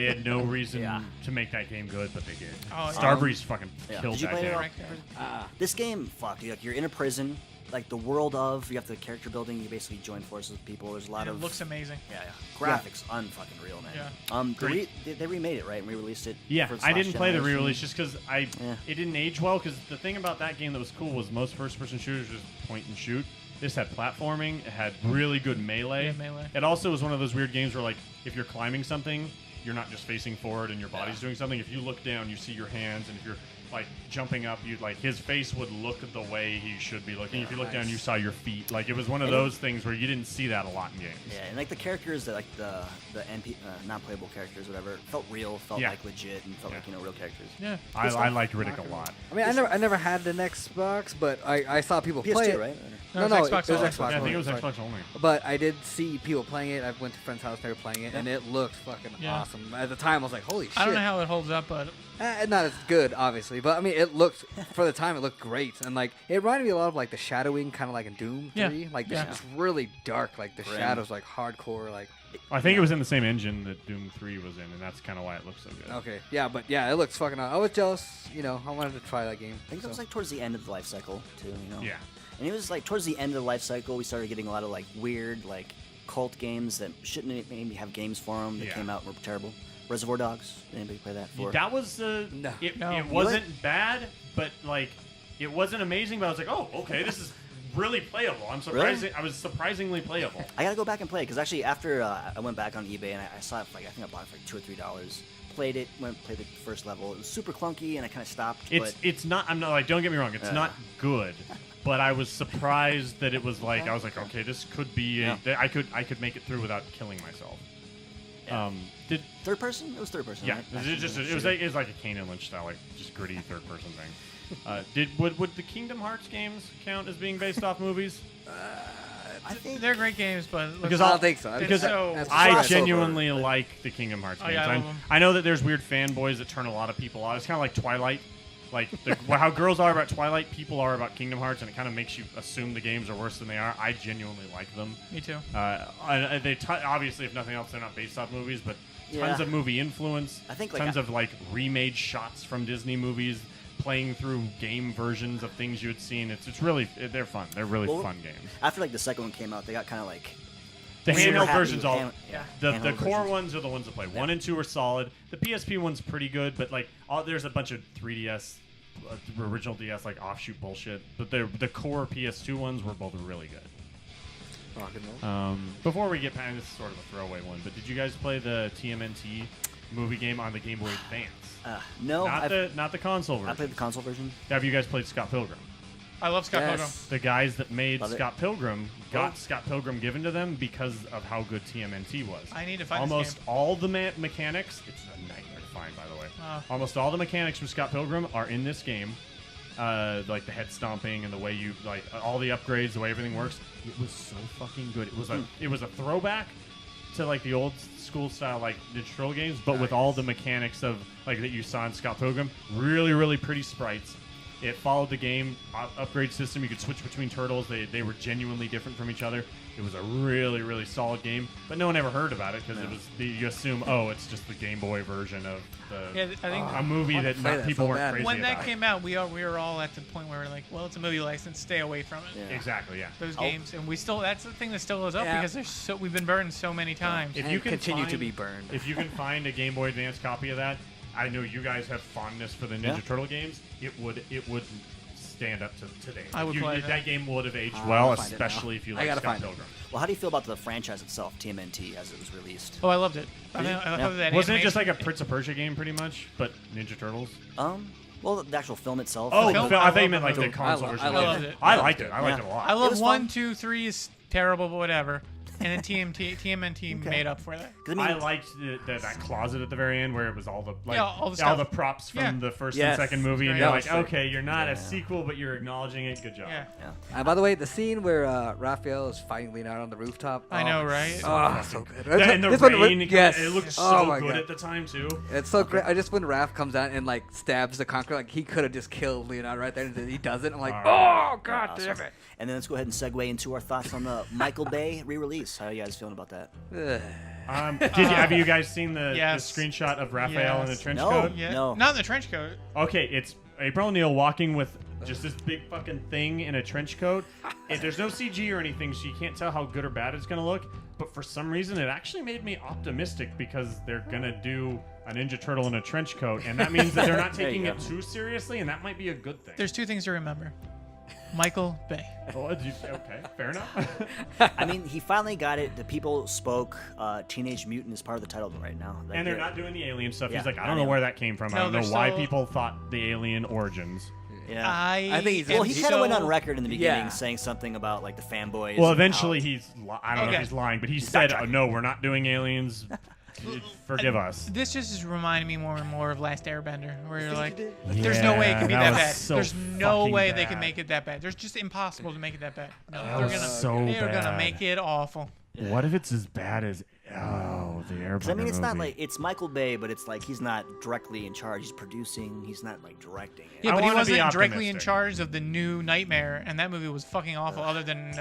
had no reason Yeah. to make that game good, but they did. Oh, yeah. Starbreeze fucking Yeah. killed Did you that play it game. all? This game, fuck, like you're in a prison, like the world of. You have the character building. You basically join forces with people. There's a lot And of it looks amazing. Yeah. Graphics, unfucking real, man. Yeah. They remade it, right? And re-released it. Yeah, for this I last didn't play the generation. re-release just because Yeah. it didn't age well. Because the thing about that game that was cool was most first-person shooters just point and shoot. This had platforming. It had really good melee. Yeah, melee. It also was one of those weird games where, like, if you're climbing something, you're not just facing forward and your body's doing something. If you look down, you see your hands, and if you're like jumping up, you like his face would look the way he should be looking. If you look down, you saw your feet. Like it was one of those things where you didn't see that a lot in games. Yeah, and like the characters that like the non-playable characters, whatever, felt real, felt like legit, and felt like real characters. Yeah. I liked Riddick a lot. I mean, I never had an Xbox, but I saw people PS2, play it. right? No, it no, was Xbox it was only. Xbox. Yeah, I think it only, was sorry. Xbox only. But I did see people playing it. I went to a friend's house, they were playing it, and it looked fucking awesome. At the time, I was like, holy shit. I don't know how it holds up, but Not as good, obviously, but I mean, it looked for the time, it looked great, and like it reminded me a lot of like the shadowing, kind of like in Doom 3. Like it's really dark, like the shadows, like hardcore, like. I think it was in the same engine that Doom 3 was in, and that's kind of why it looks so good. Okay, yeah, but yeah, it looks fucking. I was jealous, I wanted to try that game. I think it was like towards the end of the life cycle too. Yeah. And it was like towards the end of the life cycle, we started getting a lot of like weird like cult games that shouldn't maybe have games for them that came out and were terrible. Reservoir Dogs. Did anybody play that? That was No. It wasn't bad, but like it wasn't amazing. But I was like, oh, okay, this is really playable. I'm surprised. Really? I was surprisingly playable. I gotta go back and play it because actually after I went back on eBay and I saw it for, like I think I bought it for like $2 or $3. Played it, played the first level. It was super clunky and I kind of stopped. It's not. I'm not like. Don't get me wrong. It's not good. But I was surprised that it was like I was like, okay, this could be. I could make it through without killing myself. Yeah. Third person? It was third person. Yeah, right? it was like a Kane and Lynch style, like just gritty third person thing. Would the Kingdom Hearts games count as being based off movies? I think they're great games, but Because I don't think so. Because That's I crossover, genuinely like the Kingdom Hearts games. yeah, I love them. I know that there's weird fanboys that turn a lot of people off. It's kind of like Twilight. Like how girls are about Twilight, people are about Kingdom Hearts, and it kind of makes you assume the games are worse than they are. I genuinely like them. Me too. They obviously, if nothing else, they're not based off movies, but tons of movie influence. I think, like, tons of like remade shots from Disney movies, playing through game versions of things you had seen. It's really they're fun. They're really fun games. After like the second one came out, they got kind of like The super handheld happy versions, with all the handheld core versions. ones are the ones that play. 1 and 2 are solid. The PSP one's pretty good, but like there's a bunch of 3DS, original DS like offshoot bullshit. But the core PS2 ones were both really good. Rock and roll. Before we get past, this is sort of a throwaway one, but did you guys play the TMNT movie game on the Game Boy Advance? No, Not the console I version. played the console version. Have you guys played Scott Pilgrim? I love Scott Pilgrim. The guys that made Love it. Scott Pilgrim got Scott Pilgrim given to them because of how good TMNT was. I need to find Almost this game. all the mechanics. It's a nightmare to find, by the way. Wow. Almost all the mechanics from Scott Pilgrim are in this game. Like the head stomping and the way you like all the upgrades, the way everything works. It was so fucking good. It was a throwback to like the old school style like Ninja Turtle games, but with all the mechanics of like that you saw in Scott Pilgrim. Really, really pretty sprites. It followed the game upgrade system. You could switch between turtles. They were genuinely different from each other. It was a really, really solid game, but no one ever heard about it because it was you assume, oh, it's just the Game Boy version of the I think a movie that play that people so weren't bad. crazy when about. that came out, we were all at the point where we're like, well, it's a movie license, stay away from it. Yeah. Exactly, yeah. Those games, and we still that's the thing that still goes up Yeah. because we've been burned so many times. If And you can continue to find- be burned. If you can find a Game Boy Advance copy of that, I know you guys have fondness for the Ninja Turtle games. It would stand up to today. I would play that that. game would have aged I'll well, find it now. especially if you I like gotta Scott find it. Pilgrim. Well, how do you feel about the franchise itself, TMNT, as it was released? Oh, I loved it. I Did you? thought that Wasn't it just animation- like a Prince of Persia game, pretty much, but Ninja Turtles? Well, the actual film itself. Oh, like, the film? film. I I thought you love meant like the the movie. console I version. loved it. I liked it. I liked Yeah. it a lot. I It love was 1, fun. 2, 3 is terrible, but whatever. And then TMNT made up for that. 'Cause I liked that closet at the very end where it was all the like Yeah, all the all stuff. the props from Yeah. the first Yes. and second movie, and Yeah, you're that like, was sick. okay, you're not a sequel, but you're acknowledging it. Good job. Yeah. By the way, the scene where Raphael is fighting Leonardo on the rooftop. I know, right? Oh, so good. Yeah, and the This one- rain, yes. it looked Oh so my good God. at the time too. It's so great. I just when Raph comes out and like stabs the Conqueror, like he could have just killed Leonardo right there, and then he doesn't. I'm like, oh god awesome. damn it. And then let's go ahead and segue into our thoughts on the Michael Bay re-release. How are you guys feeling about that? Have you guys seen the Yes. screenshot of Raphael in the Yes. trench No. coat? Yeah. No. Not in the trench coat. Okay, it's April O'Neil walking with just this big fucking thing in a trench coat. There's no CG or anything, so you can't tell how good or bad it's gonna look. But for some reason, it actually made me optimistic because they're gonna do a Ninja Turtle in a trench coat, and that means that they're not There you taking go. it too seriously, and that might be a good thing. There's two things to remember. Michael Bay. Oh, okay, fair enough. I mean, he finally got it. The people spoke. Teenage Mutant is part of the title right now. Like, And they're not doing the alien stuff. Yeah, He's like, I I don't know know. where that came from. No, I don't know they're why still- people thought the alien origins. Yeah. I think he's- Well, he kind of went on so- record in the beginning Yeah. saying something about like the fanboys. Well, and eventually how- I don't know Okay. if he's lying, but he said, backtracking. no, we're not doing aliens. Forgive us. This just is reminding me more and more of Last Airbender, where you're like, there's no way it can be that was bad. so There's no fucking way they bad. can make it that bad. There's just impossible to make it that bad. No, was so they're gonna bad. make it awful. What if it's as bad as the Airbender 'Cause, I mean, it's not movie? like it's Michael Bay, but it's like he's not directly in charge. He's producing. He's not like directing it. Yeah, I but he wanna be wasn't directly in optimistic. charge of the new Nightmare, and that movie was fucking awful. Other than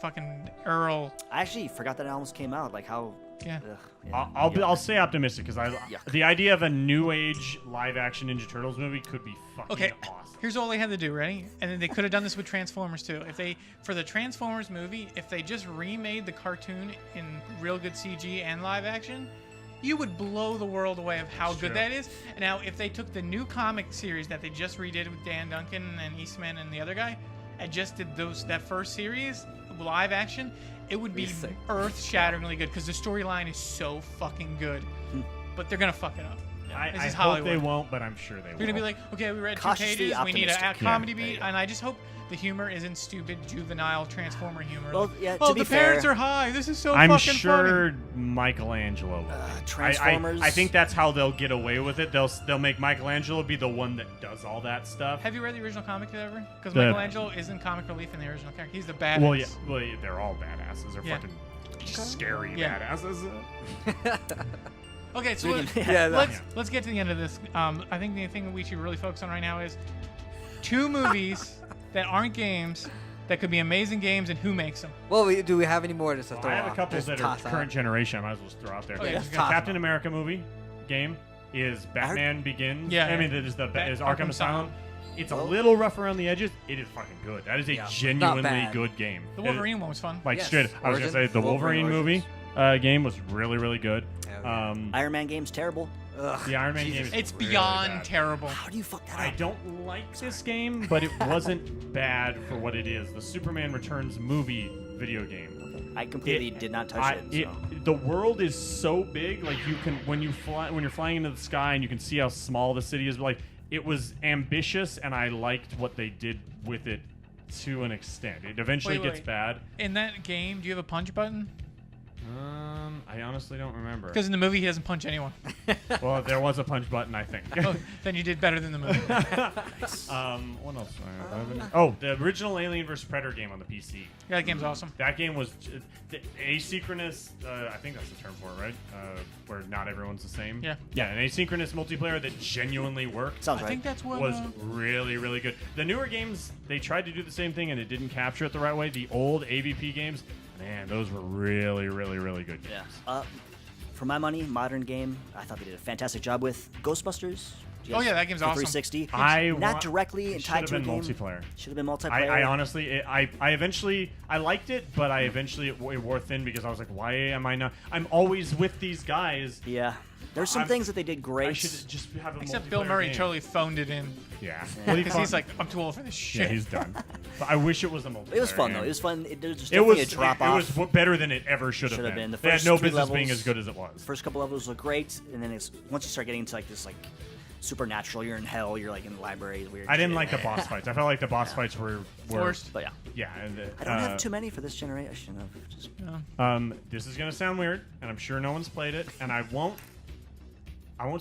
fucking Earl. I actually forgot that it almost came out. Like how. Yeah. Ugh, yeah. I'll stay optimistic because Yuck. the idea of a new age live action Ninja Turtles movie could be fucking Okay, awesome. here's all they had to do, ready? And then they could have done this with Transformers too. If they, for the Transformers movie, if they just remade the cartoon in real good CG and live action, you would blow the world away of how good true. that is. And now, if they took the new comic series that they just redid with Dan Duncan and Eastman and the other guy, and just did that first series live action, it would be sick. earth-shatteringly good because the storyline is so fucking good. But they're gonna fuck it up. I This is hope they Hollywood. won't, but I'm sure they will. You're gonna be like, okay, we read 2 Cautiously pages. We need a optimistic. comedy Yeah, there you beat, go. and I just hope the humor isn't stupid, juvenile Transformer humor. Well, Like, yeah, oh, to be the parents fair- are high. This is so I'm fucking sure funny. Michelangelo will. Transformers. I think that's how they'll get away with it. They'll make Michelangelo be the one that does all that stuff. Have you read the original comic ever? Because The- Michelangelo isn't comic relief in the original character. He's the badass. Well, yeah, they're all badasses. They're Yeah. fucking scary Yeah. badasses. Okay, so Yeah, let's get to the end of this. I think the thing that we should really focus on right now is 2 movies that aren't games that could be amazing games, and who makes them. Well, do we have any more to throw I have a off? couple Just that are toss out. current generation. I might as well just throw out there. Oh, yeah, just The toss Captain them. America movie game is Batman Begins. Yeah, I mean, yeah. it is is Arkham Arkham Asylum. It's a little rough around the edges. It is fucking good. That is a Yeah, not genuinely bad. good game. The It- Wolverine one was fun. like Yes. straight. I was gonna Origins. say the Wolverine Wolverine movie game was really really good. Yeah. Iron Man game's terrible. The Iron Man game is It's really beyond bad. terrible. How do you fuck that I up? don't like this game, but it wasn't bad for what it is. The Superman Returns movie video game. I completely did not touch it. So. The world is so big, like you can when you're flying into the sky and you can see how small the city is. Like it was ambitious, and I liked what they did with it to an extent. It eventually Wait, gets wait. bad. In that game, do you have a punch button? I honestly don't remember. Because in the movie, he doesn't punch anyone. Well, there was a punch button, I think. Oh, then you did better than the movie. What else? Oh, the original Alien vs Predator game on the PC. Yeah, that game's awesome. That game was asynchronous. I think that's the term for it, right? Where not everyone's the same. Yeah. Yeah, an asynchronous multiplayer that genuinely worked. Sounds I right. think that's what Was really, really good. The newer games, they tried to do the same thing and it didn't capture it the right way. The old AVP games, man, those were really, really, really good games. Yeah. For my money, modern game, I thought they did a fantastic job with Ghostbusters. Oh, yeah, that game's for awesome. 360. I not wa- directly it tied to a should have game. been multiplayer. Should have been multiplayer. I honestly, I eventually, I liked it, but I eventually it wore thin because I was like, why am I not? I'm always with these guys. Yeah. There's some I'm- things that they did great. I should just have a Except Bill multiplayer Murray game. totally phoned it in. Yeah. Because he's like, I'm too old for this shit. Yeah, he's done. But I wish it was a multiplayer. It was fun game. though. It was fun. There was just It definitely was a drop it off. was better than it ever should have Should have been. been. The They had first no 2 business levels, being as good as it was. First couple levels were great, and then once you start getting into like this like supernatural, you're in hell. You're like in the library. Weird. I didn't shit. like the boss fights. I felt like the boss fights were Forced. But yeah, Yeah. And, I don't have too many for this generation. Just, This is gonna sound weird, and I'm sure no one's played it, and I won't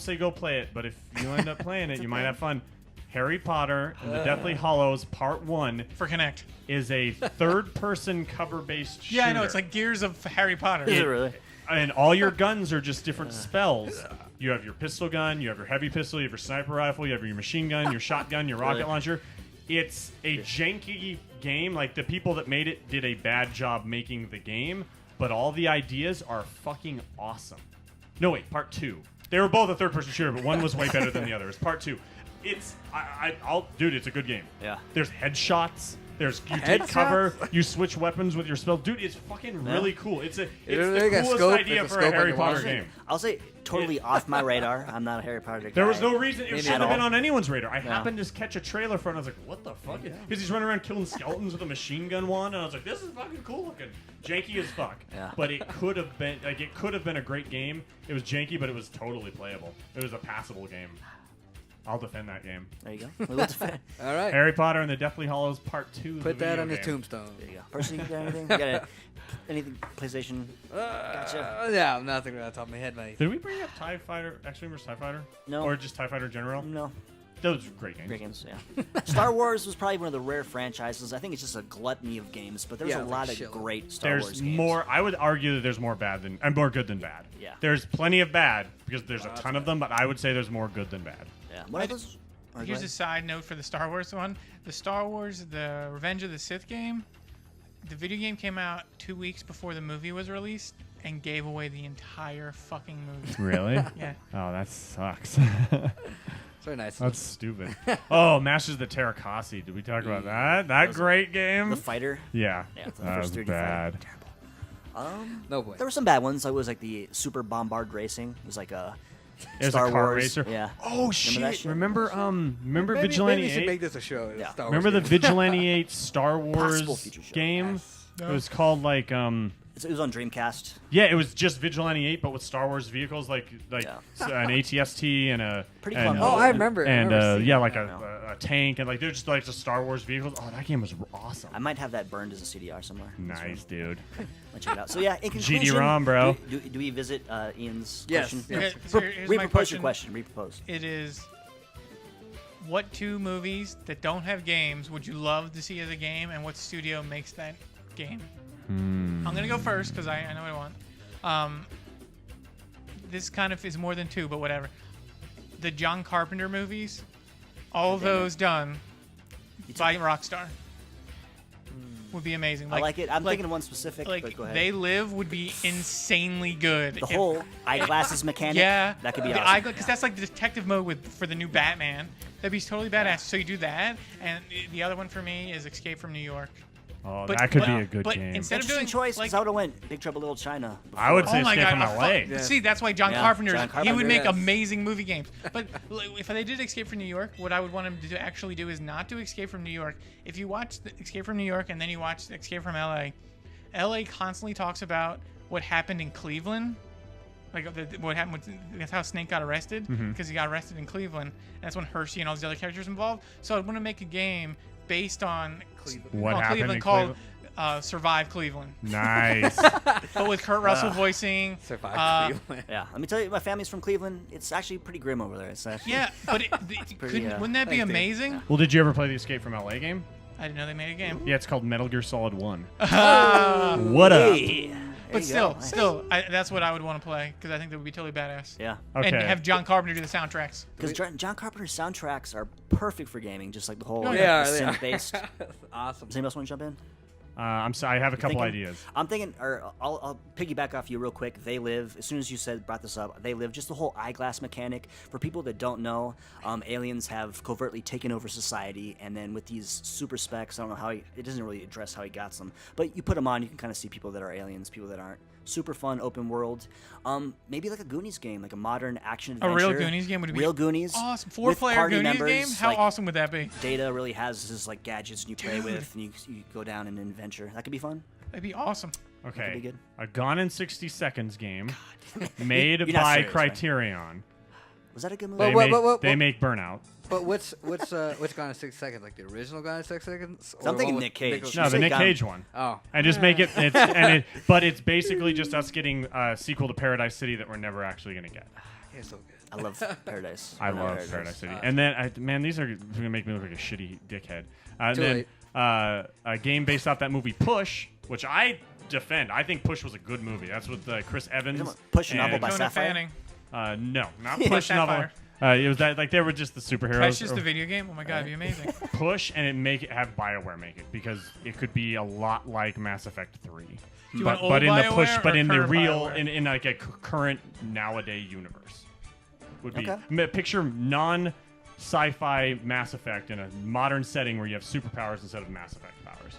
say go play it, but if you end up playing it, you might have fun. Harry Potter and the Deathly Hallows Part 1 For Connect. is a third-person cover-based shooter. Yeah, I know. It's like Gears of Harry Potter. is it really? And all your guns are just different spells. You have your pistol gun, you have your heavy pistol, you have your sniper rifle, you have your machine gun, your shotgun, your rocket launcher. It's a janky game. Like, the people that made it did a bad job making the game, but all the ideas are fucking awesome. No, wait, Part 2. They were both a third-person shooter, but one was way better than the other. It's Part 2. It's, dude, it's a good game. Yeah. There's headshots. There's you take Headshots? cover, you switch weapons with your spell. Dude, it's fucking really cool. It's the they got coolest scope, idea there's a for a scope on Harry your Potter watch. game. I'll say totally off my radar. I'm not a Harry Potter guy. There was no reason it Me should have neither. been on anyone's radar. I happened to catch a trailer for it, and I was like, what the fuck? Because he's running around killing skeletons with a machine gun wand, and I was like, this is fucking cool looking. Janky as fuck. Yeah. But it could have been a great game. It was janky, but it was totally playable. It was a passable game. I'll defend that game. There you go. We will defend. All right. Harry Potter and the Deathly Hallows Part 2. Put the that video on his game. tombstone. There you go. Percy, you got anything? You got anything? PlayStation? Gotcha. Yeah, nothing right off the top of my head, mate. Did we bring up TIE Fighter, X-Wing vs. TIE Fighter? No. Or just TIE Fighter in general? No. Those are great games. Great games, yeah. Star Wars was probably one of the rare franchises. I think it's just a gluttony of games, but there's Yeah, a it's lot like of shitload. great Star There's Wars games. more. I would argue that there's more more good than bad. Yeah. There's plenty of bad because there's a ton of them, but I would say there's more good than bad. Yeah. What are those? Or go Here's a ahead. side note for the Star Wars one. The Star Wars, the Revenge of the Sith game, the video game came out 2 weeks before the movie was released and gave away the entire fucking movie. Really? Yeah. Oh, that sucks. It's very nice. That's stupid. Oh, Masters of the Terracasi. Did we talk about that? That great game? The Fighter. Yeah. Yeah, the That was first 3D bad. Fighter. Terrible. No boy. There were some bad ones. It was like the Super Bombard Racing. It was like a It was Star a car Wars. racer. Yeah. Oh that shit! shit? Remember Maybe Vigilante we should 8? make this a show. Yeah. Star Wars Remember the game. Vigilante 8 Star Wars Possible future show. game? Yes. It was called like It was on Dreamcast. yeah, it was just Vigilante 8, but with Star Wars vehicles like Yeah. an ATST and a Pretty and, fun. Oh, I remember. I and remember seeing yeah, that. like a tank and like they're just like the Star Wars vehicles. Oh, that game was awesome. I might have that burned as a CDR somewhere. Nice, dude. Let's check it out. So yeah, in conclusion, GD-ROM, bro. Do we visit Ian's Yes, question? yes. Okay, so here's my Repropose your question. Repropose. It is, what 2 movies that don't have games would you love to see as a game, and what studio makes that game? I'm gonna go first because I know what I want. This kind of is more than 2, but whatever. The John Carpenter movies, all of those done by Rockstar, would be amazing. I like it. I'm thinking of one specific, but Like go ahead. They Live would be insanely good. the If- whole eyeglasses mechanic. Yeah, That could be the awesome. because that's like the detective mode for the new Batman. That'd be totally badass. So you do that, and the other one for me is Escape from New York. Oh, But- that could but- be a good but game. instead of Interesting doing choice. like, Because I would have went Big Trouble in Little China. I would before. say oh my Escape god, from I LA. fuck- see that's why John Yeah, Carpenter, John he would Carpenter, make yes. amazing movie games. But if they did Escape from New York, what I would want him to actually do is not do Escape from New York. If you watch the Escape from New York and then you watch Escape from LA, LA constantly talks about what happened in Cleveland. Like what happened with, that's how Snake got arrested, because he got arrested in Cleveland. And that's when Hershey and all these other characters involved. So I want to make a game based on What happened Cleveland in called Survive Cleveland. Nice. But with Kurt Russell voicing. Survive Cleveland. Yeah, let me tell you, my family's from Cleveland. It's actually pretty grim over there. It's actually, Yeah, but pretty, wouldn't that be Thanks, Dave. amazing? Well, did you ever play the Escape from LA game? I didn't know they made a game. Yeah, it's called Metal Gear Solid 1. Uh, What up? Hey, there But you go. still, that's what I would want to play because I think that would be totally badass. Yeah. Okay. And have John Carpenter do the soundtracks. Because John Carpenter's soundtracks are perfect for gaming, just like the whole They are, they are. synth-based. Awesome. Does anybody else want to jump in? I'm sorry, I have a couple Thinking? ideas. I'm thinking, or I'll piggyback off you real quick. They Live. As soon as you brought this up, They Live. Just the whole eyeglass mechanic. For people that don't know, aliens have covertly taken over society, and then with these super specs, I don't know how it doesn't really address how he got them, but you put them on, you can kind of see people that are aliens, people that aren't. Super fun, open world. Maybe like a Goonies game, like a modern action A adventure. real Goonies game would be real Goonies. awesome. with 4-player party Goonies members, game? How like, awesome would that be? Data really has his like gadgets and you play with, and you go down in an adventure. That could be fun. That'd be awesome. Okay. be good. A Gone in 60 Seconds game made You're not by serious, right? Criterion. Was that a good movie? They, What- they make Burnout. But what's Gone in 6 Seconds? Like the original Gone in 6 Seconds? I'm Or thinking what was Nick Cage. Nicolas- No, You the say Nick Gone. Cage one. Oh. And just make it, but it's basically just us getting a sequel to Paradise City that we're never actually going to get. Yeah, so good. I love Paradise. I love Paradise City. And then, man, these are going to make me look like a shitty dickhead. And Too then late. a game based off that movie Push, which I defend. I think Push was a good movie. That's with Chris Evans. Push novel and- by Jonah Sapphire? Fanning. No, not Push novel. Sapphire. It was that like they were just the superheroes. Precious, the video game? Oh my god, it'd be amazing. Push and have BioWare make it because it could be a lot like Mass Effect 3. you But, want old but in the BioWare push, but or in the current real, BioWare? in like a current nowadays universe, would be Okay. picture non sci-fi Mass Effect in a modern setting where you have superpowers instead of Mass Effect powers.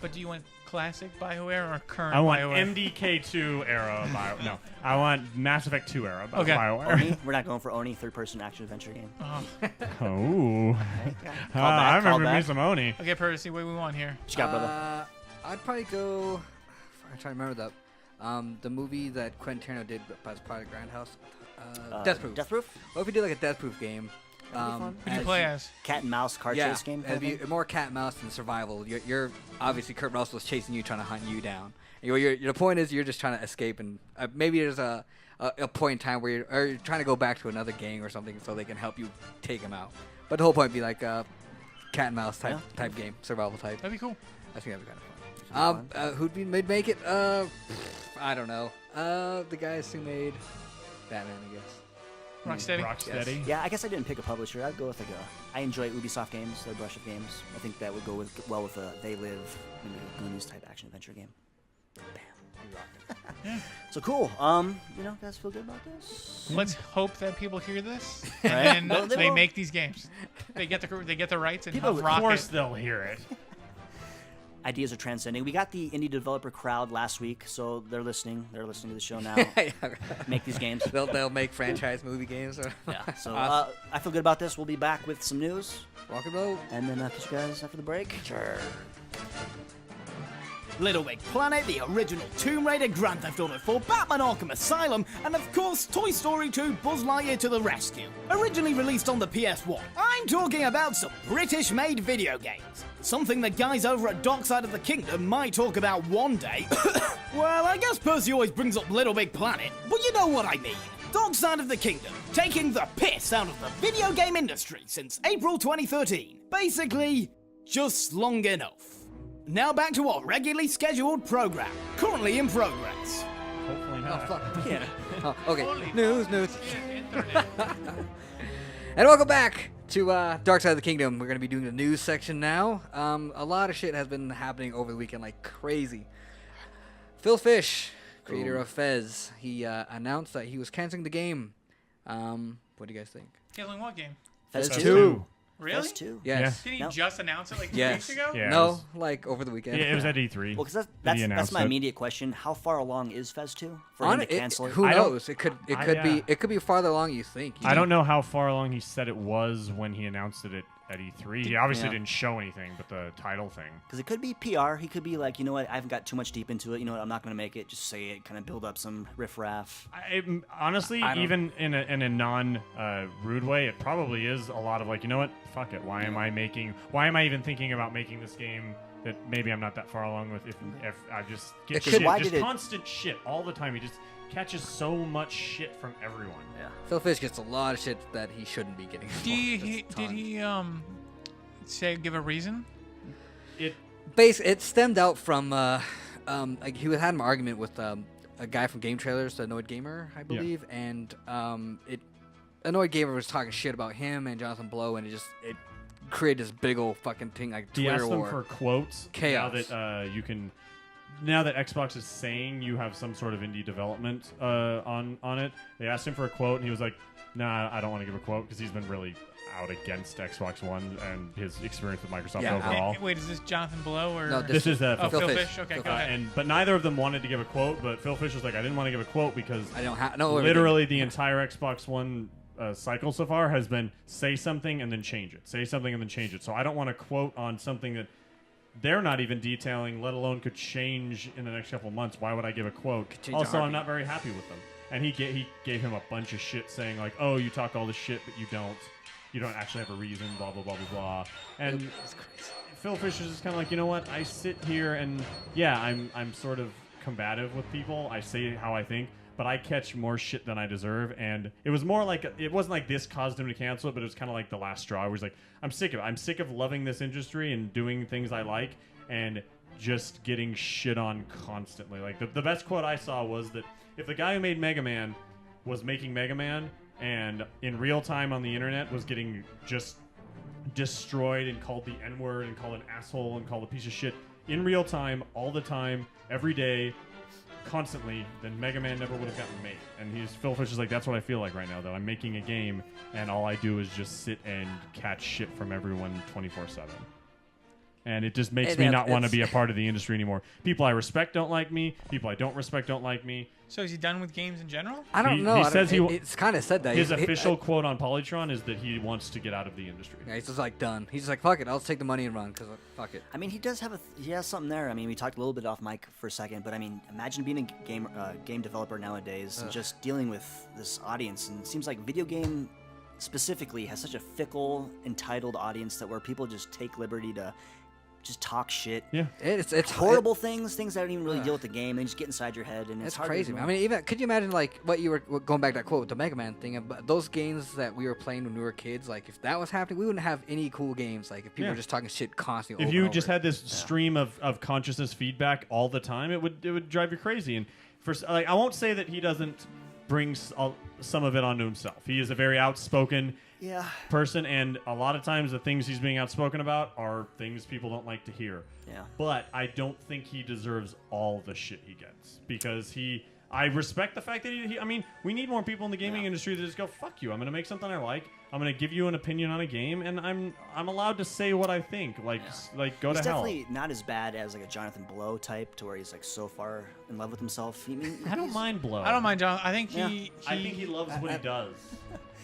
But do you want classic BioWare or current I want BioWare? MDK2 era BioWare. No, I want Mass Effect 2 era Okay. BioWare. Oni? We're not going for Oni, third-person action-adventure game. Oh. Oh. back, I remember call me back. some Oni. Okay, Percy, what do we want here? What you got, brother? I'd probably go. I'm trying to remember that. The movie that Quentin Tarantino did as part of Grindhouse. Death Proof. Death Proof? What if we did like a Death Proof game? That'd be fun. Who'd you play as? Cat and mouse car Yeah, chase game. it'd be more cat and mouse than survival. You're obviously Kurt Russell's chasing you, trying to hunt you down. The point is you're just trying to escape, and maybe there's a point in time where you're trying to go back to another gang or something so they can help you take him out. But the whole point would be like a cat and mouse type game, survival type. That'd be cool. I think that'd be kind of fun. Who'd be make it? I don't know. The guys who made Batman, I guess. Rocksteady. Rocksteady. Yeah, I guess I didn't pick a publisher. I'd go with I enjoy Ubisoft games, their brush of games. I think that would go well with a They Live, maybe a Goonies type action adventure game. Bam. So cool. Guys feel good about this? Let's hope that people hear this Right. and No, they they won't. make these games. They get the rights and People, help of rock Of course it. they'll hear it. Ideas are transcending. We got the indie developer crowd last week, so they're listening. They're listening to the show now. Make these games. They'll make franchise movie games. Yeah. So Awesome. I feel good about this. We'll be back with some news, Rock and roll. and then catch you guys after the break. Sure. Little Big Planet, the original Tomb Raider, Grand Theft Auto 4, Batman Arkham Asylum, and of course Toy Story 2 Buzz Lightyear to the Rescue. Originally released on the PS1, I'm talking about some British-made video games. Something the guys over at Dockside of the Kingdom might talk about one day. Well, I guess Percy always brings up Little Big Planet, but you know what I mean. Dockside of the Kingdom, taking the piss out of the video game industry since April 2013. Basically, just long enough. Now back to our regularly scheduled program, currently in progress. Hopefully Oh, not. fuck. Yeah. Oh, okay. Holy News. Internet. And welcome back to Dark Side of the Kingdom. We're going to be doing the news section now. A lot of shit has been happening over the weekend like crazy. Phil Fish, creator of Fez, he announced that he was canceling the game. What do you guys think? Killing what game? Fez Fez 2. 2. Really? Fez 2. Yes. Didn't he No. just announce it like 2 Yes. weeks ago? Yeah. it No, was- like over the weekend. Yeah, it was at E3. Well, because He that's announced my it. immediate question. How far along is Fez 2 for On him to it, cancel it? who I don't- knows? It could yeah. be farther along you think. I don't know how far along he said it was when he announced it at E3. He obviously Yeah. didn't show anything but the title thing. Because it could be PR. He could be like, you know what, I haven't got too much deep into it. You know what, I'm not going to make it. Just say it, kind of build up some riffraff. Honestly, I don't- even in a non rude way, it probably is a lot of like, you know what? Fuck it. Why am I even thinking about making this game that maybe I'm not that far along with? If I just get It could- shit, why just did it- constant shit all the time. He just catches so much shit from everyone. Yeah. Phil Fish gets a lot of shit that he shouldn't be getting. Did he give a reason? It stemmed out from like he had an argument with a guy from Game Trailers, the Annoyed Gamer, I believe, and Annoyed Gamer was talking shit about him and Jonathan Blow, and it created this big old fucking thing like He Twitter asked them war. for quotes. Chaos. Now that Xbox is saying you have some sort of indie development on it, they asked him for a quote, and he was like, "Nah, I don't want to give a quote," because he's been really out against Xbox One and his experience with Microsoft Yeah, overall. Wait, is this Jonathan Blow or? No, This is oh, Phil Phil Fish. Fish. Okay, Phil go ahead. But neither of them wanted to give a quote. But Phil Fish was like, "I didn't want to give a quote because I don't have no literally the entire Xbox One cycle so far has been say something and then change it, say something and then change it. So I don't want to quote on something that they're not even detailing, let alone could change in the next couple of months. Why would I give a quote? change Also, the I'm heartbeat. not very happy with them." And he gave him a bunch of shit saying like, "Oh, you talk all this shit, but you don't actually have a reason, blah, blah, blah, blah, blah." And It's crazy. Phil Fisher's just kind of like, you know what? I sit here and, yeah, I'm sort of combative with people. I say how I think, but I catch more shit than I deserve. And it was more like, it wasn't like this caused him to cancel it, but it was kind of like the last straw where he's like, I'm sick of it. I'm sick of loving this industry and doing things I like and just getting shit on constantly. Like, the best quote I saw was that if the guy who made Mega Man was making Mega Man and in real time on the internet was getting just destroyed and called the N-word and called an asshole and called a piece of shit in real time, all the time, every day, constantly, then Mega Man never would have gotten made. And Phil Fish is like, that's what I feel like right now, though. I'm making a game, and all I do is just sit and catch shit from everyone 24/7. And it just makes me not want to be a part of the industry anymore. People I respect don't like me. People I don't respect don't like me. So is he done with games in general? I don't know. He says it's kind of said that. His official quote on Polytron is that he wants to get out of the industry. Yeah, he's just like done. He's just like, fuck it, I'll take the money and run because fuck it. I mean, he does have he has something there. I mean, we talked a little bit off mic for a second, but I mean, imagine being a game developer nowadays and just dealing with this audience. And it seems like video game specifically has such a fickle, entitled audience that where people just take liberty to just talk shit. Yeah, it's horrible things that don't even really deal with the game. They just get inside your head, and it's hard crazy. To I mean, even could you imagine like what you were going back to that quote, the Mega Man thing? But those games that we were playing when we were kids, like if that was happening, we wouldn't have any cool games. Like if people were just talking shit constantly. If you just had this stream of consciousness feedback all the time, it would drive you crazy. And for like, I won't say that he doesn't bring some of it onto himself. He is a very outspoken person, and a lot of times the things he's being outspoken about are things people don't like to hear. Yeah. But I don't think he deserves all the shit he gets because I respect the fact that I mean, we need more people in the gaming industry that just go, fuck you. I'm going to make something I like. I'm going to give you an opinion on a game, and I'm allowed to say what I think. Like go he's to hell. He's definitely not as bad as like a Jonathan Blow type, to where he's like so far in love with himself. I don't mind Blow. I don't mind John. I think he loves what he does.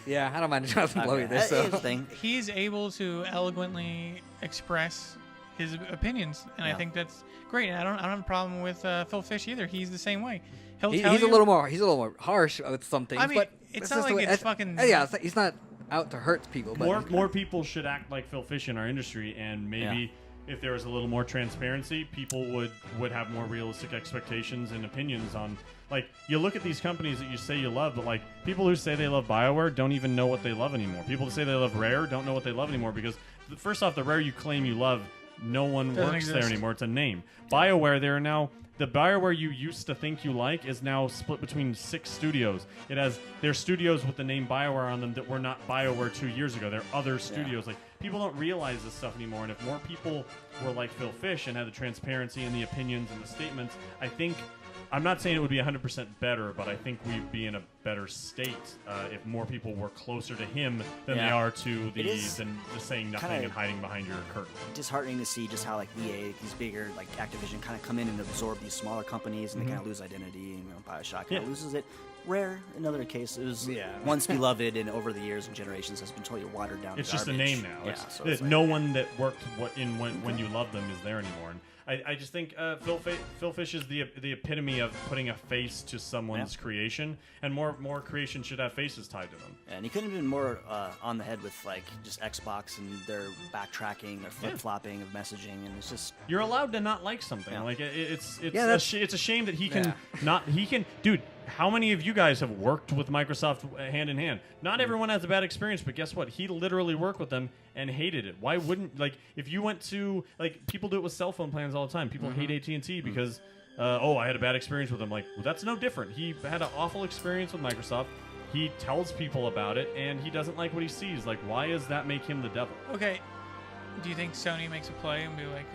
Yeah, I don't mind Jonathan Blow either. So. He's able to eloquently express his opinions, and I think that's great. And I don't have a problem with Phil Fish either. He's the same way. He's a little more harsh with some things. I mean, but it's not like it's fucking. Yeah, he's not out to hurt people. But more people should act like Phil Fish in our industry, and maybe if there was a little more transparency, people would have more realistic expectations and opinions on. Like, you look at these companies that you say you love, but like people who say they love BioWare don't even know what they love anymore. People who say they love Rare don't know what they love anymore because first off, the Rare you claim you love, no one works there anymore. It's a name. BioWare, there are now. The BioWare you used to think you like is now split between 6 studios. There's studios with the name BioWare on them that were not BioWare 2 years ago. They're other studios. Like, people don't realize this stuff anymore. And if more people were like Phil Fish and had the transparency and the opinions and the statements, I think. I'm not saying it would be 100% better, but I think we'd be in a better state if more people were closer to him than they are to than just saying nothing and hiding behind your curtain. Disheartening to see just how like EA, these bigger like Activision, kind of come in and absorb these smaller companies, and they kind of lose identity. And BioShock kind of loses it. Rare, in other cases, once beloved, and over the years and generations has been totally watered down. It's just a name now. It's no one that worked when you love them is there anymore. And I just think Phil Fish is the epitome of putting a face to someone's creation, and more creation should have faces tied to them. And he couldn't have been more on the head with like just Xbox and their backtracking, their flip-flopping of messaging, and it's just you're allowed to not like something. Like it's a shame that he can not dude. How many of you guys have worked with Microsoft hand in hand? Not everyone has a bad experience, but guess what? He literally worked with them and hated it. Why wouldn't, like, if you went to, like, people do it with cell phone plans all the time. People hate AT&T because, I had a bad experience with them. Like, well, that's no different. He had an awful experience with Microsoft. He tells people about it, and he doesn't like what he sees. Like, why does that make him the devil? Okay, do you think Sony makes a play and be like,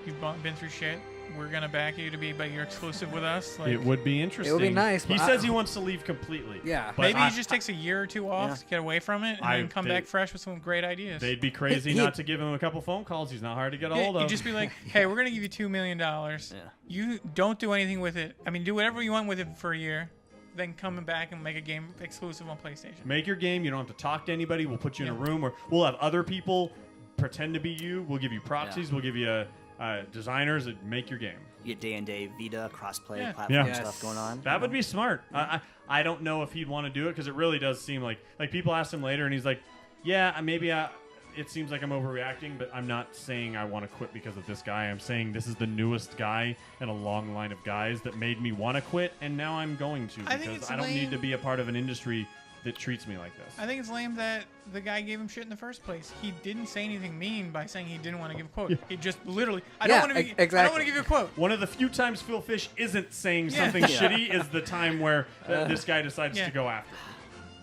you've been through shit? We're gonna back you to be, but you're exclusive with us. Like, it would be interesting. It would be nice. He says he wants to leave completely. Yeah, maybe he just takes a year or 2 off to get away from it, and then come back fresh with some great ideas. They'd be crazy not to give him a couple phone calls. He's not hard to get a hold of. You'd just be like, "Hey, we're gonna give you $2 million. You don't do anything with it. I mean, do whatever you want with it for a year." Then coming back and make a game exclusive on PlayStation. Make your game. You don't have to talk to anybody. We'll put you in a room, or we'll have other people pretend to be you. We'll give you proxies. We'll give you designers that make your game. You get day-and-day Vita cross-play platform stuff going on. That would be smart. I don't know if he'd want to do it because it really does seem like people asked him later and he's like, it seems like I'm overreacting, but I'm not saying I want to quit because of this guy. I'm saying this is the newest guy in a long line of guys that made me want to quit, and now I'm going to because I don't need to be a part of an industry that treats me like this. I think it's lame that the guy gave him shit in the first place. He didn't say anything mean by saying he didn't want to give a quote. He just literally, I don't want to give you a quote. One of the few times Phil Fish isn't saying something shitty is the time where this guy decides to go after him.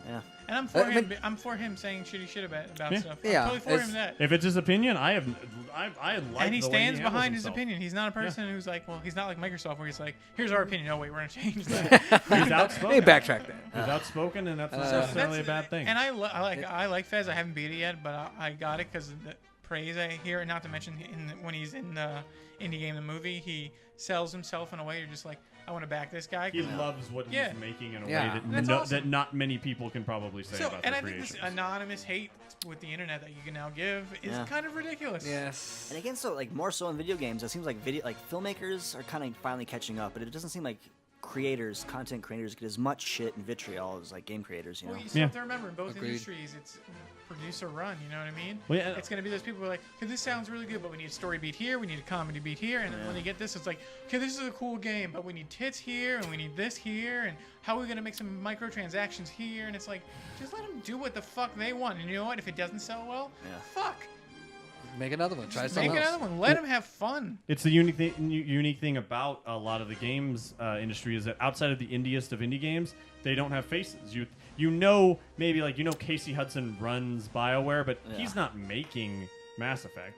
Yeah. And I'm for him. I'm for him saying shitty shit about stuff. Yeah, I'm totally for him that. If it's his opinion, I like. And he the way stands handles behind his himself. opinion. He's not a person who's like, well, he's not like Microsoft where he's like, here's our opinion. Oh wait, we're gonna change that. He's outspoken. Hey, backtrack that. He's outspoken, and that's not necessarily a bad thing. And I like Fez. I haven't beat it yet, but I got it because of the praise I hear. And not to mention when he's in the indie game, the movie, he sells himself in a way you're just like, I want to back this guy. He loves what he's making in a way That's awesome. that not many people can probably say about their I think creations. this anonymous hate with the internet that you can now give is kind of ridiculous. Yes. And again, so like more so in video games, it seems like filmmakers are kind of finally catching up, but it doesn't seem like content creators get as much shit and vitriol as like game creators. You know. Well, you still have to remember in both industries, it's producer run. You know what I mean? Well, yeah. It's going to be those people who are like, okay, this sounds really good, but we need a story beat here, we need a comedy beat here, and then when they get this, it's like, okay, this is a cool game, but we need tits here, and we need this here, and how are we going to make some microtransactions here? And it's like, just let them do what the fuck they want. And you know what? If it doesn't sell well, fuck. Make another one. Try Just something make else. another one. Let them have fun. It's the unique thing about a lot of the games industry is that outside of the indiest of indie games, they don't have faces. Maybe like Casey Hudson runs BioWare, but he's not making Mass Effect.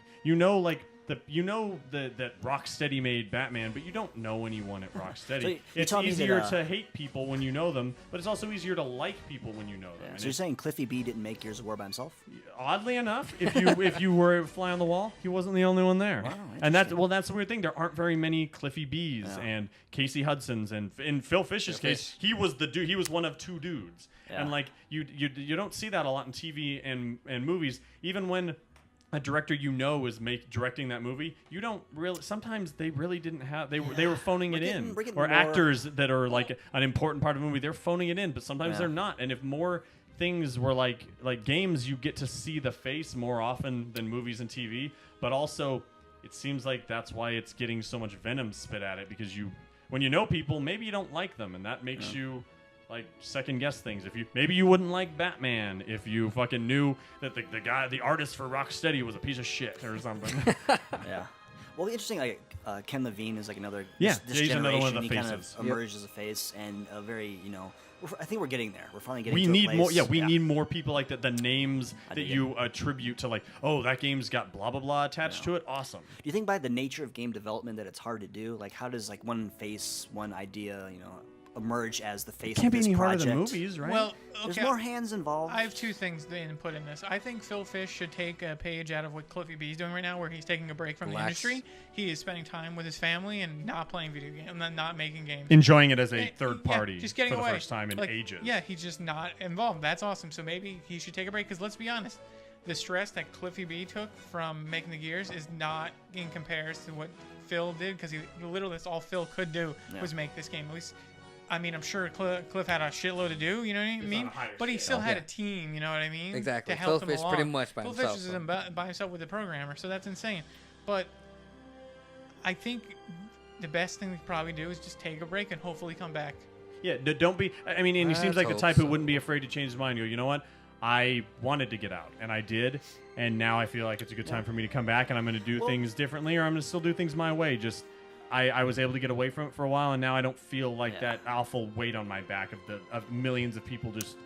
That Rocksteady made Batman, but you don't know anyone at Rocksteady. So it's easier to hate people when you know them, but it's also easier to like people when you know them. So you're saying Cliffy B didn't make Gears of War by himself? Oddly enough, if you were a fly on the wall, he wasn't the only one there. Wow, and that's the weird thing. There aren't very many Cliffy B's and Casey Hudsons, and in Phil Fish's case, he was the dude. He was one of two dudes, and like you don't see that a lot in TV and movies. Even when a director is directing that movie, you don't really. Sometimes they really didn't have. They were phoning it in, we're getting or more actors that are like an important part of the movie. They're phoning it in, but sometimes they're not. And if more things were like games, you get to see the face more often than movies and TV. But also, it seems like that's why it's getting so much venom spit at it, because when you know people, maybe you don't like them, and that makes you like second guess things. Maybe you wouldn't like Batman if you fucking knew that the artist for Rocksteady was a piece of shit or something. Yeah. Well, interesting. Like Ken Levine is like another. Yeah, this he's another one of generation, the he kind of faces. emerged as a face, and a very I think we're getting there. We're finally getting. We to a need place. more. Yeah, we need more people like that. The names that dig you attribute to, like, oh, that game's got blah blah blah attached to it. Awesome. Do you think by the nature of game development that it's hard to do? Like, how does like one face, one idea, emerge as the face Can't of be this any harder project? than movies, right? Well, There's okay, more hands involved. I have two things to input in this. I think Phil Fish should take a page out of what Cliffy B is doing right now, where he's taking a break from the industry. He is spending time with his family and not playing video games, not making games. Enjoying it as a third party just getting for away. the first time in ages. Yeah, he's just not involved. That's awesome. So maybe he should take a break, because let's be honest, the stress that Cliffy B took from making the Gears is not in comparison to what Phil did, because literally that's all Phil could do was make this game. At least, I mean, I'm sure Cliff had a shitload to do, you know what I mean? But he still had a team, you know what I mean? Exactly. To help Phil him Fish along. pretty much by Phil himself, Fish is so. by himself with the programmer, so that's insane. But I think the best thing we could probably do is just take a break and hopefully come back. Yeah, don't be. I mean, and he seems like the hope type who so. wouldn't be afraid to change his mind. You know what? I wanted to get out, and I did, and now I feel like it's a good time for me to come back, and I'm going to do things differently, or I'm going to still do things my way. Just I was able to get away from it for a while, and now I don't feel like that awful weight on my back of millions of people just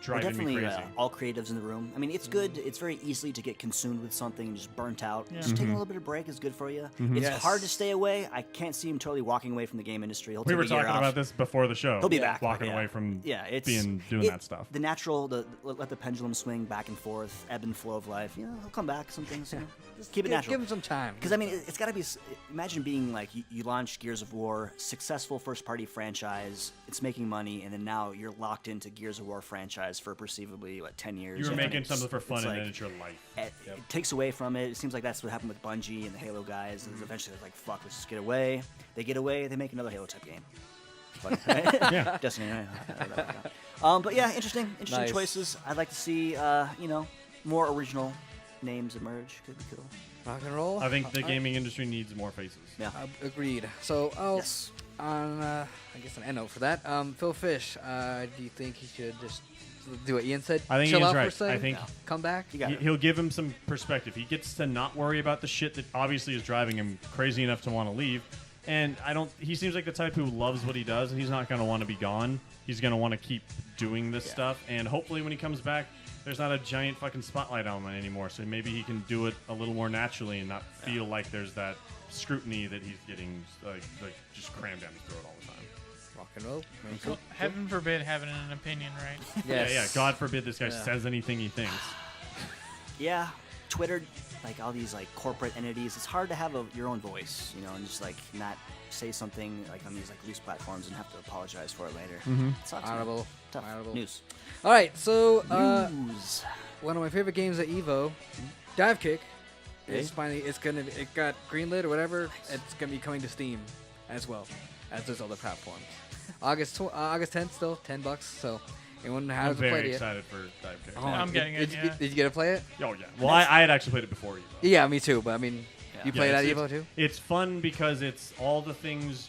We're driving me definitely crazy. all creatives in the room. I mean, it's good. It's very easily to get consumed with something and just burnt out. Yeah. Just taking a little bit of break is good for you. It's hard to stay away. I can't see him totally walking away from the game industry. He'll We take were a year talking off. about this before the show. He'll be back. walking away from it's doing that stuff. The natural, let the pendulum swing back and forth, ebb and flow of life. He'll come back. Some things. Just keep it natural. Give him some time. Because I mean, it's got to be. Imagine being like you launched Gears of War, successful first-party franchise. It's making money, and then now you're locked into Gears of War franchise for perceivably 10 years. You were And making it's- something for fun, it's and like- then it's your life. It takes away from it. It seems like that's what happened with Bungie and the Halo guys. And eventually, they're like, "Fuck, let's just get away." They get away. They make another Halo type game. Funny, right? Yeah. Destiny. Right? But yeah, interesting Nice. choices. I'd like to see more original names emerge. Could be cool. Rock and roll. I think the gaming industry needs more faces. Yeah. Agreed. So, Yes. on I guess an end note for that. Phil Fish, do you think he should just do what Ian said? I think chill Ian's out right. for a second? I think- come back. You got it. He'll give him some perspective. He gets to not worry about the shit that obviously is driving him crazy enough to want to leave. And he seems like the type who loves what he does, and he's not going to want to be gone. He's going to want to keep doing this stuff, and hopefully when he comes back, there's not a giant fucking spotlight on him anymore, so maybe he can do it a little more naturally and not feel like there's that scrutiny that he's getting like just crammed down his throat all the time. Rock and roll. Well, heaven forbid having an opinion, right? Yes. Yeah. God forbid this guy says anything he thinks. Yeah, Twitter, like all these like corporate entities, it's hard to have your own voice, you know, and just like not say something like on these like loose platforms and have to apologize for it later. It sucks, man. Honorable. Tough. Honorable. News. All right, so News. one of my favorite games at Evo, Dive Kick, is finally it got greenlit or whatever. It's gonna be coming to Steam as well as those other platforms. August 10th, still $10. So anyone who I'm hasn't played very it yet. excited for Dive Kick. Oh, I'm getting it, yeah. Did you get to play it? Oh yeah. Well, I had actually played it before Evo. Yeah, me too. But I mean, you played at Evo too? It's fun because it's all the things.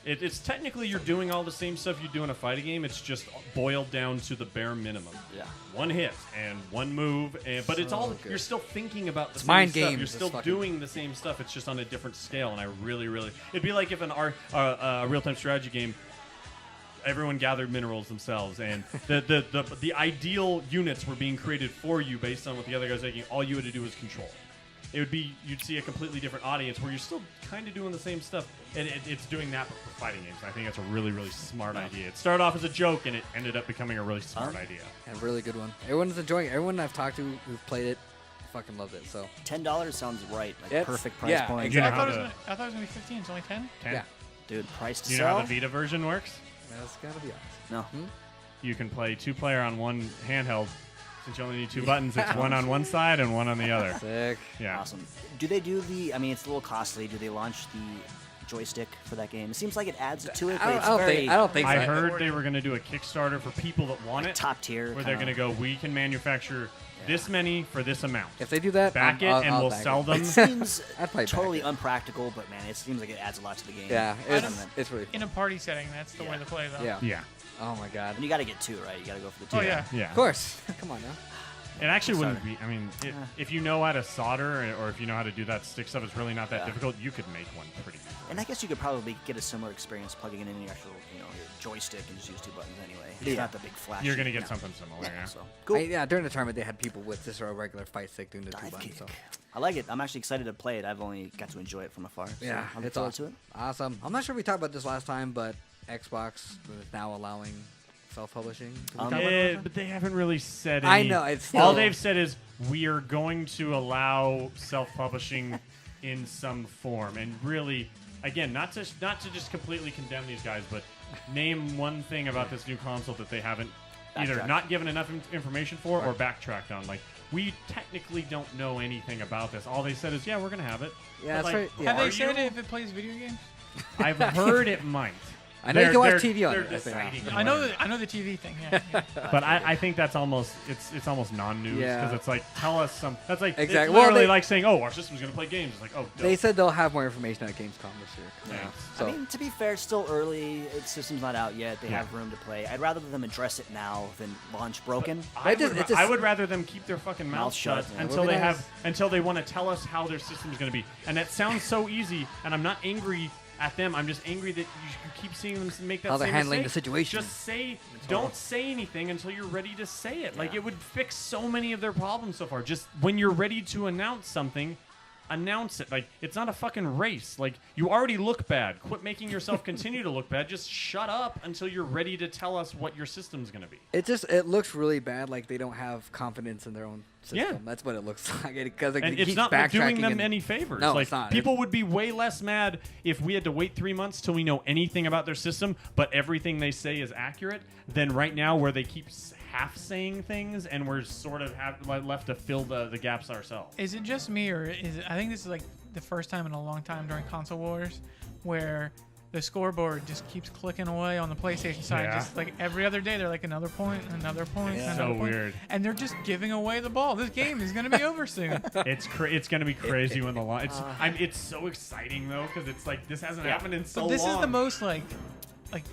It's technically you're doing all the same stuff you do in a fighting game. It's just boiled down to the bare minimum. Yeah. One hit and one move, but it's all good. you're still thinking about the same mind stuff. games. You're It's still fucking- doing the same stuff. It's just on a different scale, and I really it'd be like if a real-time strategy game. Everyone gathered minerals themselves, and the ideal units were being created for you based on what the other guys making. All you had to do was control. It would be you'd see a completely different audience where you're still kind of doing the same stuff, and it's doing that for fighting games. I think that's a really smart idea. It started off as a joke, and it ended up becoming a really smart idea. A really good one. Everyone's enjoying it. Everyone I've talked to who've played it fucking loved it. So $10 sounds right. Like It's- perfect price yeah, point. exactly. I how thought it was to- I thought it was gonna be 15. It's only 10. 10? yeah, Dude, price to Do you know sell? how the Vita version works? that's gotta be awesome. No. You can play 2-player on one handheld. Since you only need 2 buttons, it's one on one side and one on the other. Sick. Yeah. Awesome. Do they do the? I mean, it's a little costly. Do they launch the joystick for that game? It seems like it adds to it, but it's very I don't think so. I heard they were going to do a Kickstarter for people that want it, top tier. where they're going to go, we can manufacture this many for this amount. If they do that, Back it, and I'll we'll back sell it. them. It seems I'd play totally back it. unpractical, but man, it seems like it adds a lot to the game. Yeah, I don't- it's really In a party setting, that's the way to play, though. yeah. Yeah. Oh my god. And you got to get 2, right? You got to go for the 2. Oh yeah. Yeah. Of course. Come on now. It actually wouldn't be. I mean, if you know how to solder or if you know how to do that stick stuff, it's really not that difficult. You could make one pretty easily. And I guess you could probably get a similar experience plugging it in your actual, your joystick and just use 2 buttons anyway. It's not the big flash. You're going to get something similar, yeah. So cool. Yeah, during the tournament they had people with just a regular fight stick doing the 2 Dive buttons. kick. So I like it. I'm actually excited to play it. I've only got to enjoy it from afar. So yeah, I'm it's forward awesome. to it. Awesome. I'm not sure if we talked about this last time, but Xbox is now allowing self-publishing. Did we talk about it last time? But they haven't really said I any. know, it's all still- they've said is we are going to allow self-publishing in some form, and really, again, not to just completely condemn these guys, but name one thing about this new console that they haven't either Backtracked. not given enough information for or backtracked on. Like, we technically don't know anything about this. All they said is, yeah, we're gonna have it. Yeah, But, that's like, right. Yeah. Have they Are said you? if it plays video games? I've heard it might. I know you can watch They're- TV on they're it. I think. deciding I know whether- the TV thing. Yeah. But I think that's almost it's almost non-news because Yeah. it's like tell us some. That's like Exactly. It's Well, literally they- like saying, oh, our system's gonna play games. It's like, oh, They dope. said they'll have more information at Gamescom this year. Yeah. So I mean, to be fair, it's still early. Its system's not out yet. They Yeah. have room to play. I'd rather them address it now than launch broken. I just- would, it just- I would rather them keep their fucking mouth shut shut, yeah. until Would be they nice. until they want to tell us how their system's gonna be. And that sounds so easy. And I'm not angry at them. I'm just angry that you keep seeing them make that. How they're same handling mistake. the situation. Just say, don't say anything until you're ready to say it. Like it would fix so many of their problems so far. Just when you're ready to announce something, announce it. Like it's not a fucking race. Like you already look bad. Quit making yourself continue to look bad. Just shut up until you're ready to tell us what your system's gonna be. it looks really bad. Like they don't have confidence in their own system. Yeah. That's what it looks like. Because like, And it it's keeps not backtracking doing them and- any favors. No, like, it's not. People would be way less mad if we had to wait 3 months till we know anything about their system, but everything they say is accurate, than right now where they keep half saying things and we're sort of left to fill the gaps ourselves. Is it just me, or is it? I think this is like the first time in a long time during console wars where the scoreboard just keeps clicking away on the PlayStation side. Yeah. Just like every other day, they're like another point, another point, Yeah. another So point. weird. And they're just giving away the ball. This game is going to be over soon. It's gonna be crazy when the line. It's so exciting though because it's like this hasn't happened in so But this long. is the most like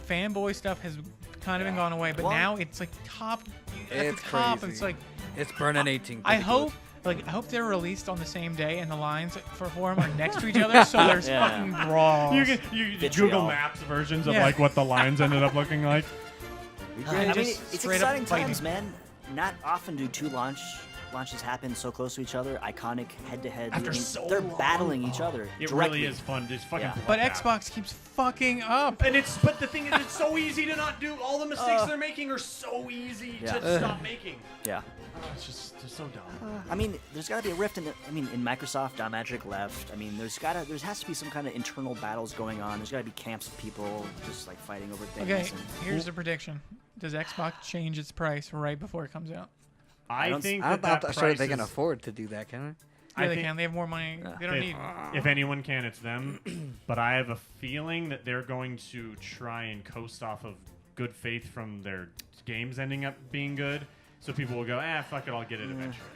fanboy stuff has kind of been gone away. But Well, now it's like top at It's the top. crazy. It's like It's burning 18. I pretty hope Like, I hope they're released on the same day and the lines for them are next to each other, so there's Yeah. fucking brawls. You Vitriol. Google Maps versions of Yeah. like what the lines ended up looking like. I mean, just it's straight up exciting fighting. times, man. Not often do two launches happen so close to each other, iconic head-to-head. After I mean, so they're long. battling each other. It directly. really is fun. It's fucking. Yeah. But bloodbath. Xbox keeps fucking up. But the thing is, it's so easy to not do. All the mistakes they're making are so easy Yeah. to stop making. Yeah. Oh, it's just so dumb. I mean, there's got to be a rift in. In Microsoft, Magic left. I mean, there has to be some kind of internal battles going on. There's got to be camps of people just like fighting over things. Okay, and- here's the prediction. Does Xbox change its price right before it comes out? I don't- think I'm that not sure price they can is- afford to do that, can Yeah, I they think- can. They have more money. They don't need. If anyone can, it's them. But I have a feeling that they're going to try and coast off of good faith from their games ending up being good. So people will go, fuck it, I'll get it eventually.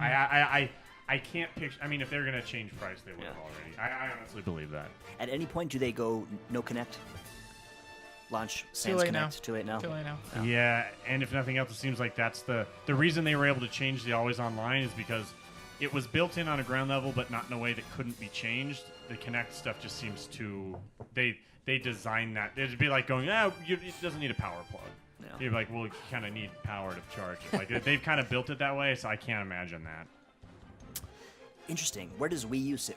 I can't picture. I mean, if they're gonna change price, they would have already. I honestly believe that. At any point, do they go no Connect? Launch Too sans late Connect. now. Too late now. Too late now. Yeah, and if nothing else, it seems like that's the reason they were able to change the always online is because it was built in on a ground level, but not in a way that couldn't be changed. The Connect stuff just seems too. They designed that. It'd be like going, it doesn't need a power plug. Yeah. You'd be like, well, you kind of need power to charge it. Like they've kind of built it that way, so I can't imagine that. Interesting. Where does Wii U sit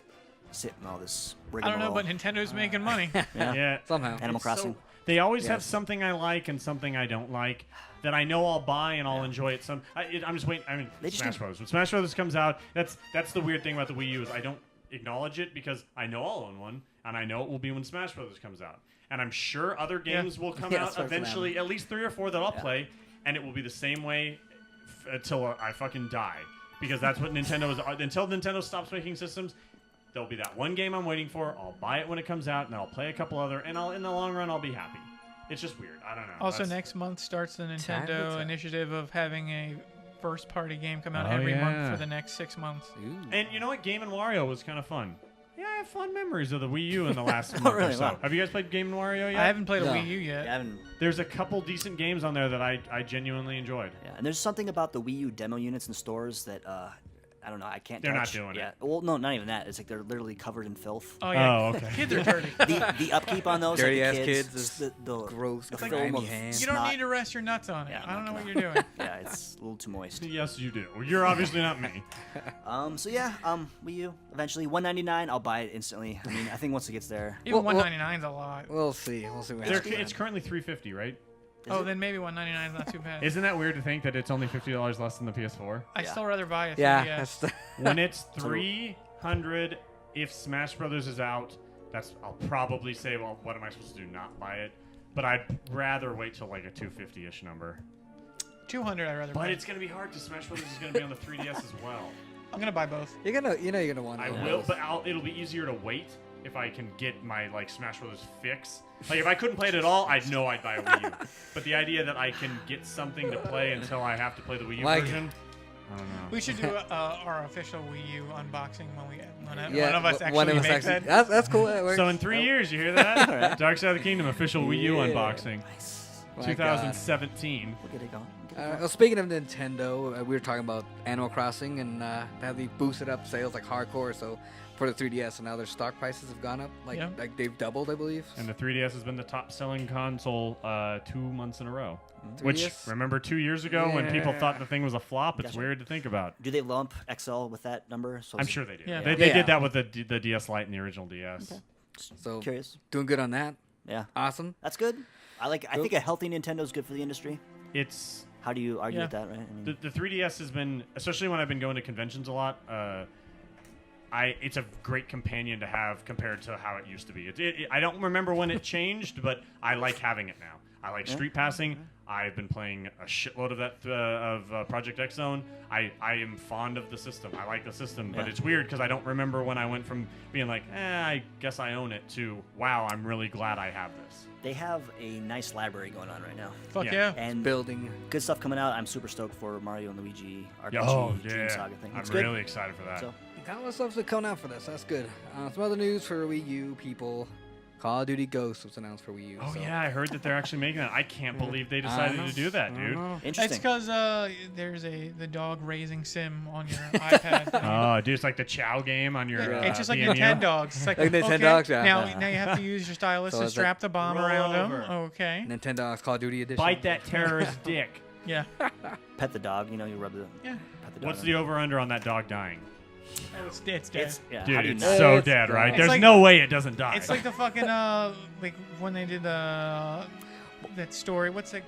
in all this I don't know, rigmarole? but Nintendo's making money. Yeah. Somehow. Animal Crossing. So, they always have Yes. something I like and something I don't like that I know I'll buy and I'll enjoy it. I'm just waiting. I mean, They just Smash need- Bros. When Smash Bros. Comes out, that's the weird thing about the Wii U is I don't acknowledge it because I know I'll own one and I know it will be when Smash Bros. Comes out. And I'm sure other games will come Yeah, out starts to eventually, at least 3 or 4 that I'll play, and it will be the same way until I fucking die. Because that's what Nintendo is. Until Nintendo stops making systems, there'll be that one game I'm waiting for. I'll buy it when it comes out, and I'll play a couple other, and in the long run, I'll be happy. It's just weird. I don't know. Also, That's- next month starts the Time Nintendo to tell. initiative of having a first-party game come out Oh, every yeah. month for the next 6 months. Ooh. And you know what? Game & Wario was kind of fun. Yeah, I have fond memories of the Wii U in the last month or really? so. Wow. Have you guys played Game & Wario yet? I haven't played a No. Wii U yet. I haven't. There's a couple decent games on there that I genuinely enjoyed. Yeah, and there's something about the Wii U demo units in stores that I don't know. I can't. They're not touch. doing yeah. it. Well, no, not even that. It's like they're literally covered in filth. Oh yeah. Oh, okay. Kids are dirty. The upkeep on those, Dirty like ass the kids kids, is the gross, the like film grimy of hands. You don't snot. need to rest your nuts on it. Yeah, I don't know no. what you're doing. Yeah, it's a little too moist. Yes, you do. You're obviously not me. So yeah, Wii U eventually $199. I'll buy it instantly. I mean, I think once it gets there. Even Well, $199 is a lot. We'll see. We'll see what They're- happens. it's currently $350, right? Oh, then maybe $199 is not too bad. Isn't that weird to think that it's only $50 less than the PS4? I'd Yeah. still rather buy a 3DS. Yeah, that's the, When it's 300, if Smash Brothers is out, I'll probably say, well, what am I supposed to do? Not buy it. But I'd rather wait till like a 250-ish number. 200 I'd rather But buy. it's gonna be hard because Smash Brothers is gonna be on the 3DS as well. I'm going to buy both. you're gonna want. I those. will, but it'll be easier to wait if I can get my like Smash Brothers fix. Like if I couldn't play it at all, I'd know I'd buy a Wii U. But the idea that I can get something to play until I have to play the Wii U Like- version, I don't know. We should do our official Wii U unboxing when Yeah, one of us one actually of us makes actually- it. That's cool. That works. So in 3 years, you hear that? Dark Side of the Kingdom official Wii U Yeah. unboxing, Nice. My 2017. We'll get it going. Get it going. Well, speaking of Nintendo, we were talking about Animal Crossing and how they boosted up sales like hardcore. So for the 3DS, and now their stock prices have gone up Yeah. like they've doubled, I believe. And the 3DS has been the top-selling console 2 months in a row. Which 3DS? remember 2 years ago when people Yeah. thought the thing was a flop? It's Gotcha. weird to think about. Do they lump XL with that number? So I'm it's- sure they do. Yeah. They Yeah. did that with the DS Lite and the original DS. Okay. So Curious. doing good on that. Yeah, Awesome. that's good. I Cool. think a healthy Nintendo is good for the industry. It's How do you argue Yeah. with that? Right. I mean, the 3DS has been, especially when I've been going to conventions a lot. It's a great companion to have compared to how it used to be. I don't remember when it changed, but I like having it now. I like Street Passing. I've been playing a shitload of that of Project X Zone. I am fond of the system. I like the system, but Yeah. it's weird because I don't remember when I went from being like, I guess I own it to, wow, I'm really glad I have this. they have a nice library going on right now, Fuck Yeah. yeah. and Building. good stuff coming out. I'm super stoked for Mario and Luigi RPG Oh, Dream yeah. Saga thing. I'm It's good. really excited for that. So Got a lot of stuff coming out for this. That's good. Some other news for Wii U people. Call of Duty Ghosts was announced for Wii U. Oh so. yeah, I heard that they're actually making that. I can't believe they decided to do that, dude. Interesting. It's because there's the dog raising sim on your iPad. Oh, dude, it's like the Chow game on your. It's just like VMU. Nintendogs. It's like Nintendogs, yeah. Now you have to use your stylus So to it's strap the bomb roll around over. him. Okay. Nintendogs Call of Duty Edition. Bite that terrorist dick. Yeah. Pet the dog. You know, you rub the. Yeah. Pet the dog. What's the over/under on that dog dying? It's dead. It's, yeah, how Dude, do you it's not? so It's dead, right? gone. There's like- no way it doesn't die. It's like the fucking like when they did that story. What's the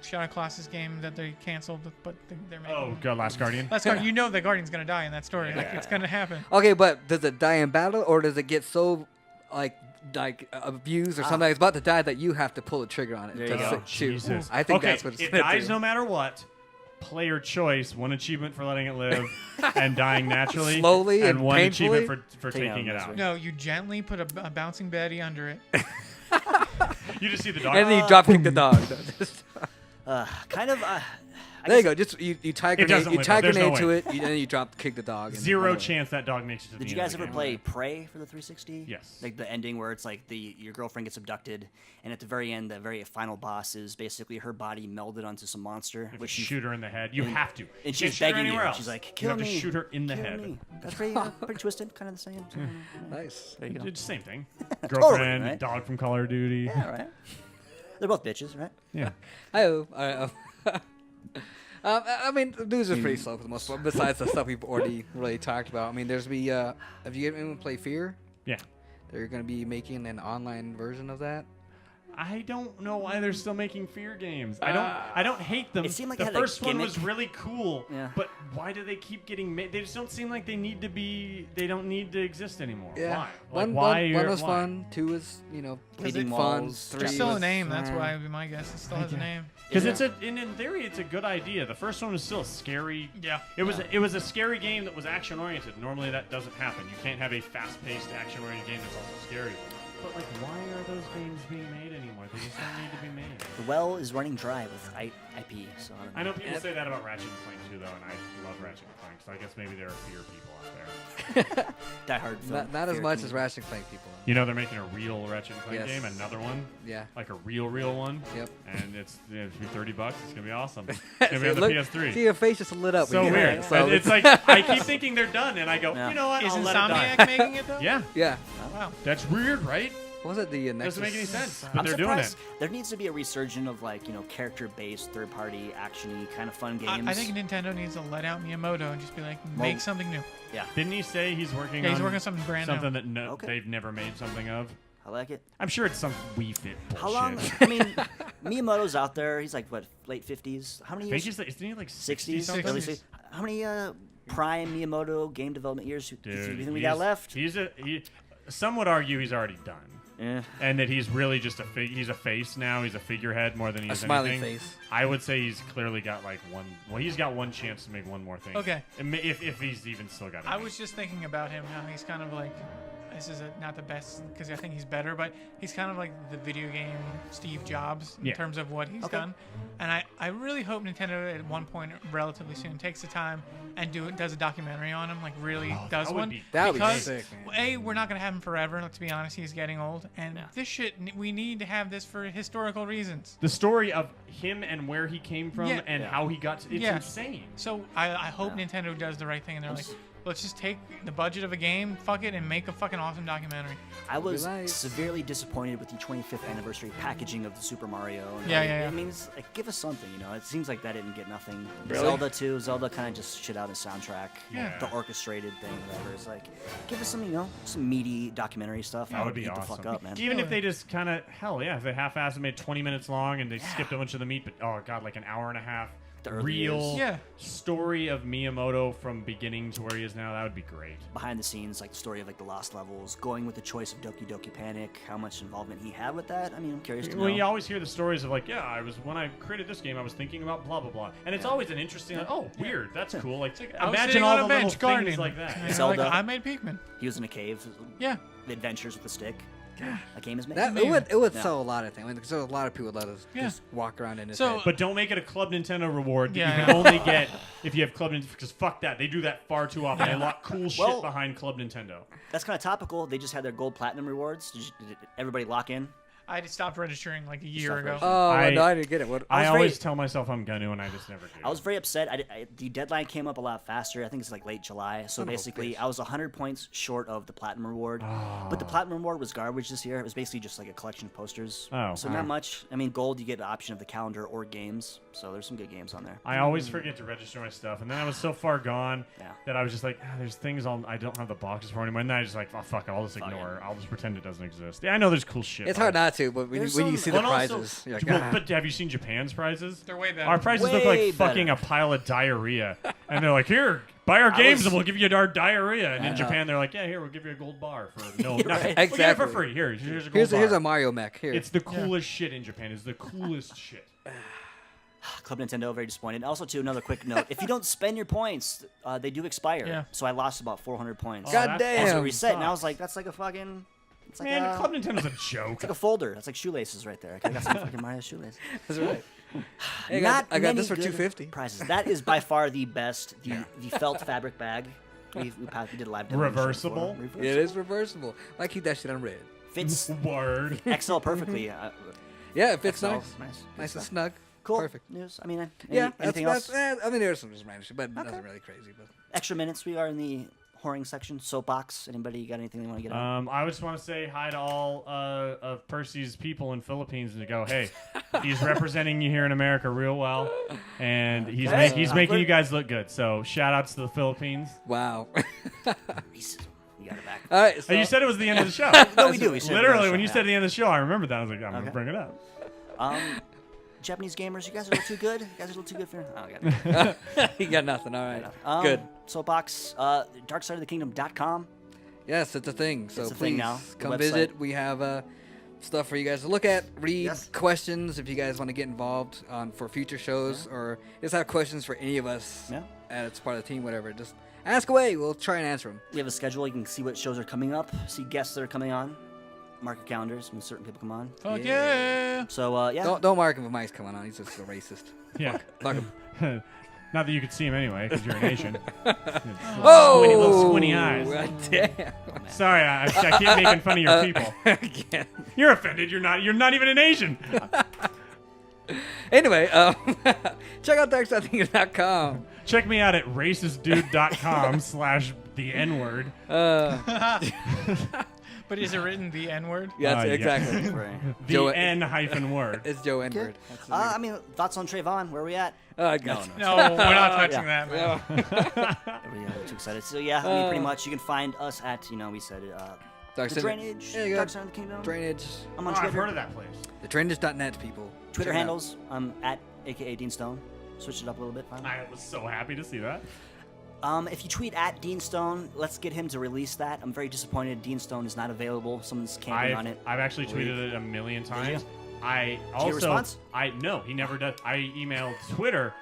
Shadow Colossus game that they canceled, but they're making. Oh, God, Last Guardian. Last Guardian. You know the Guardian's gonna die in that story. Like Yeah. it's gonna happen. Okay, but does it die in battle, or does it get so like abused or something like it's about to die that you have to pull the trigger on it? There you to go. shoot? Jesus. I think okay, that's what it's it gonna dies do. no matter what. Player choice, one achievement for letting it live and dying naturally, Slowly and and one painfully? achievement for Taking taking out it misery. out. No, you gently put a bouncing Betty under it. You just see the dog. And then you drop kick the dog. Kind of. There you go. Just you tie It grenade, doesn't you live tie though. There's no grenade to way. it, and then you drop kick the dog. And Zero run away. chance that dog makes it to the Did you end guys of the ever game. play Prey for the 360? Yes. Like the ending where it's like your girlfriend gets abducted, and at the very end, the very final boss is basically her body melded onto some monster, If which you she shoot her in the head, you and- have to. and You she's can't shoot her begging you. anywhere else. She's like, you "Kill have me, to shoot her in the kill head. me." That's pretty twisted, kind of the same. Nice. There you go. It's the same thing. Totally, Girlfriend, right? dog from Call of Duty. Yeah, right. They're both bitches, right? Yeah. Hi-oh. I mean, the news is pretty slow for the most part. Besides the stuff we've already really talked about. I mean, have you ever played Fear? Yeah. They're going to be making an online version of that. I don't know why they're still making Fear games. I don't hate them. It seemed like the it had a first one gimmick. was really cool. Yeah. But why do they keep getting made? They just don't seem like they need to be. They don't need to exist anymore. Yeah. Why? One why? was why? fun. 2 is, Leading fun. walls. 3 There's still a was- name. That's why would be my guess. It still has a name. Because Yeah. in theory, it's a good idea. The first one was still a scary. Yeah. It was a scary game that was action oriented. Normally that doesn't happen. You can't have a fast paced action oriented game that's also scary. But like, why are those games being made anymore? They just don't need to be made. The well is running dry with IP. So I know people say that about Ratchet and Clank too, though, and I love Ratchet and Clank. So I guess maybe there are Fear people out there. Die Hard. Film, Not as Fear much King. as Ratchet and Clank people. You know they're making a real Ratchet and Clank Yes. game, another one, Yeah. like a real one. Yep. And it's be $30. It's gonna be awesome. It's gonna be on the Look, PS3. See, your face just lit up. So when you- weird. So And it's like I keep thinking they're done, and I go, Yeah. you know what? Is I'll let it die. Insomniac making it though? Yeah, yeah. Wow. that's weird, right? What was it? The Nexus? Doesn't make any sense, but I'm they're doing surprised. it. There needs to be a resurgence of character-based, third-party, actiony kind of fun games. I think Nintendo needs to let out Miyamoto and just be like, make something new. Yeah, Didn't he say he's working? Yeah, on he's working on something brand new. something that Okay. they've never made something of. I like it. I'm sure it's some Wii Fit bullshit. How long? I mean, Miyamoto's out there. He's like what, late 50s? How many I think years? isn't he like 60 60s, something? early 60s. 60s? How many prime Miyamoto game development years do you Dude, think we got left? Some would argue he's already done. Yeah. And that he's really just he's a face now. He's a figurehead more than he A is smiling anything. face. I would say he's clearly got like one. Well, he's got one chance to make one more thing. Okay. If he's even still got it. I was just thinking about him, how he's kind of like, this is not the best because I think he's better, but he's kind of like the video game Steve Jobs in Yeah. terms of what he's done. And I really hope Nintendo at one point relatively soon takes the time and does a documentary on him, like really does that would one. be- That would be because sick, man. A, we're not gonna have him forever. Let's be honest, he's getting old, and this shit we need to have this for historical reasons. The story of him and where he came from Yeah. and how he got. It's Yeah. insane. So I hope Nintendo does the right thing, and they're like, let's just take the budget of a game, fuck it, and make a fucking awesome documentary. I was nice. severely disappointed with the 25th anniversary packaging of the Super Mario. And Yeah, all- yeah, yeah. It means give us something, It seems like that didn't get nothing. Really? Zelda too. Zelda kind of just shit out a soundtrack. Yeah. The orchestrated thing, whatever. It's like, give us some, some meaty documentary stuff. That would be eat awesome. the fuck up, man. Even if Yeah. they just kind of if they half-assed and made 20 minutes long and they skipped a bunch of the meat, but oh god, like an hour and a half. The early Real years. Yeah. story of Miyamoto from beginning to where he is now. That would be great. Behind the scenes, like the story of the lost levels, going with the choice of Doki Doki Panic, how much involvement he had with that. I mean, I'm curious to know. Well, you always hear the stories of like, when I created this game, I was thinking about blah blah blah, and it's always an interesting. Like, oh, weird, that's cool. Like, I was imagine sitting all on the a little bench things gardening like that. And Zelda. like, I made Pikmin. He was in a cave. Yeah. The adventures with the stick. a game is made. It would sell a lot of things. I mean, because a lot of people let us just walk around in it. So- But don't make it a Club Nintendo reward that Yeah, you can only get if you have Club Nintendo. Because fuck that, they do that far too often. They lock cool shit behind Club Nintendo. That's kind of topical. They just had their gold platinum rewards. Did everybody lock in? I stopped registering like a year Stopped ago. registering. Oh, I- no, I didn't get it. What? I was always very- tell myself I'm gonna, and I just never do. I was very upset. The deadline came up a lot faster. I think it's like late July. So Son of a basically, bitch. I was 100 points short of the platinum reward. But the platinum reward was garbage this year. It was basically just like a collection of posters. Oh. So not much. I mean, gold, you get the option of the calendar or games. So there's some good games on there. I always forget to register my stuff, and then I was so far gone Yeah. that I was just like, there's things I don't have the boxes for anymore. And then I just like, oh fuck it, I'll just ignore. I'll just pretend it doesn't exist. Yeah, I know there's cool shit. It's hard not to, but when There's you some- see the But also- prizes, you're like, well, "Ah." but have you seen Japan's prizes? They're way better. Our prizes look Way like fucking better. a pile of diarrhea, and they're like, here, buy our games, was- and we'll give you our diarrhea. And in Japan, they're like, yeah, here, we'll give you a gold bar for no, nothing. right. We'll get it Exactly. for free. Here's a gold here's bar. a Mario mech. Here. It's the coolest shit in Japan. It's the coolest shit. Club Nintendo, very disappointed. Also, too, another quick note. If you don't spend your points, they do expire. Yeah. So I lost about 400 points. God that's- damn. Also Damn, reset, and I was sucks. like, that's like a fucking... It's like Man, a, Club Nintendo's a joke. It's like a folder. That's like shoelaces right there. I got some fucking Mario shoelaces. That's right. Hey, I Not got many this for good $250. Prizes. That is by far the best. The felt fabric bag. We did a live demo. Reversible? It is reversible. I keep that shit on red. Fits Word. XL perfectly. Yeah, it fits XL, nice. nice. Nice and stuff. snug. Cool Perfect. news. I mean, Yeah, anything else? I mean, there's some just random shit, but nothing really crazy. But Extra minutes. We are in the whoring section. Soapbox. Anybody got anything they want to get on? I just want to say hi to all of Percy's people in Philippines and to go, hey, he's representing you here in America real well, and he's making you guys look good. So shout outs to the Philippines. wow. Racism. You got it back. All right. So, You said it was the end of the show. No, we do. We said Literally, it when you was said the end of the show, I remembered that. I was like, I'm Okay. gonna bring it up. Japanese gamers, you guys are a little too good. You guys are a little too good for. Oh, I got it. you got nothing. All right. Good. Soapbox. DarkSideOfTheKingdom.com. Yes, it's a thing. So It's a please thing now, the come website. visit. We have stuff for you guys to look at, read, Yes. questions if you guys want to get involved for future shows or just have questions for any of us. Yeah. And it's part of the team, whatever. Just ask away. We'll try and answer them. We have a schedule. You can see what shows are coming up, see guests that are coming on, mark your calendars when certain people come on. Fuck yeah. So, yeah. Don't mark him if Mike's coming on. He's just a racist. Yeah. Fuck him. Not that you could see him anyway, because you're a nation. Oh! Little squinty eyes. God damn. Sorry, I keep making fun of your people. Again. You're offended. You're not even an Asian. Anyway, check out DarkSideThinking.com. Check me out at racistdude.com/the N-word. But is it written the N word? Yes, Yeah. exactly. Right. The Joe- N-word. It's Joe Enbird. I mean, thoughts on Trayvon? Where are we at? I got you. No, we're not touching that, man. Everybody too excited. So, yeah, I mean, pretty much you can find us at, we said it, Dark the Side- Drainage, There you go. Dark Side of the Kingdom. Drainage. I'm Oh, on I've Twitter. heard of that place. TheDrainage.net, people. Twitter Check it out. handles. I'm at AKA Dean Stone. Switched it up a little bit. Finally. I was so happy to see that. If you tweet at Dean Stone, let's get him to release that. I'm very disappointed Dean Stone is not available. Someone's camping on it. I've actually tweeted it a million times. you? I you also get a response? no, he never does. I emailed Twitter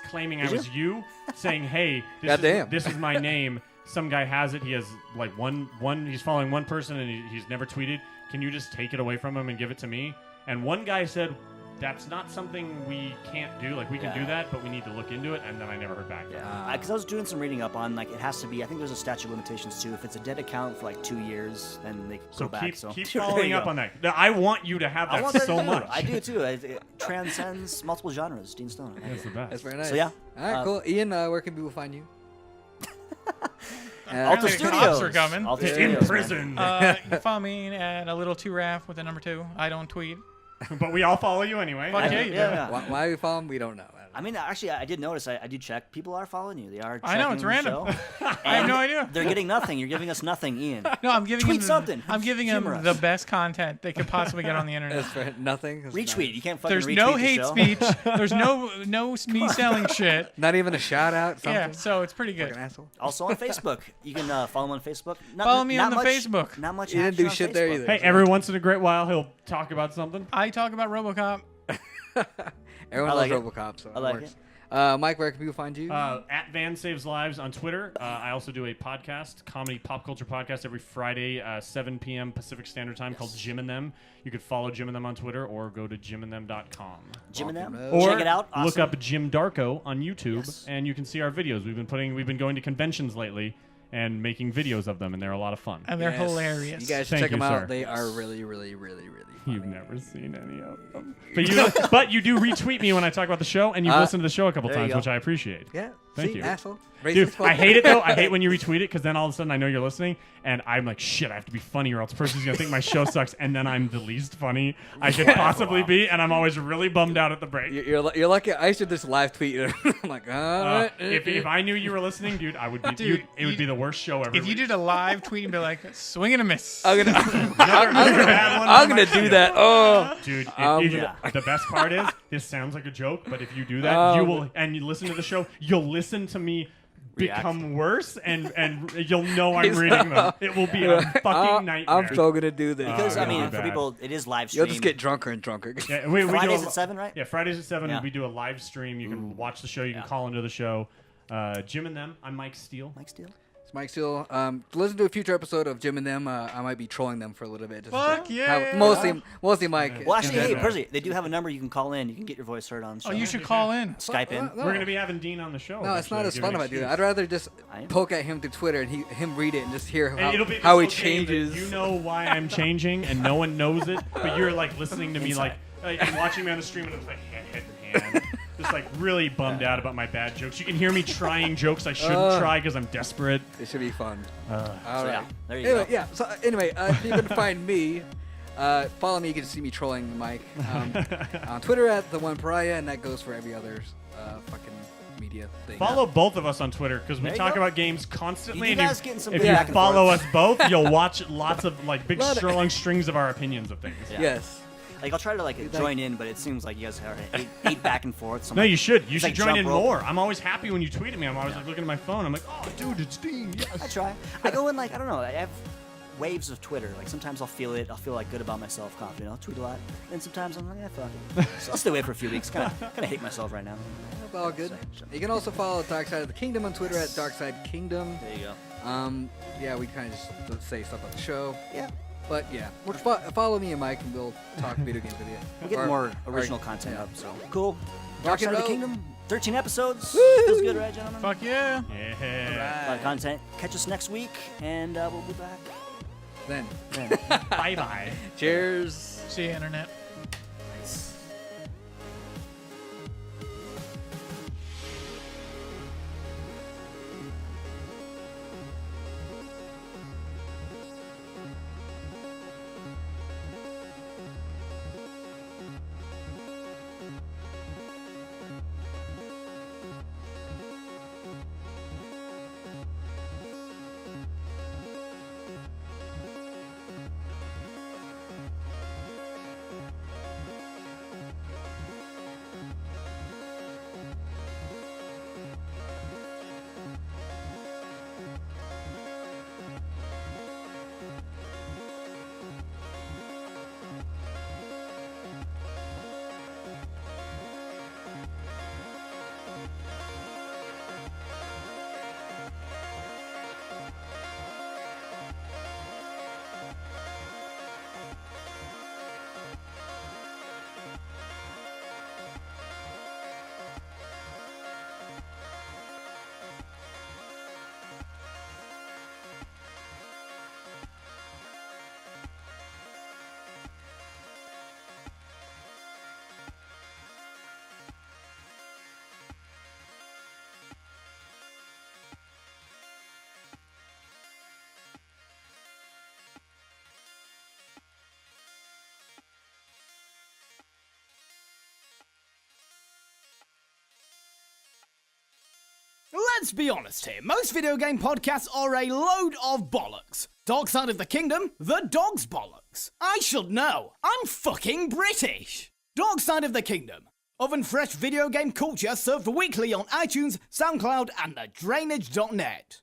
claiming I Did you? was you, saying, "Hey, Goddamn. this is my name. Some guy has it. He has like one. He's following one person and he's never tweeted. Can you just take it away from him and give it to me?" And one guy said, "That's not something we can't do. Like we can do that, but we need to look into it." And then I never heard back. Yeah, because I was doing some reading up on, like, it has to be, I think there's a statute of limitations too. If it's a dead account for like 2 years, then they So go back. keep So keep There you following up go. on that. I want you to have I that want that so too. much. I do too. It transcends multiple genres. Dean Stone. That's the best. That's very nice. So, yeah. All right, cool. Ian, where can people find you? Alta the Studios. cops are coming. Alta In Studios, man. prison. You can follow me at a little 2RAF with a number 2. I don't tweet. But we all follow you anyway. Fuck yeah, you do. Why we follow him, we don't know. I mean, actually, I did notice. I did check. People are following you. They are. I know, it's checking the random. show. I have And no idea. They're getting nothing. You're giving us nothing, Ian. No, I'm giving Tweet him something. I'm giving him Humor us. the best content they could possibly get on the internet. That's for nothing. That's Retweet. You can't fucking There's retweet no the hate show. speech. There's no me selling shit. Not even a shout out. Something. Yeah, so it's pretty Fucking good. asshole. Also on Facebook. You can follow him on Facebook. Follow me on the much, Facebook. Not much. You didn't do action on shit there Facebook. either. Hey, every once in a great while he'll talk about something. I talk about RoboCop. Everyone I like loves it. RoboCop, so I like it works. it. Mike, where can people find you? At Van Saves Lives on Twitter. I also do a podcast, comedy pop culture podcast, every Friday, 7 p.m. Pacific Standard Time, called Jim and Them. You could follow Jim and Them on Twitter or go to jimandthem.com. Jim and Them. Or Check it out. Awesome. look up Jim Darko on YouTube, and you can see our videos. We've been going to conventions lately and making videos of them, and they're a lot of fun. And they're hilarious. You guys should Thank check you, them out. sir. They are really, really, really, really funny. You've never seen any of them. But you do retweet me when I talk about the show, and you've listened to the show a couple there you times, go. which I appreciate. Yeah. Thank See, you. asshole. Dude, Racist I fuck. hate it, though. I hate when you retweet it, because then all of a sudden I know you're listening, and I'm like, shit, I have to be funny, or else Percy's going to think my show sucks, and then I'm the least funny I could possibly be, and I'm always really bummed out at the break. You're lucky. I used to just live tweet. I'm like, If I knew you were listening, dude, I would be. Dude, it would be the worst show ever. If you did a live tweet and be like, swing and a miss. I'm gonna bad one I'm on gonna my do video. that. Oh, Dude, yeah. the best part is this sounds like a joke, but if you do that, you will, and you listen to the show, you'll listen to me become worse, and you'll know I'm reading them. It will be a fucking nightmare. I'm still gonna do this. Because, I it'll mean, be for bad. people, it is live You'll stream. just get drunker and drunker. Yeah, we Fridays do at 7, right? Yeah, Fridays at 7. Yeah. We do a live stream. You can watch the show. You can call into the show. Jim and Them. I'm Mike Steele. Mike Steele. It's Mike Steele. Listen to a future episode of Jim and Them. I might be trolling them for a little bit. Just Fuck yeah. Mostly Mike. Well, actually, hey, Yeah. Percy, they do have a number you can call in. You can get your voice heard on the show. Oh, you should call in. Skype in. No. We're going to be having Dean on the show. No, it's not as actually, fun give if I do an that. I'd rather just I am. poke at him through Twitter and him read it and just hear And it'll be how he this okay that changes. You know why I'm changing, and no one knows it, but you're like listening to me Inside. and watching me on the stream, and it's like head in hand. Just like really bummed out about my bad jokes. You can hear me trying jokes I shouldn't try because I'm desperate. It should be fun. All So, right. yeah, there you Anyway, go. yeah. So anyway, if you can find me, follow me. You can see me trolling Mike on Twitter at the One Pariah, and that goes for every other fucking media thing. Follow both of us on Twitter because we There you talk go. about games constantly. You and guys getting some if good you back and follow forth. us both, you'll watch lots of like big Lot of- long strings of our opinions of things. Yeah. Yes. Like, I'll try to like join in, but it seems like you guys are eight back and forth. So I'm No, like, you should. You it's should like join jump in rope. more. I'm always happy when you tweet at me. I'm always like looking at my phone. I'm like, oh, dude, it's Dean. I Yes. try. I go in like, I don't know. I have waves of Twitter. Like sometimes I'll feel it. I'll feel like good about myself, confident. I'll tweet a lot. And sometimes I'm like, yeah, fuck it. So I'll stay away for a few weeks. Kind of hate myself right now. That's all good. You can also follow Dark Side of the Kingdom on Twitter at Dark Side Kingdom. There you go. Yeah, we kind of just say stuff about the show. Yeah. But yeah, follow me and Mike, and we'll talk video games with you. We'll get Or- more or- original content yeah. up. So cool. Rock Dark Side and of the roll. Kingdom. 13 episodes. Woo! Feels good, right, gentlemen? Fuck yeah. Yeah. A lot of content. Catch us next week, and we'll be back. Then, Bye bye. cheers. See you, internet. Nice. Let's be honest here, most video game podcasts are a load of bollocks. Dark Side of the Kingdom, the dog's bollocks. I should know, I'm fucking British. Dark Side of the Kingdom, oven fresh video game culture served weekly on iTunes, SoundCloud, and thedrainage.net.